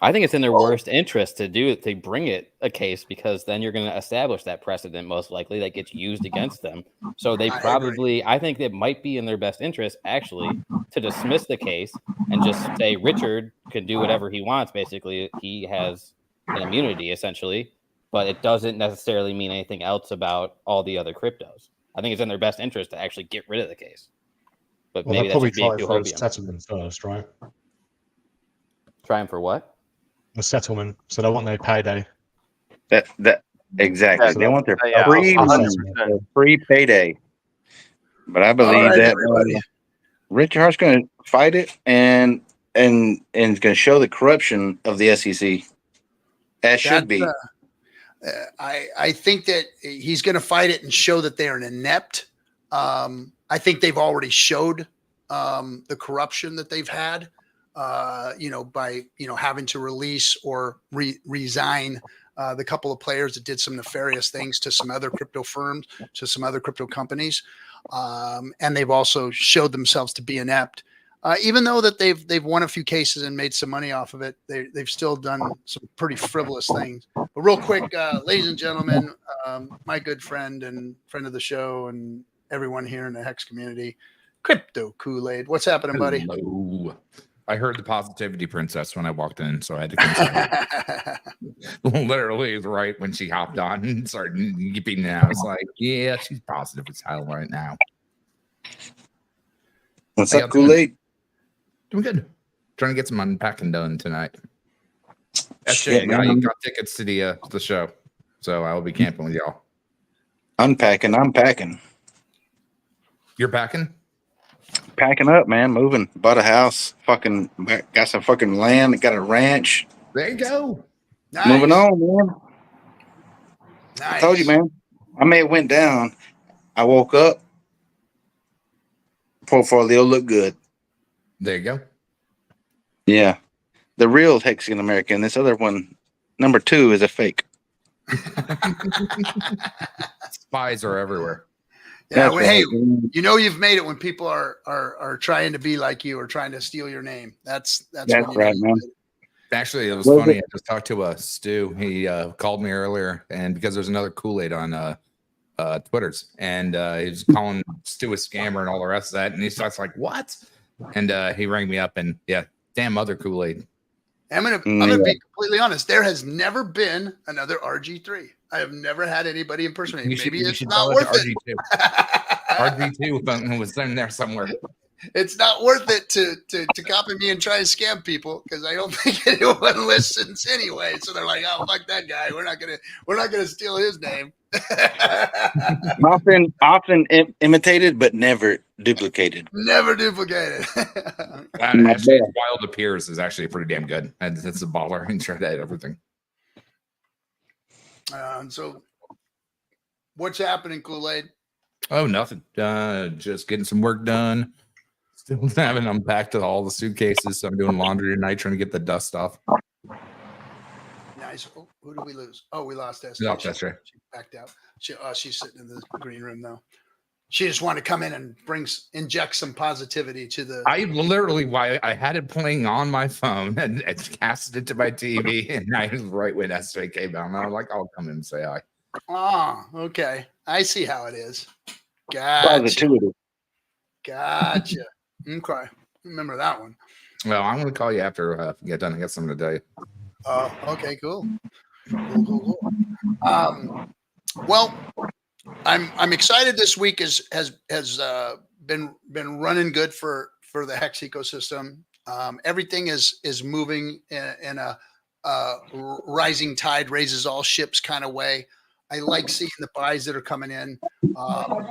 I think it's in their worst interest to bring it a case, because then you're going to establish that precedent most likely that gets used against them. So they I think it might be in their best interest actually to dismiss the case and just say Richard can do whatever he wants. Basically, he has an immunity essentially, but it doesn't necessarily mean anything else about all the other cryptos. I think it's in their best interest to actually get rid of the case. But maybe that's being too hopium. Settlement first, right? Trying for what? The settlement, so they want their payday. That exactly. They want their free payday. But I believe that Richard Hart's going to fight it and going to show the corruption of the SEC. As should be. I think that he's going to fight it and show that they are inept. I think they've already showed the corruption that they've had. By having to release or resign the couple of players that did some nefarious things to some other crypto firms, to some other crypto companies, and they've also showed themselves to be inept. Even though that they've won a few cases and made some money off of it, they've still done some pretty frivolous things. But real quick, ladies and gentlemen, my good friend and friend of the show, and everyone here in the Hex community, Crypto Kool-Aid, what's happening, buddy? Hello. I heard the positivity princess when I walked in, so I had to consider. Literally right when she hopped on and started yipping, and I was like, yeah, she's positive as hell right now. What's up, Kool-Aid? Doing good. Trying to get some unpacking done tonight. SJ, got tickets to the show, so I will be camping with y'all. I'm packing. You're packing? Packing up, man. Moving. Bought a house. Fucking got some fucking land. Got a ranch. There you go. Nice. Moving on, man. Nice. I told you, man. I may have went down. I woke up. Portfolio looked good. There you go. Yeah. The real Hexagon American. This other one, number 2, is a fake. Spies are everywhere. Yeah, hey, you've made it when people are trying to be like you or trying to steal your name. That's right, man. Actually, it was funny. I just talked to Stu. He called me earlier, and because there's another Kool-Aid on Twitter's, and he was calling Stu a scammer and all the rest of that, and he starts like, "What?" And he rang me up, and yeah, damn other Kool-Aid. I'm gonna be completely honest. There has never been another RG3. I have never had anybody impersonate. Maybe it's not worth it. RG2 was in there somewhere. It's not worth it to copy me and try to scam people, because I don't think anyone listens anyway. So they're like, "Oh, fuck that guy. We're not gonna steal his name." often imitated, but never duplicated. Never duplicated. Actually, Wild Appears is actually pretty damn good. And it's a baller and tried to everything. So, what's happening, Kool-Aid? Oh, nothing. Just getting some work done. Still haven't unpacked all the suitcases, so I'm doing laundry tonight, trying to get the dust off. Nice. Oh, who did we lose? Oh, we lost SJ. No, that's right. She backed out. She's sitting in the green room now. She just wanted to come in and inject some positivity to the. I literally, why I had it playing on my phone and casted it to my TV, and I was right when SJ came out, and I was like, I'll come in and say hi. Oh, okay. I see how it is. Gotcha. Positivity. Gotcha. Okay. Remember that one. Well, I'm going to call you after we get done. I got something to tell you. Oh, okay, cool. Cool. Well, I'm excited. This week has been running good for the Hex ecosystem. Everything is moving in a rising tide raises all ships kind of way. I like seeing the buys that are coming in.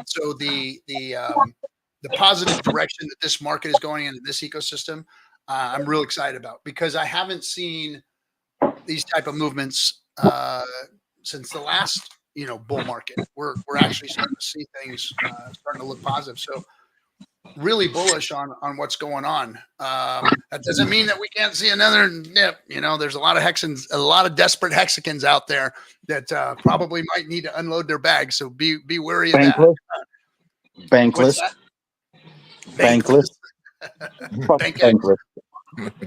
So the positive direction that this market is going in this ecosystem, I'm real excited about, because I haven't seen these type of movements since the last bull market. We're actually starting to see things starting to look positive. So really bullish on what's going on. That doesn't mean that we can't see another dip. There's a lot of Hexicans, a lot of desperate Hexicans out there that probably might need to unload their bags. So be wary of that. Bankless. Bankless. Bankless.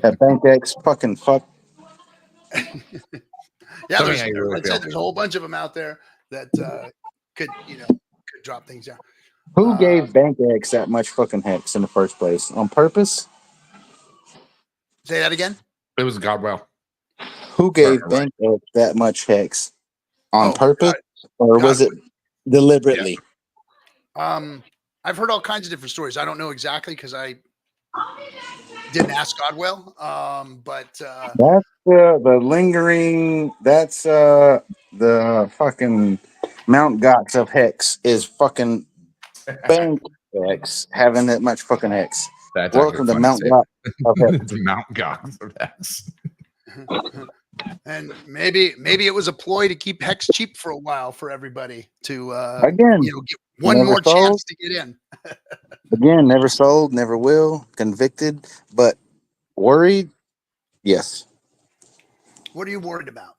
That BankX fucking fuck. Yeah, there's a whole bunch of them out there that could drop things down. Who gave BankX that much fucking hex in the first place? On purpose? Say that again? It was Godwell. Who gave BankX that much hex? On purpose? Or was it deliberately? Yeah. I've heard all kinds of different stories. I don't know exactly because I didn't ask Godwell. But that's the lingering, that's the fucking Mount Gox of hex is fucking BankX having that much fucking hex. That's welcome to Mount Gox of hex. Mount Gox of hex. And maybe it was a ploy to keep hex cheap for a while for everybody to again get one more chance to get in. Again, never sold, never will, convicted, but worried. Yes. What are you worried about?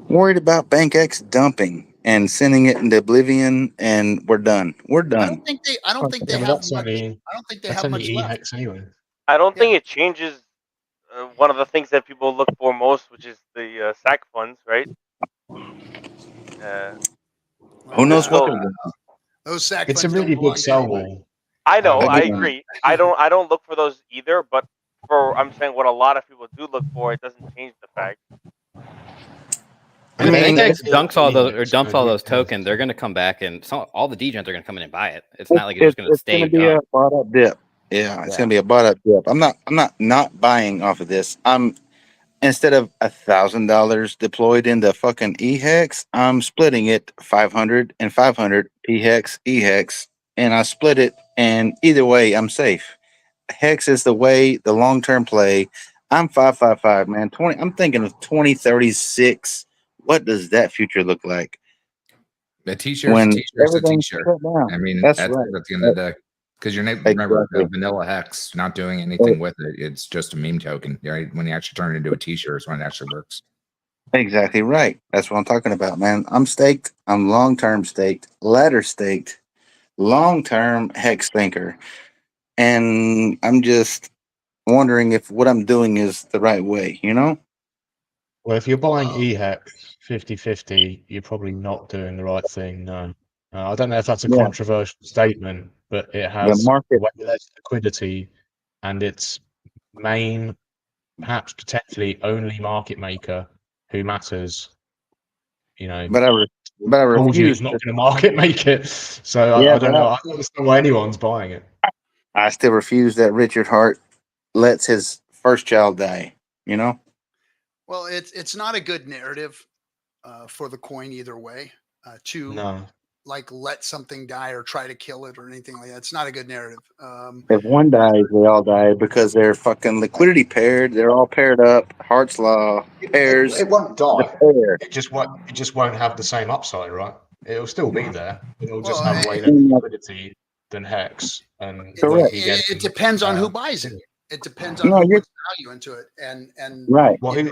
Worried about BankX dumping and sending it into oblivion, and we're done. We're done. I don't think they have much. I don't think they have much left. Anyway. I don't think it changes one of the things that people look for most, which is the SAC funds, right? Who knows what? Those SAC it's funds a really big sell wall. I know. I agree. I don't look for those either. But I'm saying what a lot of people do look for, it doesn't change the fact. If BankX dumps all those tokens, they're going to come back, and all the degens are going to come in and buy it. It's not like it's just going to stay. It's going to be a bought up dip. Yeah, it's going to be a bought up dip. I'm not buying off of this. Instead of $1,000 deployed into fucking eHex, I'm splitting it 500 and 500 PHEX eHex, and I split it. And either way, I'm safe. Hex is the way, the long term play. I'm 555, man. 20. I'm thinking of 2036. What does that future look like? A t-shirt is a t-shirt. I mean, that's right. At the end of the day. Because you're remember vanilla hex, not doing anything with it. It's just a meme token, right? When you actually turn it into a t-shirt is when it actually works. Exactly right. That's what I'm talking about, man. I'm staked. I'm long-term staked, ladder staked, long-term hex thinker. And I'm just wondering if what I'm doing is the right way, Well, if you're buying eHex 50-50, you're probably not doing the right thing, no. I don't know if that's a controversial statement, but it has way less liquidity, and its main, perhaps potentially only market maker who matters. But I refuse. Not going to market make it, so I don't know. I don't understand why anyone's buying it. I still refuse that Richard Hart lets his first child die. Well, it's not a good narrative for the coin either way. Let something die or try to kill it or anything like that. It's not a good narrative. If one dies, they all die because they're fucking liquidity paired. They're all paired up. Hart's law pairs. It won't die. It just won't have the same upside, right? It'll still be there. It'll just have way less liquidity than Hex. And it depends on who buys it. It depends on who puts value into it. And right. Well, who's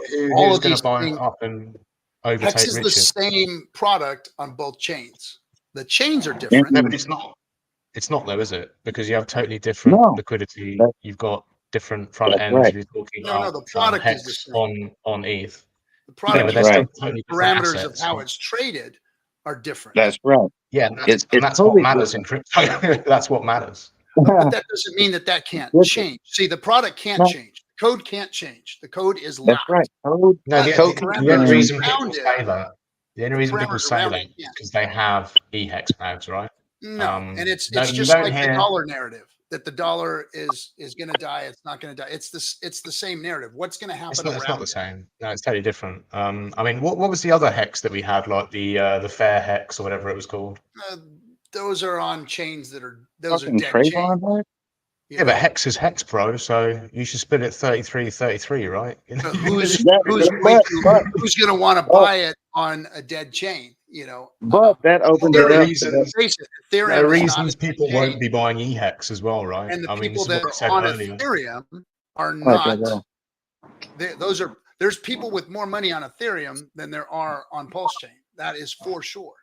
going to buy it up and overtake Hex is Richard? the same product on both chains. The chains are different. Yeah, but it's not. It's not though, is it? Because you have totally different No, liquidity. that, You've got different front that's ends. right. If you're talking No, about the product is the Hex same. on ETH. The Yeah, product but is they're Right. still the totally different parameters of assets. how it's traded are different. That's right. Yeah, and It's that's what totally matters in different. crypto. That's what matters. But that doesn't mean that can't Different. change. See, the product can't No, change. The code can't change. The code is that's locked. right. Code, No, But the, the code the, can the only parameters reason change. people around it, say that, the only the reason people parameters say around that it is can't. because they have e-hex bags, right? No, and it's No, you just don't like the hear. dollar narrative that the dollar is going to die. It's not going to die. It's the same narrative. What's going to It's happen not. It's not around the it? same. No, it's totally different. I mean, what was the other hex that we had, like the fair hex or whatever it was called? Those are on chains that are those are Fucking dead chains. Trayvon, right? You Yeah, but know, hex is hex, bro. So you should split it 33, right? but who's That, who's going to want to buy it on a dead chain? You know, but that opens there it are up. reasons. face it, There Ethereum are is not a reasons dead people chain, won't be buying e-hex as well, right? and the I mean, people this is what that I said are on earlier. Ethereum are Right, not. right, Those are there's people with more money on Ethereum than there are on PulseChain. That is for sure.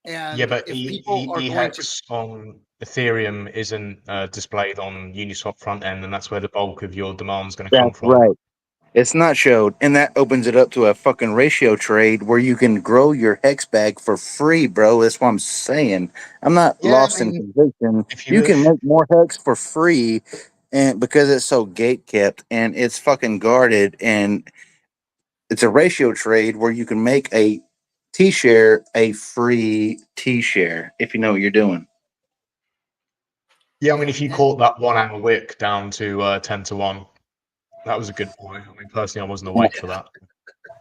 And Yeah, but if people are going to, e-hex on Ethereum isn't displayed on Uniswap front end, and that's where the bulk of your demand is going to come That's from. right. It's not showed, and that opens it up to a fucking ratio trade where you can grow your hex bag for free, bro. That's what I'm saying. I'm not Yeah, lost I in mean, conviction. if you You can wish. make more hex for free, and because it's so gate kept and it's fucking guarded, and it's a ratio trade where you can make a T-share a free T-share if you know what you're doing. Yeah, I mean, if you caught that 1 hour wick down to 10 to 1, that was a good point. I mean, personally, I wasn't awake for that.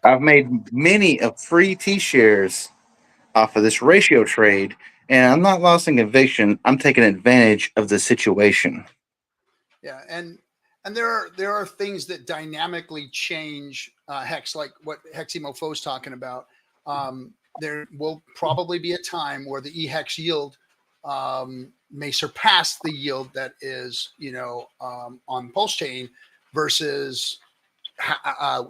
I've made many of free T-shares off of this ratio trade, and I'm not lost in conviction. I'm taking advantage of the situation. yeah, and there are things that dynamically change hex, like what Heximofo is talking about. There will probably be a time where the eHex yield may surpass the yield that is, on PulseChain versus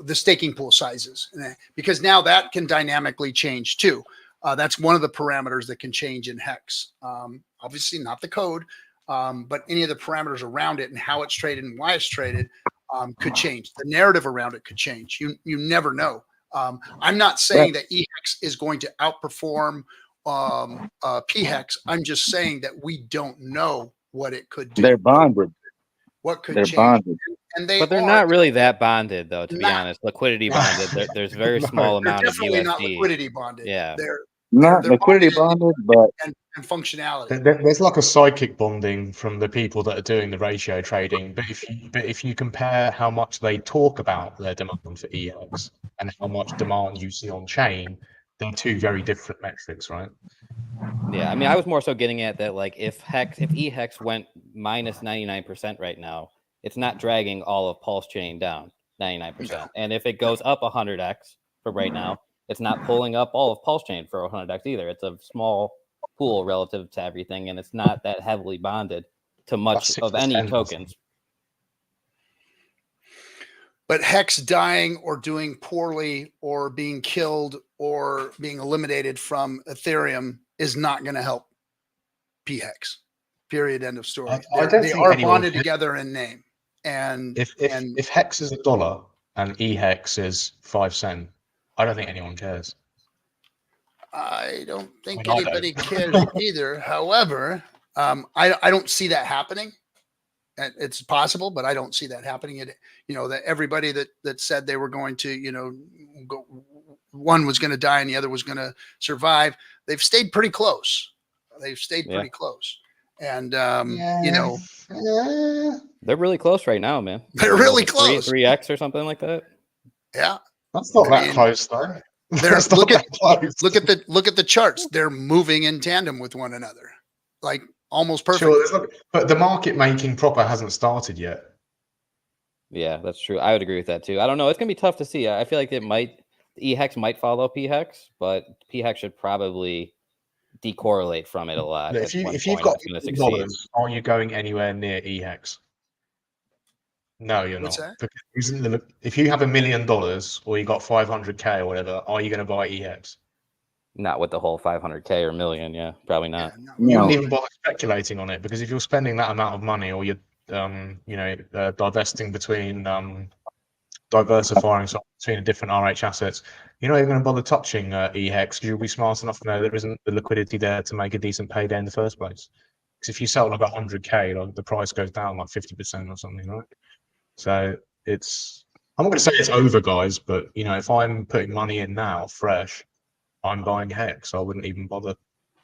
the staking pool sizes, because now that can dynamically change too. That's one of the parameters that can change in Hex. Obviously not the code, but any of the parameters around it and how it's traded and why it's traded could change. The narrative around it could change. You never know. I'm not saying that eHex is going to outperform pHex. I'm just saying that we don't know what it could do. They're bonded. What could They're change? bonded. And they But they're are not really that bonded, though. To be not. honest, liquidity bonded. There's very No, small They're amount of definitely not USD. liquidity bonded. Yeah. They're Not liquidity bonded bonded, but and functionality. There's like a psychic bonding from the people that are doing the ratio trading. But if you compare how much they talk about their demand for EX and how much demand you see on chain, they're two very different metrics, right? Yeah, I mean, I was more so getting at that, like, if eHex went minus 99% right now, it's not dragging all of PulseChain down 99%. And if it goes up 100x for right now, it's not pulling up all of PulseChain for 100x either. It's a small pool relative to everything, and it's not that heavily bonded to much of any tokens. But Hex dying or doing poorly or being killed or being eliminated from Ethereum is not going to help pHex. Period. End of story. They are bonded together in name. And if Hex is $1 and eHex is 5 cents, I don't think anyone cares. I don't think anybody cares either. However, I don't see that happening. It's possible, but I don't see that happening. That everybody that said they were going to, one was going to die and the other was going to survive. They've stayed pretty close. Pretty close. And, they're really close right now, man. They're really close. 3x or something like that. Yeah. That's not that close, though. Look at the charts. They're moving in tandem with one another, like almost perfect. Sure, but the market making proper hasn't started yet. Yeah, that's true. I would agree with that too. I don't know. It's gonna be tough to see. I feel like eHex might follow pHex, but pHex should probably decorrelate from it a lot. If you've got $1, are you going anywhere near eHex? No, you're not. Because if you have $1 million or you got 500K or whatever, are you going to buy eHex? Not with the whole 500K or million. Yeah, probably not. Yeah, You No. wouldn't even bother speculating on it, because if you're spending that amount of money, or you're divesting between diversifying between different RH assets, you're not even going to bother touching EHEX, because you'll be smart enough to know there isn't the liquidity there to make a decent payday in the first place. Because if you sell like 100K, like the price goes down like 50% or something, right? So it's, I'm not going to say it's over, guys, but if I'm putting money in now, fresh, I'm buying Hex. I wouldn't even bother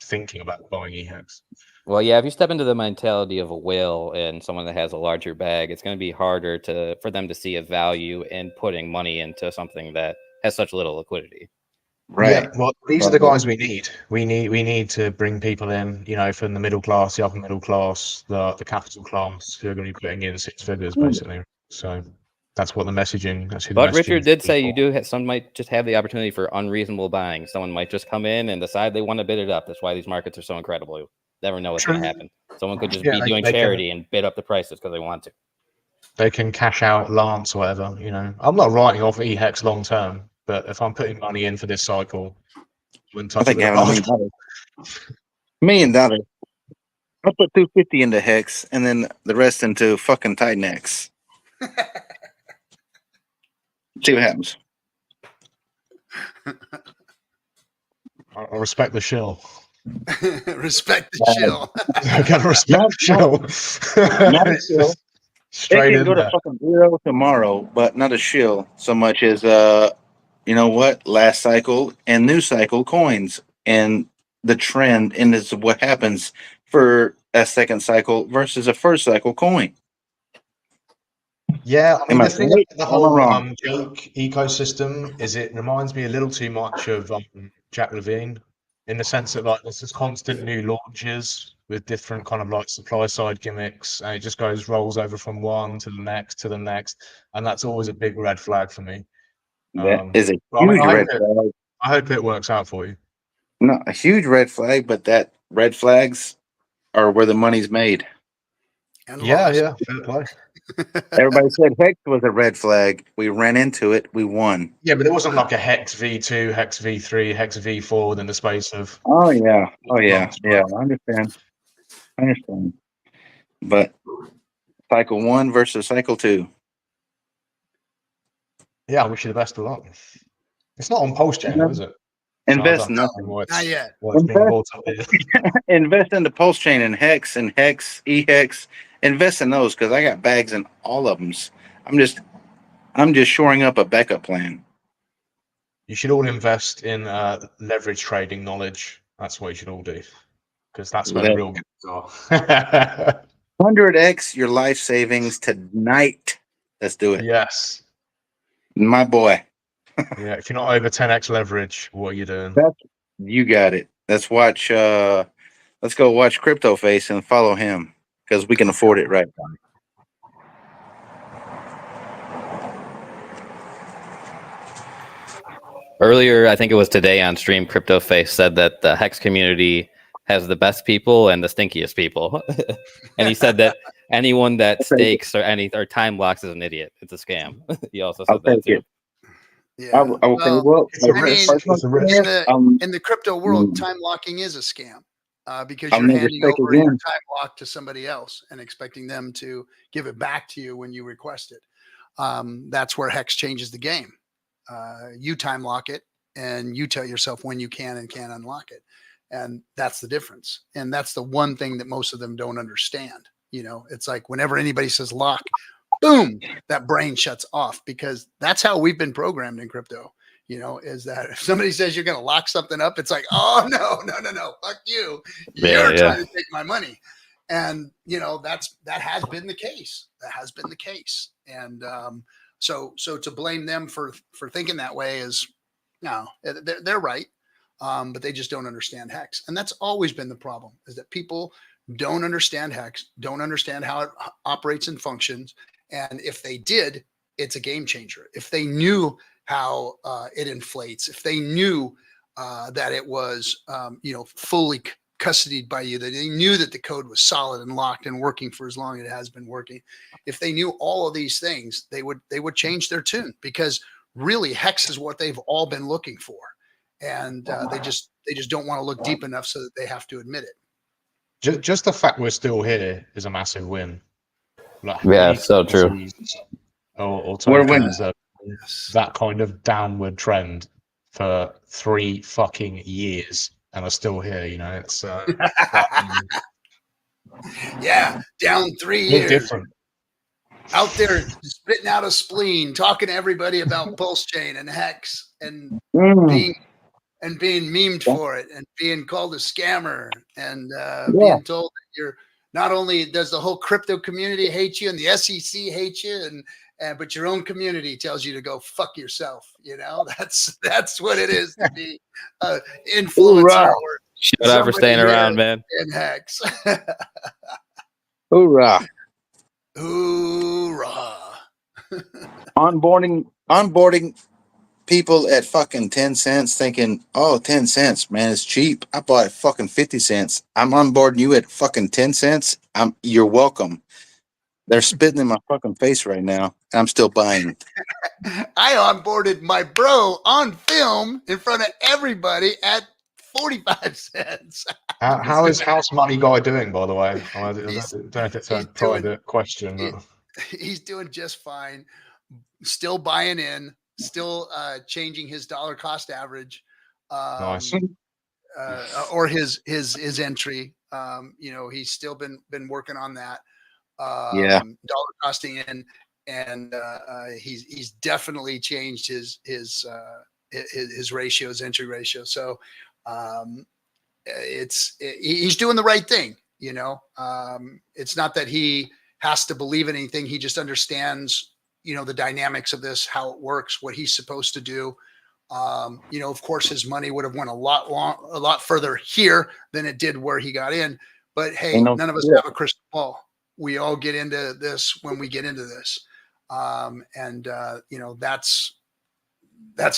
thinking about buying EHEX. Well, yeah, if you step into the mentality of a whale and someone that has a larger bag, it's going to be harder for them to see a value in putting money into something that has such little liquidity. Right. Yeah, well, these are the guys we need. We need to bring people in, from the middle class, the upper middle class, the capital class, who are going to be putting in 6 figures, basically. So that's what the messaging. That's who the But messaging Richard did say you for. do. Some might just have the opportunity for unreasonable buying. Someone might just come in and decide they want to bid it up. That's why these markets are so incredible. You never know what's going to happen. Someone could just be doing charity and bid up the prices because they want to. They can cash out Lance or whatever. I'm not writing off EHEX long term, but if I'm putting money in for this cycle, I wouldn't touch it with a $1 barge. million. I put 250 into Hex and then the rest into fucking Titan X. See what happens. I respect the shill. Respect the shill. I gotta respect the shill. Not a shill. Straight It in can go there. to fucking zero tomorrow, but not a shill so much as last cycle and new cycle coins and the trend, and this is what happens for a second cycle versus a first cycle coin. Yeah, I mean, the thing about the whole wrong? joke ecosystem is it reminds me a little too much of Jack Levine, in the sense that like there's this constant new launches with different kind of like supply side gimmicks, and it just rolls over from one to the next to the next, and that's always a big red flag for me. That is a I huge mean, red flag. I hope it works out for you. No, a huge red flag, but that red flags are where the money's made. And Yeah, lost. fair play. Everybody said Hex was a red flag. We ran into it. We won. Yeah, but there wasn't like a Hex V2, Hex V3, Hex V4 within the space of. Oh yeah. I understand. But cycle 1 versus cycle 2. Yeah, I wish you the best of luck. It's not on PulseChain, is it? Invest So nothing. Not yet. Invest into PulseChain and Hex, EHEX. Invest in those because I got bags in all of them. I'm just shoring up a backup plan. You should all invest in leverage trading knowledge. That's what you should all do, because that's where the real gains are. 100x your life savings tonight. Let's do it. Yes, my boy. Yeah, if you're not over 10x leverage, what are you doing? You got it. Let's watch. Let's go watch Crypto Face and follow him because we can afford it right now. Earlier, I think it was today on stream, Crypto Face said that the Hex community has the best people and the stinkiest people. And he said that anyone that stakes or time blocks is an idiot. It's a scam. He also said that too. Yeah. Well, in the crypto world, time locking is a scam because you're handing over your time lock to somebody else and expecting them to give it back to you when you request it. That's where Hex changes the game. You time lock it and you tell yourself when you can and can't unlock it. And that's the difference. And that's the one thing that most of them don't understand. It's like whenever anybody says lock, boom, that brain shuts off, because that's how we've been programmed in crypto, is that if somebody says you're going to lock something up, it's like, oh, no, fuck you. You're trying to take my money. And, that has been the case. And so to blame them for thinking that way is, no, they're right. But they just don't understand Hex. And that's always been the problem, is that people don't understand Hex, don't understand how it operates and functions. And if they did, it's a game changer. If they knew how it inflates, if they knew that it was, fully custodied by you, that they knew that the code was solid and locked and working for as long as it has been working. If they knew all of these things, they would change their tune, because really Hex is what they've all been looking for. and they just don't want to look deep enough so that they have to admit it. Just the fact we're still here is a massive win. Like, Yeah, so true. Or We're winning. tokens that kind of downward trend for 3 fucking years and are still here. You know, it's yeah, down 3 no years. different. Out there spitting out a spleen, talking to everybody about PulseChain and Hex, and being memed for it, and being called a scammer, and being told that you're not only does the whole crypto community hate you and the SEC hate you, but your own community tells you to go fuck yourself. You know, that's what it is to be influencer. Shout out for staying around, man. In Hex. Hoorah. Hoorah. Onboarding people at fucking 10 cents thinking, oh, 10 cents, man, it's cheap. I bought it fucking 50 cents. I'm onboarding you at fucking 10 cents. You're welcome. They're spitting in my fucking face right now. I'm still buying. I onboarded my bro on film in front of everybody at 45 cents. How is House Money Guy doing, by the way? I don't know if it's a private question. But... He's doing just fine. Still buying in. Still changing his dollar cost average. Nice. Or his entry. You know, he's still been working on that. Dollar costing in, and he's definitely changed his ratios, entry ratio. So he's doing the right thing. You know, it's not that he has to believe in anything. He just understands, you know, the dynamics of this, how it works, what he's supposed to do. You know, of course, his money would have went a lot further here than it did where he got in. But hey, none of us have a crystal ball. We all get into this when we get into this, you know, that's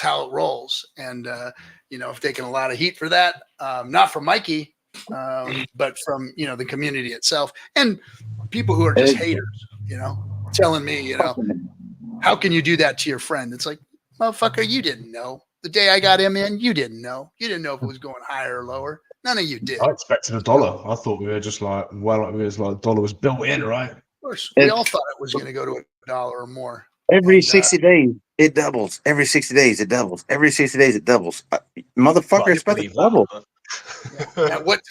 how it rolls. And you know, I've taken a lot of heat for that, not from Mikey, but from, you know, the community itself and people who are just haters. You know, telling me, you know, how can you do that to your friend? It's like, motherfucker, you didn't know. The day I got him in, you didn't know. You didn't know if it was going higher or lower. None of you did. I expected $1. I thought we were just like, well, it was like $1 was built in, right? Of course, we all thought it was going to go to $1 or more. Every 60 days, it doubles. Every 60 days, it doubles. Every 60 days, it doubles. Motherfucker, it's about to double. At what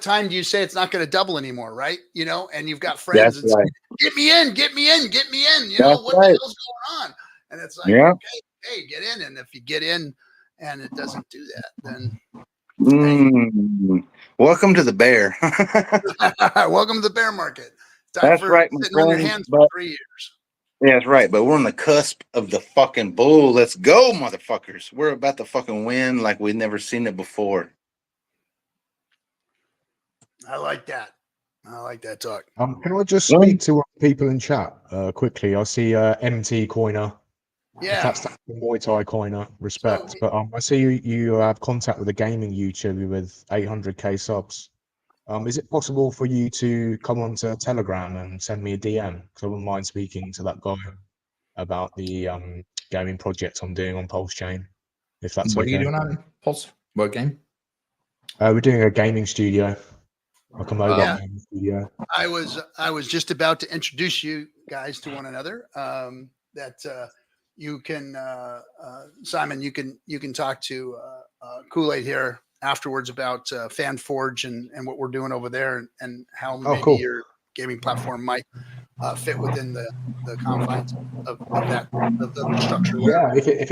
time do you say it's not going to double anymore, right? You know, and you've got friends that say, get me in. You know, what the hell's going on? And it's like, okay, hey, get in. And if you get in and it doesn't do that, then welcome to the bear. Welcome to the bear market. Time That's for right, sitting on your hands for 3 years. Yeah, that's right. But we're on the cusp of the fucking bull. Let's go, motherfuckers. We're about to fucking win like we've never seen it before. I like that. I like that talk. Can I just speak to people in chat quickly? I see MT Coiner. Yeah, that's the Muay Thai Coiner. Respect, but I see you have contact with a gaming YouTuber with 800k subs. Is it possible for you to come onto Telegram and send me a DM? Because I wouldn't mind speaking to that guy about the gaming project I'm doing on PulseChain. If that's what okay. Are you doing on Pulse? What game? We're doing a gaming studio. Like a mobile gaming studio. I was just about to introduce you guys to one another. You can Simon, you can talk to Kool-Aid here afterwards about FanForge and what we're doing over there and how maybe your gaming platform might fit within the confines of the structure. Yeah, if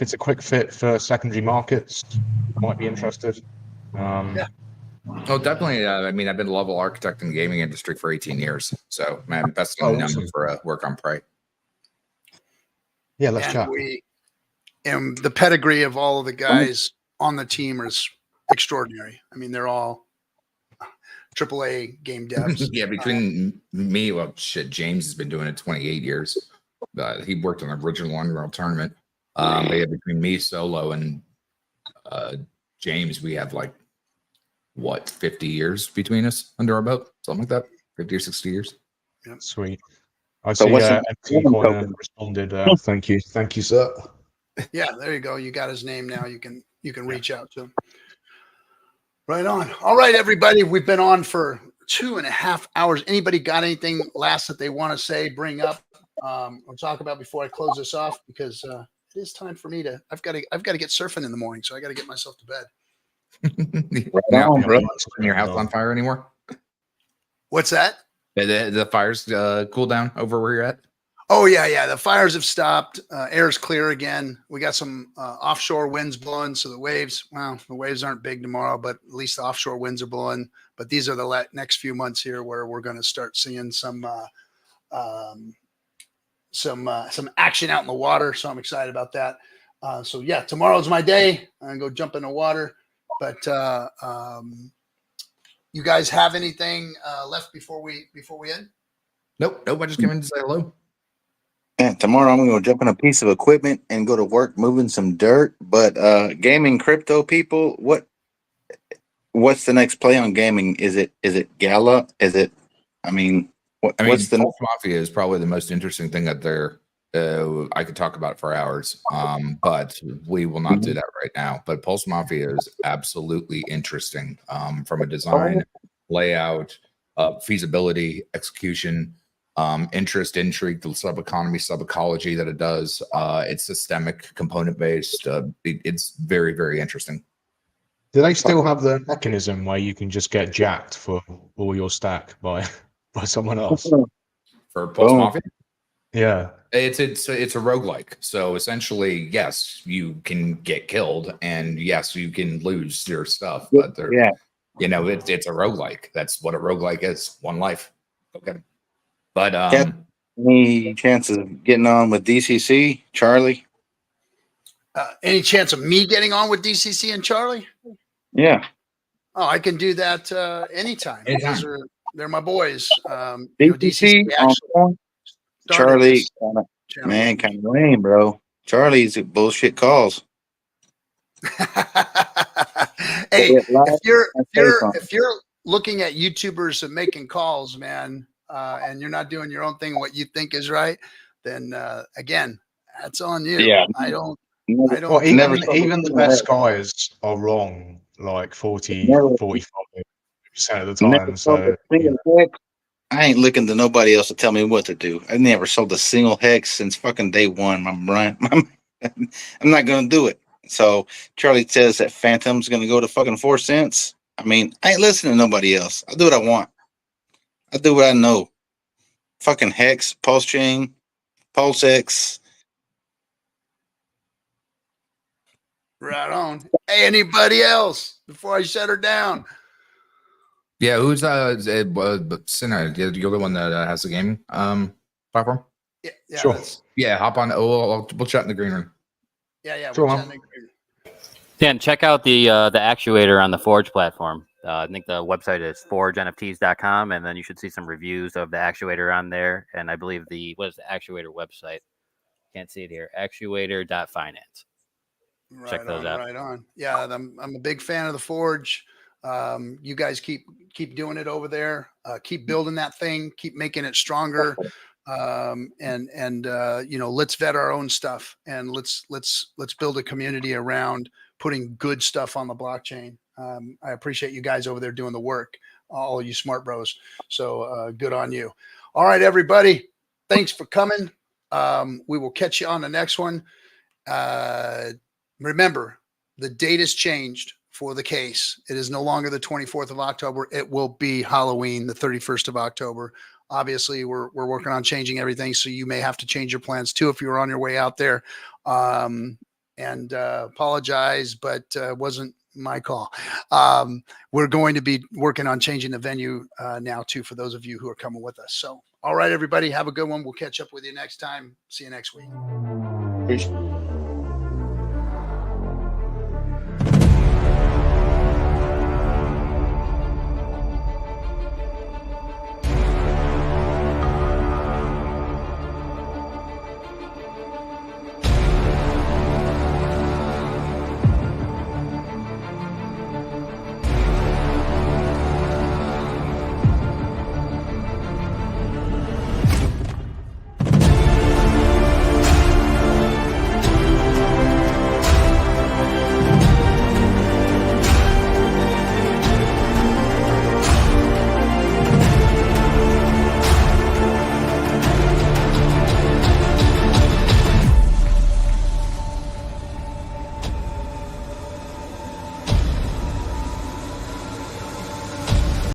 it's a quick fit for secondary markets, might be interested. Oh, definitely. I mean, I've been a level architect in the gaming industry for 18 years, so man, best thing known for work on Prey. Yeah, let's chat. And the pedigree of all of the guys on the team is extraordinary. I mean, they're all AAA game devs. Yeah, between me, well, shit, James has been doing it 28 years. He worked on the original Unreal tournament. But yeah, between me, Solo, and James, we have like, what, 50 years between us under our belt? Something like that? 50 or 60 years? Yeah, sweet. I see MT Corner responded. Thank you, sir. Yeah, there you go. You got his name now. You can you can reach out to them. Right on. All right, everybody. We've been on for 2.5 hours. Anybody got anything last that they want to say, bring up, or talk about before I close this off? Because it is time for me to. I've got to get surfing in the morning, so I got to get myself to bed. Now, your house on fire anymore? What's that? The fires cool down over where you're at? Oh yeah. The fires have stopped. Air's clear again. We got some offshore winds blowing, so the waves aren't big tomorrow, but at least the offshore winds are blowing. But these are the next few months here where we're going to start seeing some action out in the water. So I'm excited about that. So yeah, tomorrow's my day. I'm gonna go jump in the water. But you guys have anything left before we end? Nope. I just came in to say hello. And tomorrow I'm gonna go jump on a piece of equipment and go to work moving some dirt. But gaming crypto people, what's the next play on gaming? Is it Gala? What's the Pulse Mafia is probably the most interesting thing that they're I could talk about it for hours, but we will not do that right now. But Pulse Mafia is absolutely interesting from a design, layout, feasibility, execution, interest, intrigue, the sub-economy, sub-ecology that it does. It's systemic, component-based. It's very, very interesting. Do they still have the mechanism where you can just get jacked for all your stack by someone else? For Pulse Mafia? Yeah. It's a roguelike. So essentially, yes, you can get killed and yes, you can lose your stuff, but it's a roguelike. That's what a roguelike is. One life. Okay. But any chances of getting on with DCC, Charlie? Any chance of me getting on with DCC and Charlie? Yeah. Oh, I can do that anytime. They're my boys. DCC actually Charlie, kind of lame, bro. Charlie's bullshit calls. Hey, if you're looking at YouTubers and making calls, man, and you're not doing your own thing, what you think is right, then again, that's on you. Yeah, I don't. Well, even the best guys are wrong, like 45% of the time. So. I ain't looking to nobody else to tell me what to do. I never sold a single hex since fucking day one. I'm not gonna do it. So Charlie says that Phantom's gonna go to fucking 4 cents. I mean, I ain't listening to nobody else. I do what I want. I do what I know. Fucking Hex, PulseChain, PulseX. Right on. Hey, anybody else before I shut her down? Yeah, who's Sinner? You're the one that has the gaming platform. Yeah, sure. Yeah, hop on. We'll chat in the green room. Yeah. Sure. Yeah, and check out the actuator on the Forge platform. I think the website is forgenfts.com, and then you should see some reviews of the actuator on there. And I believe what is the actuator website? Can't see it here. Actuator.finance. Check those out. Right on. Yeah, I'm a big fan of the Forge. You guys keep doing it over there. Keep building that thing. Keep making it stronger. Let's vet our own stuff and let's build a community around putting good stuff on the blockchain. I appreciate you guys over there doing the work, all you smart bros. So good on you. All right, everybody. Thanks for coming. We will catch you on the next one. Remember, the date has changed for the case. It is no longer the 24th of October. It will be Halloween, the 31st of October. Obviously, we're working on changing everything, so you may have to change your plans too if you're on your way out there. Apologize, but it wasn't my call. We're going to be working on changing the venue now too for those of you who are coming with us. So, all right, everybody, have a good one. We'll catch up with you next time. See you next week. Peace.